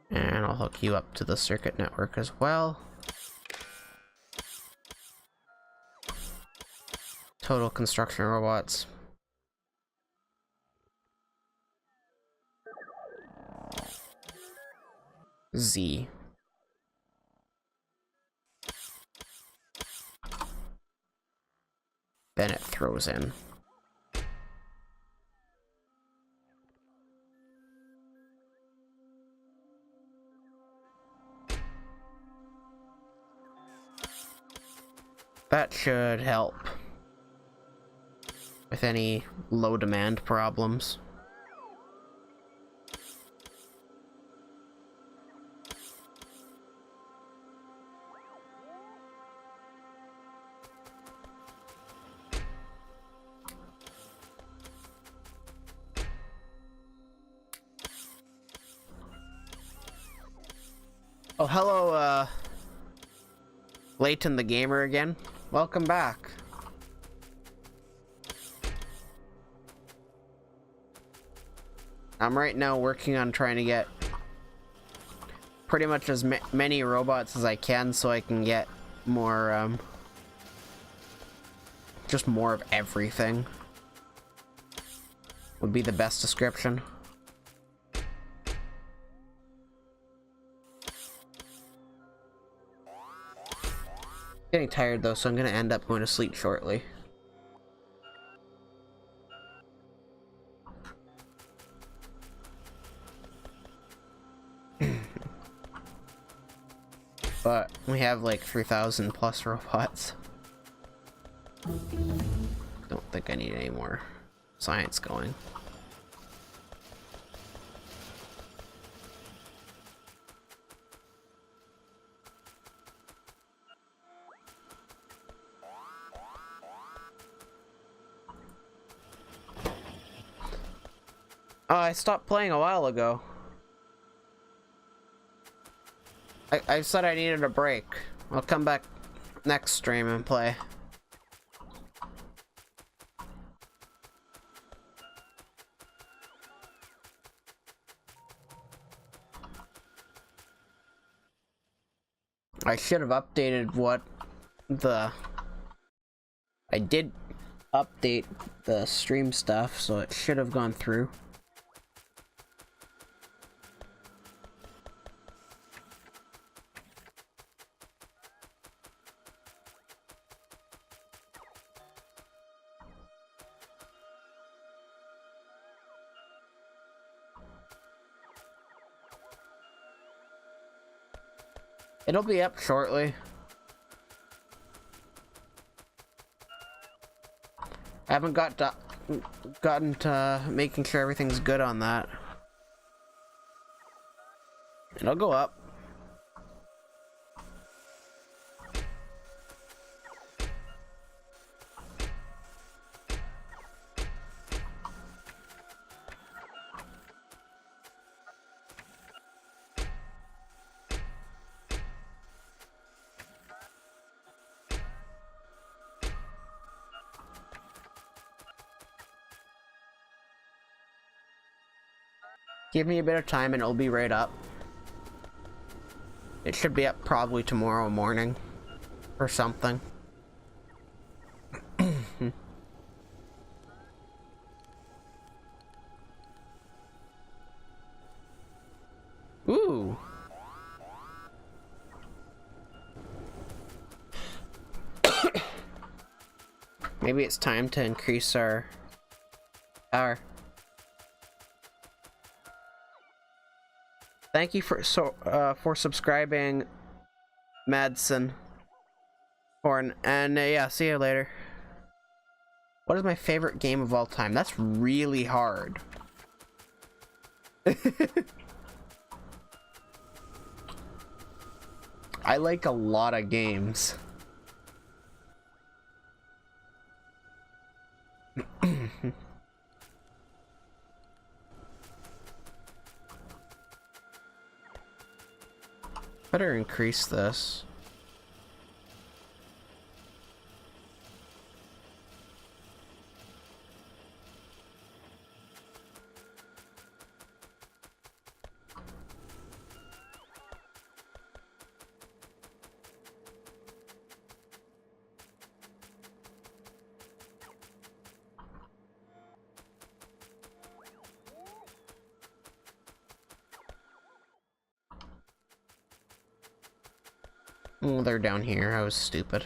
And I'll hook you up to the circuit network as well. Total construction robots. Z. Then it throws in. That should help with any low demand problems. Oh, hello, Leighton the Gamer again. Welcome back. I'm right now working on trying to get pretty much as many robots as I can so I can get more, just more of everything. Would be the best description. Getting tired though, so I'm gonna end up going to sleep shortly. But we have like 3,000 plus robots. Don't think I need any more science going. I stopped playing a while ago. I said I needed a break. I'll come back next stream and play. I should have updated what the... I did update the stream stuff, so it should have gone through. It'll be up shortly. I haven't gotten to making sure everything's good on that. It'll go up. Give me a bit of time and it'll be right up. It should be up probably tomorrow morning or something. Ooh. Maybe it's time to increase our power. Thank you for subscribing, Madsen. And yeah, see you later. What is my favorite game of all time? That's really hard. I like a lot of games. Better increase this. Oh, they're down here. I was stupid.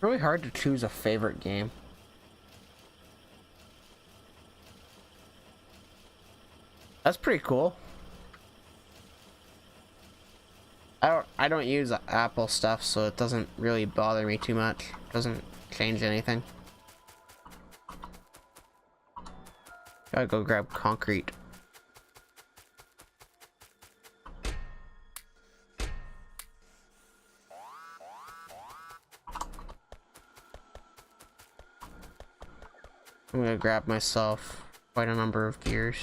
Really hard to choose a favorite game. That's pretty cool. I don't use Apple stuff, so it doesn't really bother me too much. Doesn't change anything. Gotta go grab concrete. I'm gonna grab myself quite a number of gears.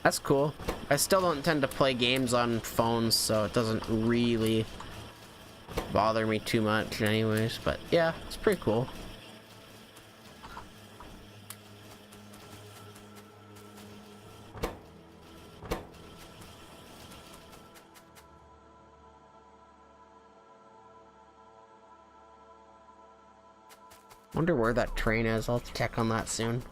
That's cool. I still don't tend to play games on phones, so it doesn't really bother me too much anyways, but yeah, it's pretty cool. Wonder where that train is. I'll have to check on that soon.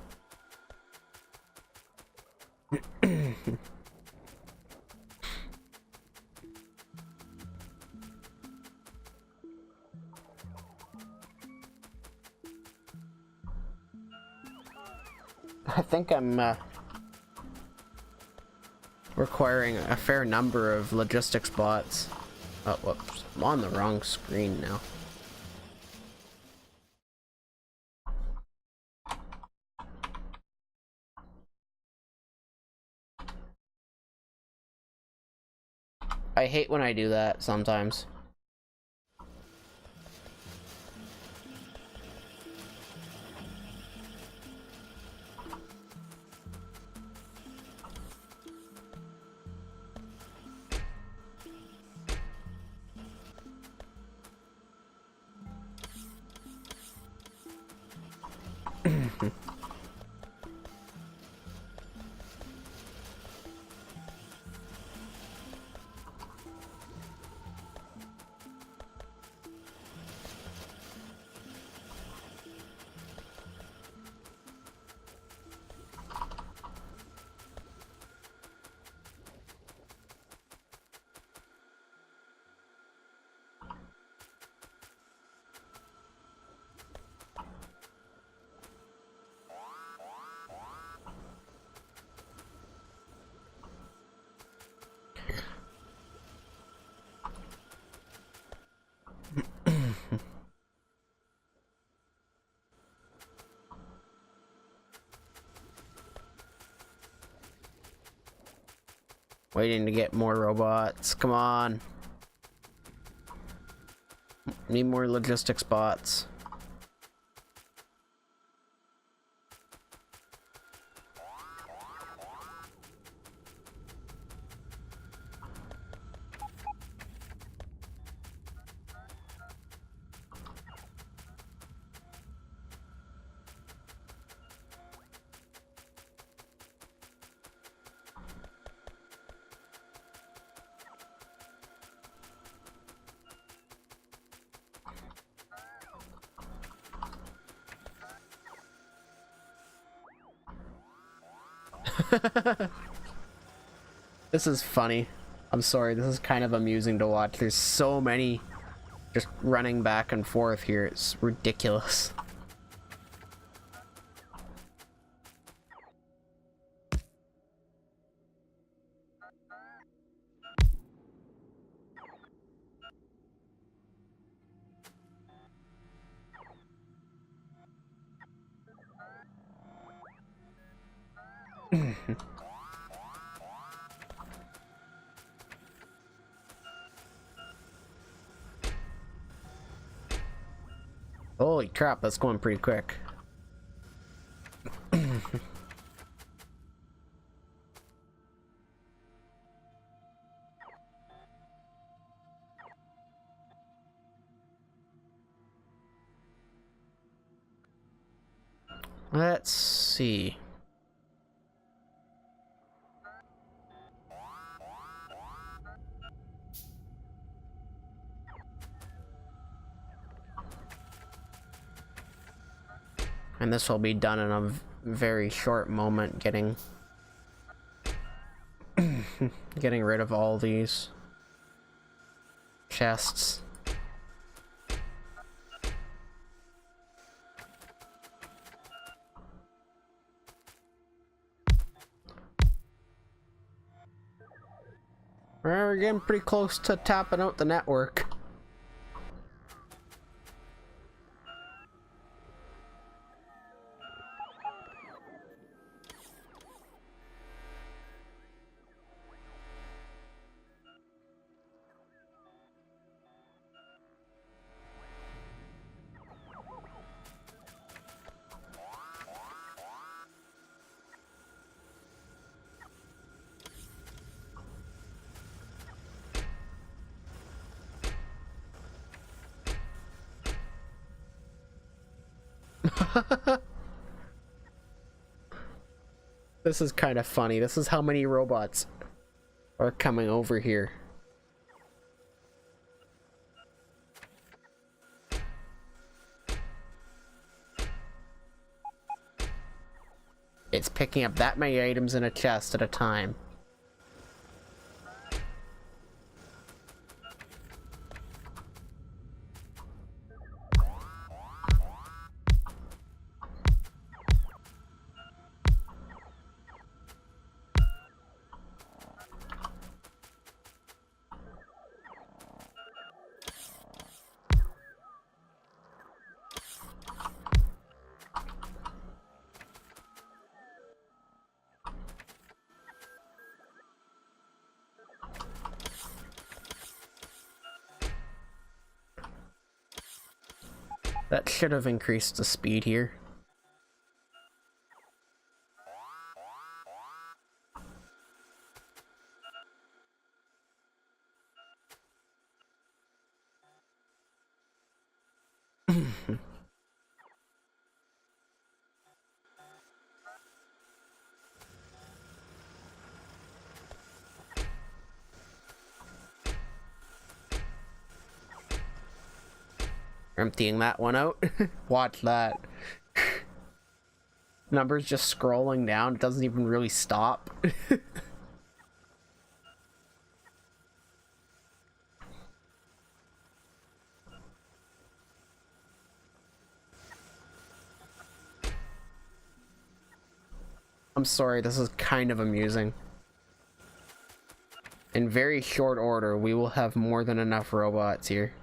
I think I'm requiring a fair number of logistics bots. Oh, whoops. I'm on the wrong screen now. I hate when I do that sometimes. Waiting to get more robots. Come on. Need more logistics bots. This is funny. I'm sorry, this is kind of amusing to watch. There's so many just running back and forth here. It's ridiculous. Holy crap, that's going pretty quick. Let's see. And this will be done in a very short moment, getting rid of all these chests. We're getting pretty close to tapping out the network. This is kind of funny. This is how many robots are coming over here. It's picking up that many items in a chest at a time. That should have increased the speed here. Emptying that one out. Watch that. Numbers just scrolling down. It doesn't even really stop. I'm sorry, this is kind of amusing. In very short order, we will have more than enough robots here.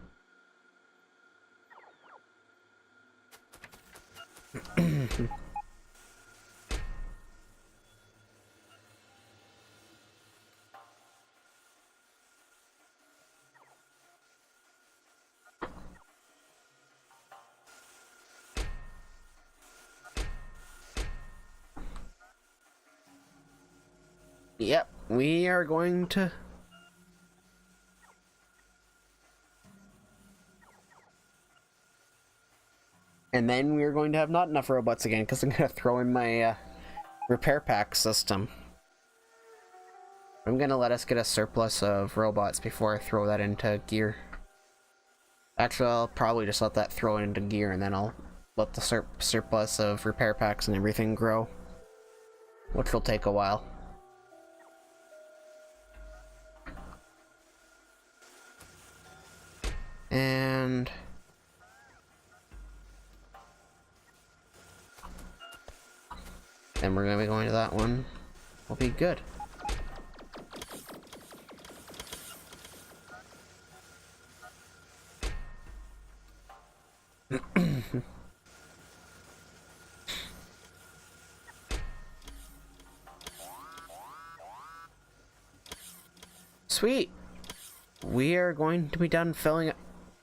Yep, we are going to... And then we're going to have not enough robots again, because I'm going to throw in my repair pack system. I'm going to let us get a surplus of robots before I throw that into gear. Actually, I'll probably just let that throw into gear, and then I'll let the surplus of repair packs and everything grow. Which will take a while. And... then we're gonna be going to that one. We'll be good. Sweet. We are going to be done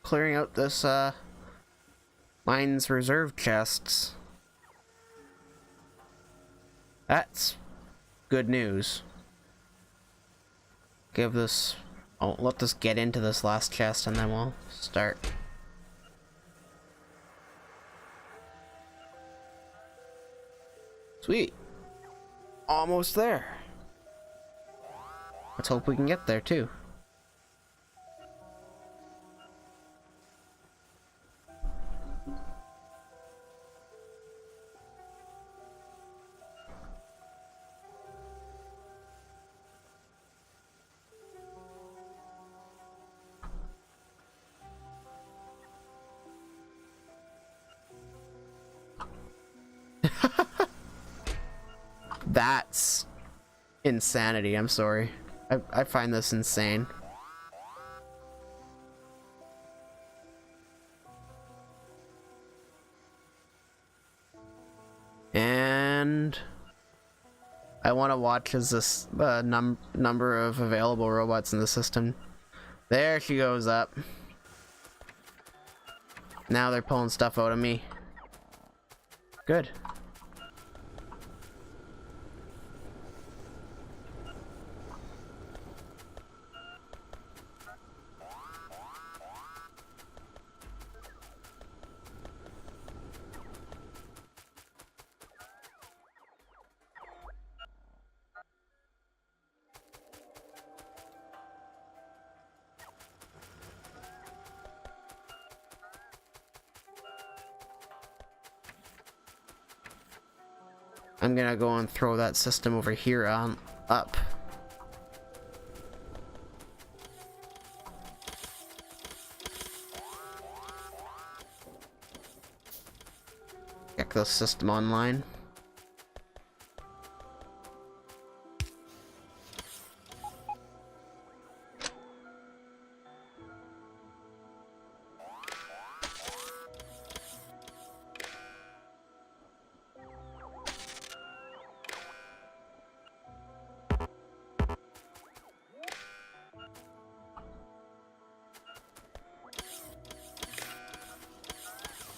clearing out this mine's reserve chests. That's good news. I'll let this get into this last chest and then we'll start. Sweet. Almost there. Let's hope we can get there too. That's insanity, I'm sorry. I find this insane. And I want to watch as this number of available robots in the system. There she goes up. Now they're pulling stuff out of me. Good. I'm gonna go and throw that system over here on up. Get the system online.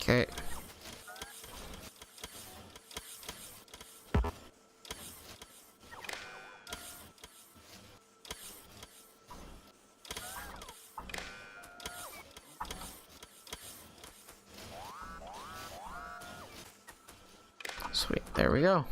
Okay. Sweet, there we go.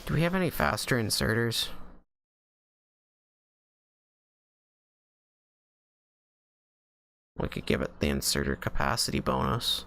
Do we have any faster inserters? We could give it the inserter capacity bonus.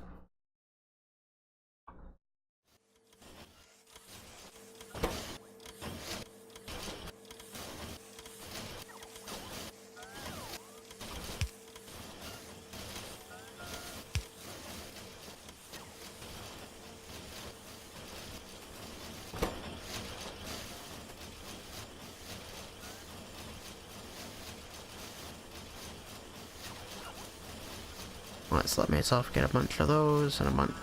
Let's let myself get a bunch of those and a bunch.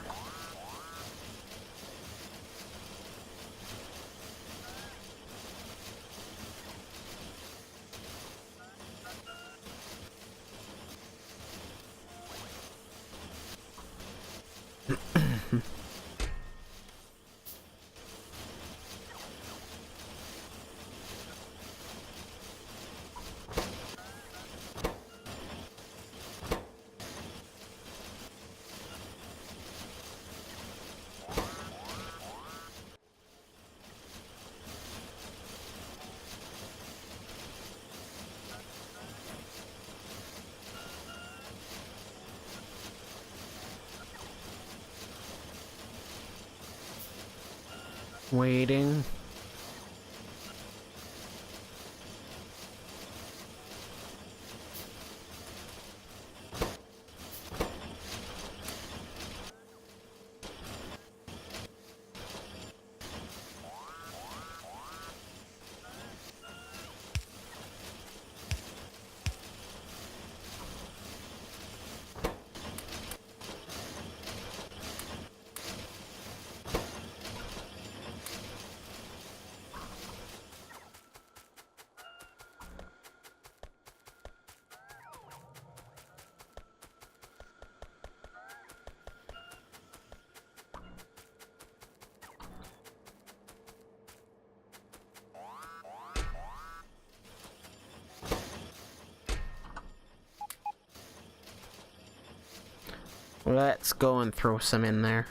Waiting. Let's go and throw some in there.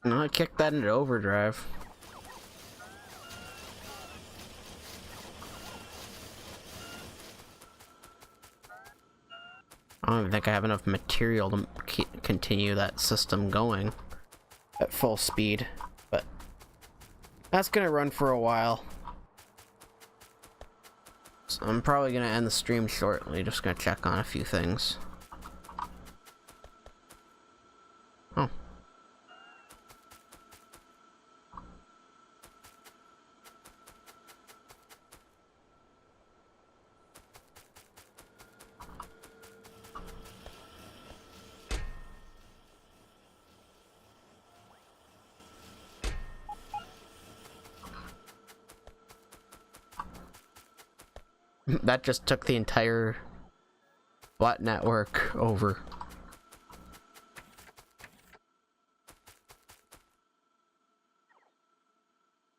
No, I kicked that into overdrive. I don't even think I have enough material to continue that system going at full speed, but that's gonna run for a while. So I'm probably gonna end the stream shortly, just gonna check on a few things. Oh. That just took the entire bot network over.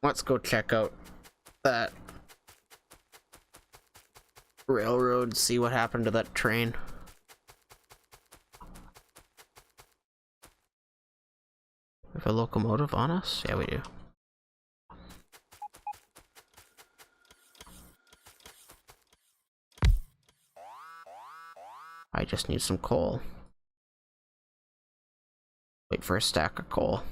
Let's go check out that railroad, see what happened to that train. We have a locomotive on us? Yeah, we do. I just need some coal. Wait for a stack of coal.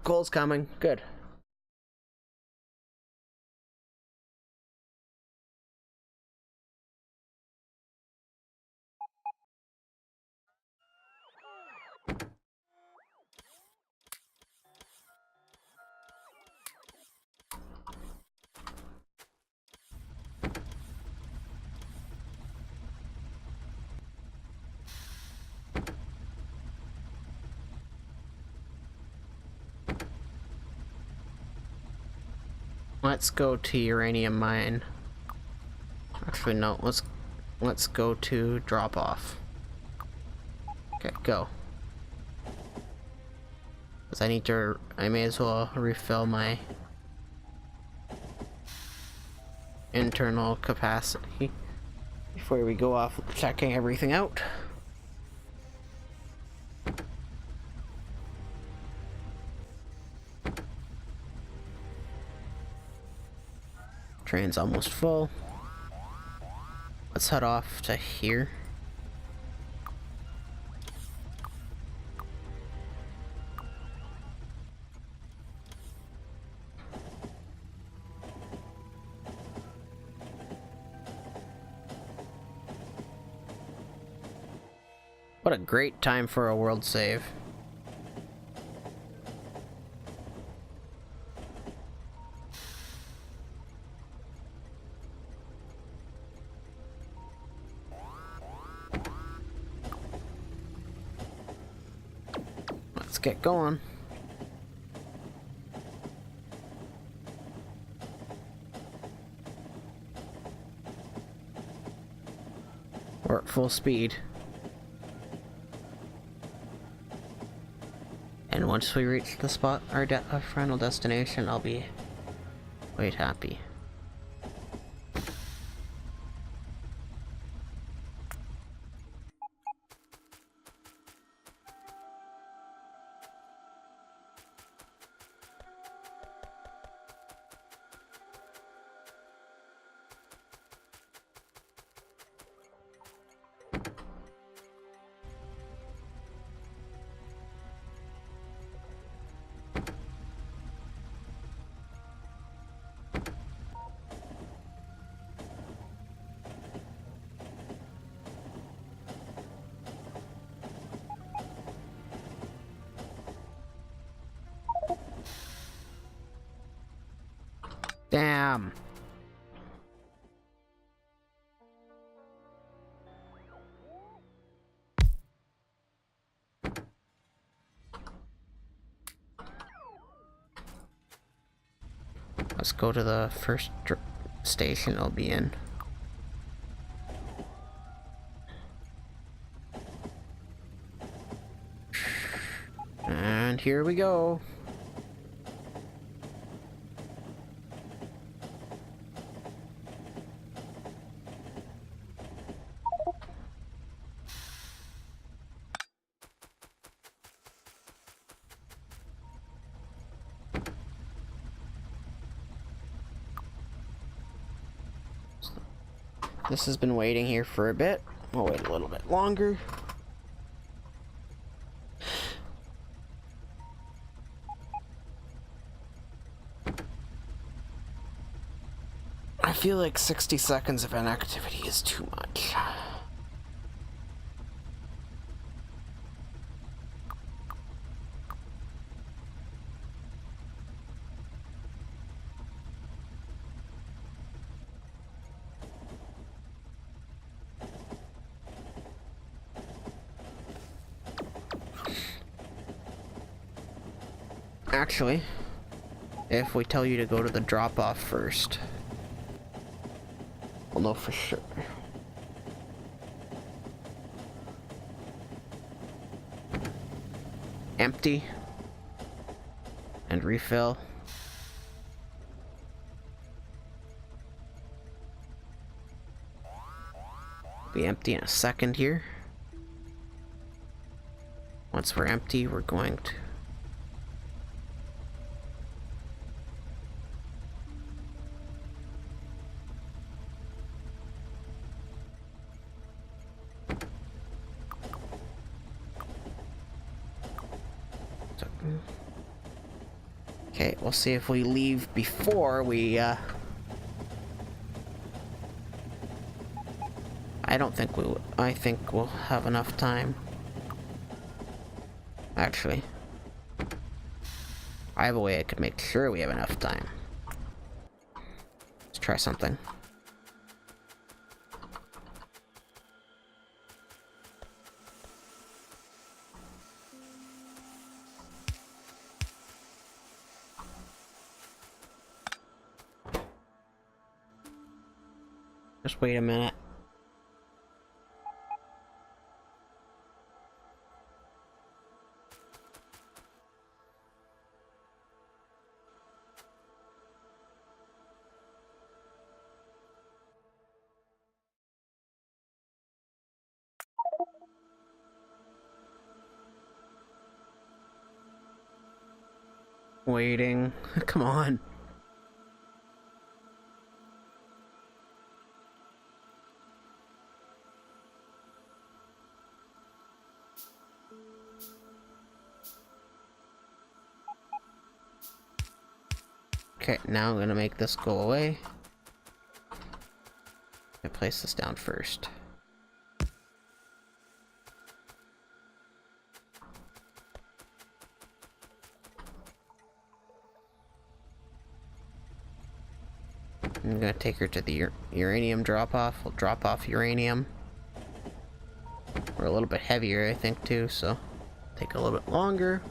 Coal's coming. Good. Let's go to uranium mine. Actually, no. Let's go to drop off. Okay, go. Because I may as well refill my internal capacity before we go off checking everything out. Train's almost full. Let's head off to here. What a great time for a world save. Let's get going. We're at full speed. And once we reach the spot, our final destination, I'll be quite happy. Damn. Let's go to the first station I'll be in. And here we go. This has been waiting here for a bit. We'll wait a little bit longer. I feel like 60 seconds of inactivity is too much. Actually, if we tell you to go to the drop-off first, we'll know for sure. Empty. And refill. Be empty in a second here. Once we're empty, we're going to okay, we'll see if we leave before we, I don't think we will. I think we'll have enough time. Actually, I have a way I could make sure we have enough time. Let's try something. Just wait a minute. Waiting. Come on. Okay, now I'm gonna make this go away. I place this down first. I'm gonna take her to the uranium drop-off. We'll drop off uranium. We're a little bit heavier, I think, too, so take a little bit longer.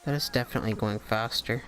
That is definitely going faster.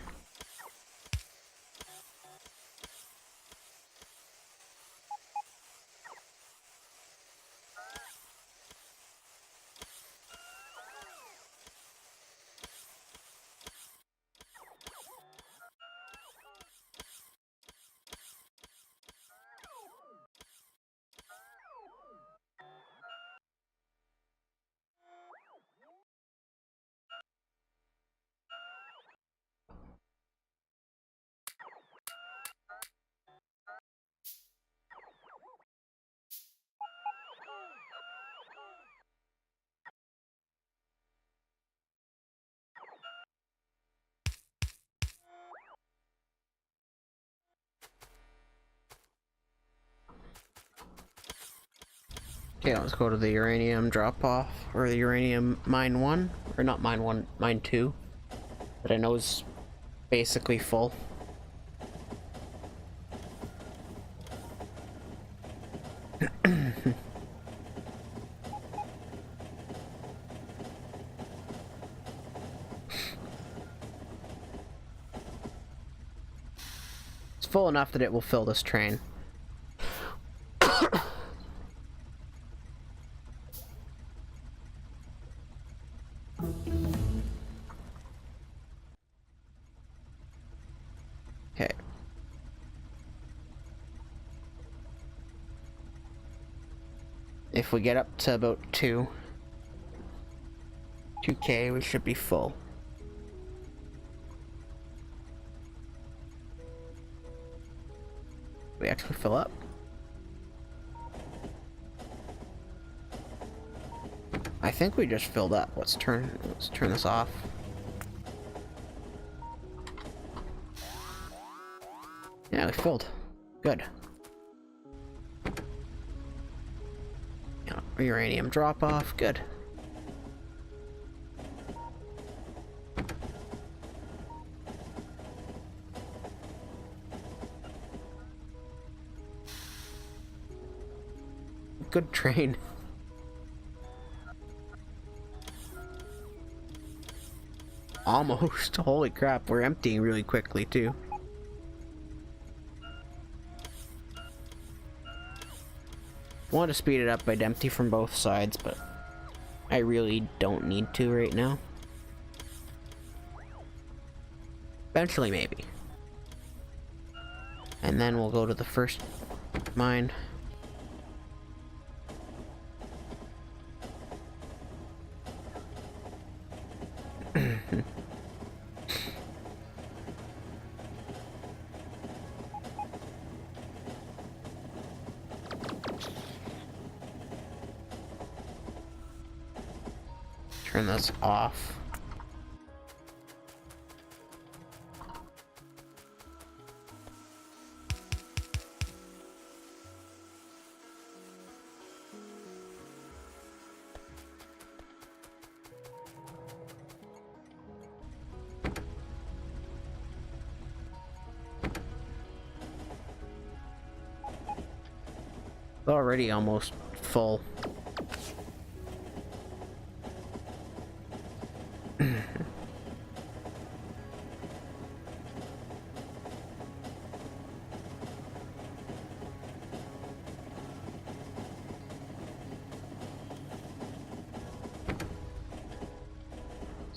Okay, let's go to the uranium drop-off, or the uranium mine 1, or not mine 1, mine 2, that I know is basically full. It's full enough that it will fill this train. Okay. If we get up to about 2K, we should be full. We actually fill up. I think we just filled up. Let's turn this off. Yeah, we filled. Good. Yeah, uranium drop off. Good. Good train. Almost. Holy crap, we're emptying really quickly too. Want to speed it up, I'd empty from both sides, but I really don't need to right now. Eventually, maybe. And then we'll go to the first mine. Turn this off. It's already almost full.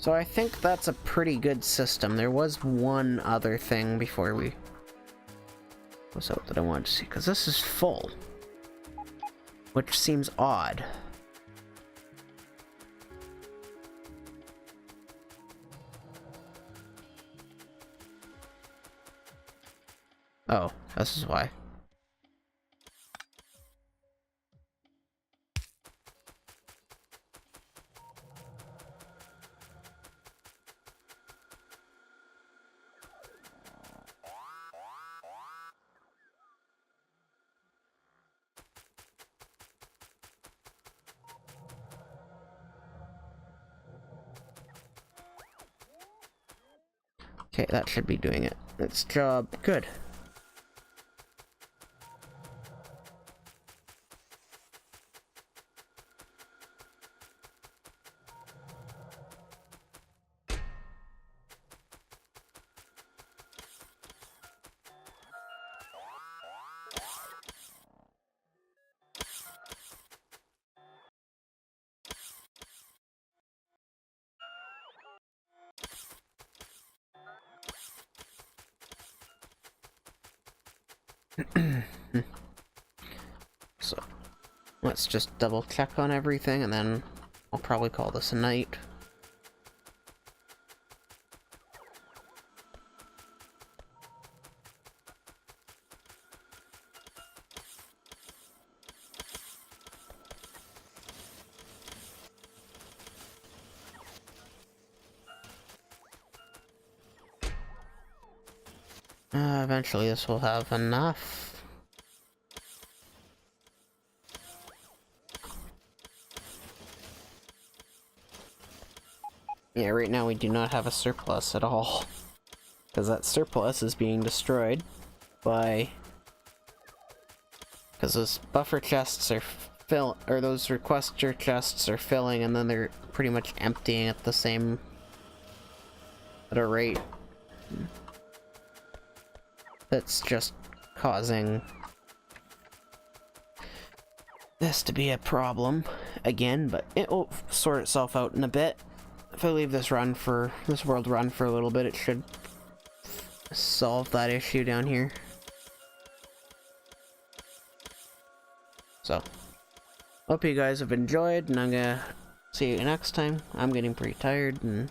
So I think that's a pretty good system. There was one other thing before we was out that I wanted to see, because this is full, which seems odd. Oh, this is why. Okay, that should be doing it. Its job. Good. So, let's just double check on everything and then I'll probably call this a night. Eventually this will have enough. Yeah, right now we do not have a surplus at all. Because that surplus is being destroyed by... Because those buffer chests are or those requester chests are filling and then they're pretty much emptying at the same... at a rate. That's just causing this to be a problem again, but it will sort itself out in a bit. If I leave this world run for a little bit, it should solve that issue down here. So, hope you guys have enjoyed, and I'm gonna see you next time. I'm getting pretty tired, and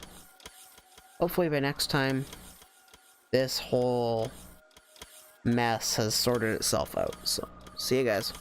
hopefully by next time, this whole mess has sorted itself out. So, see you guys.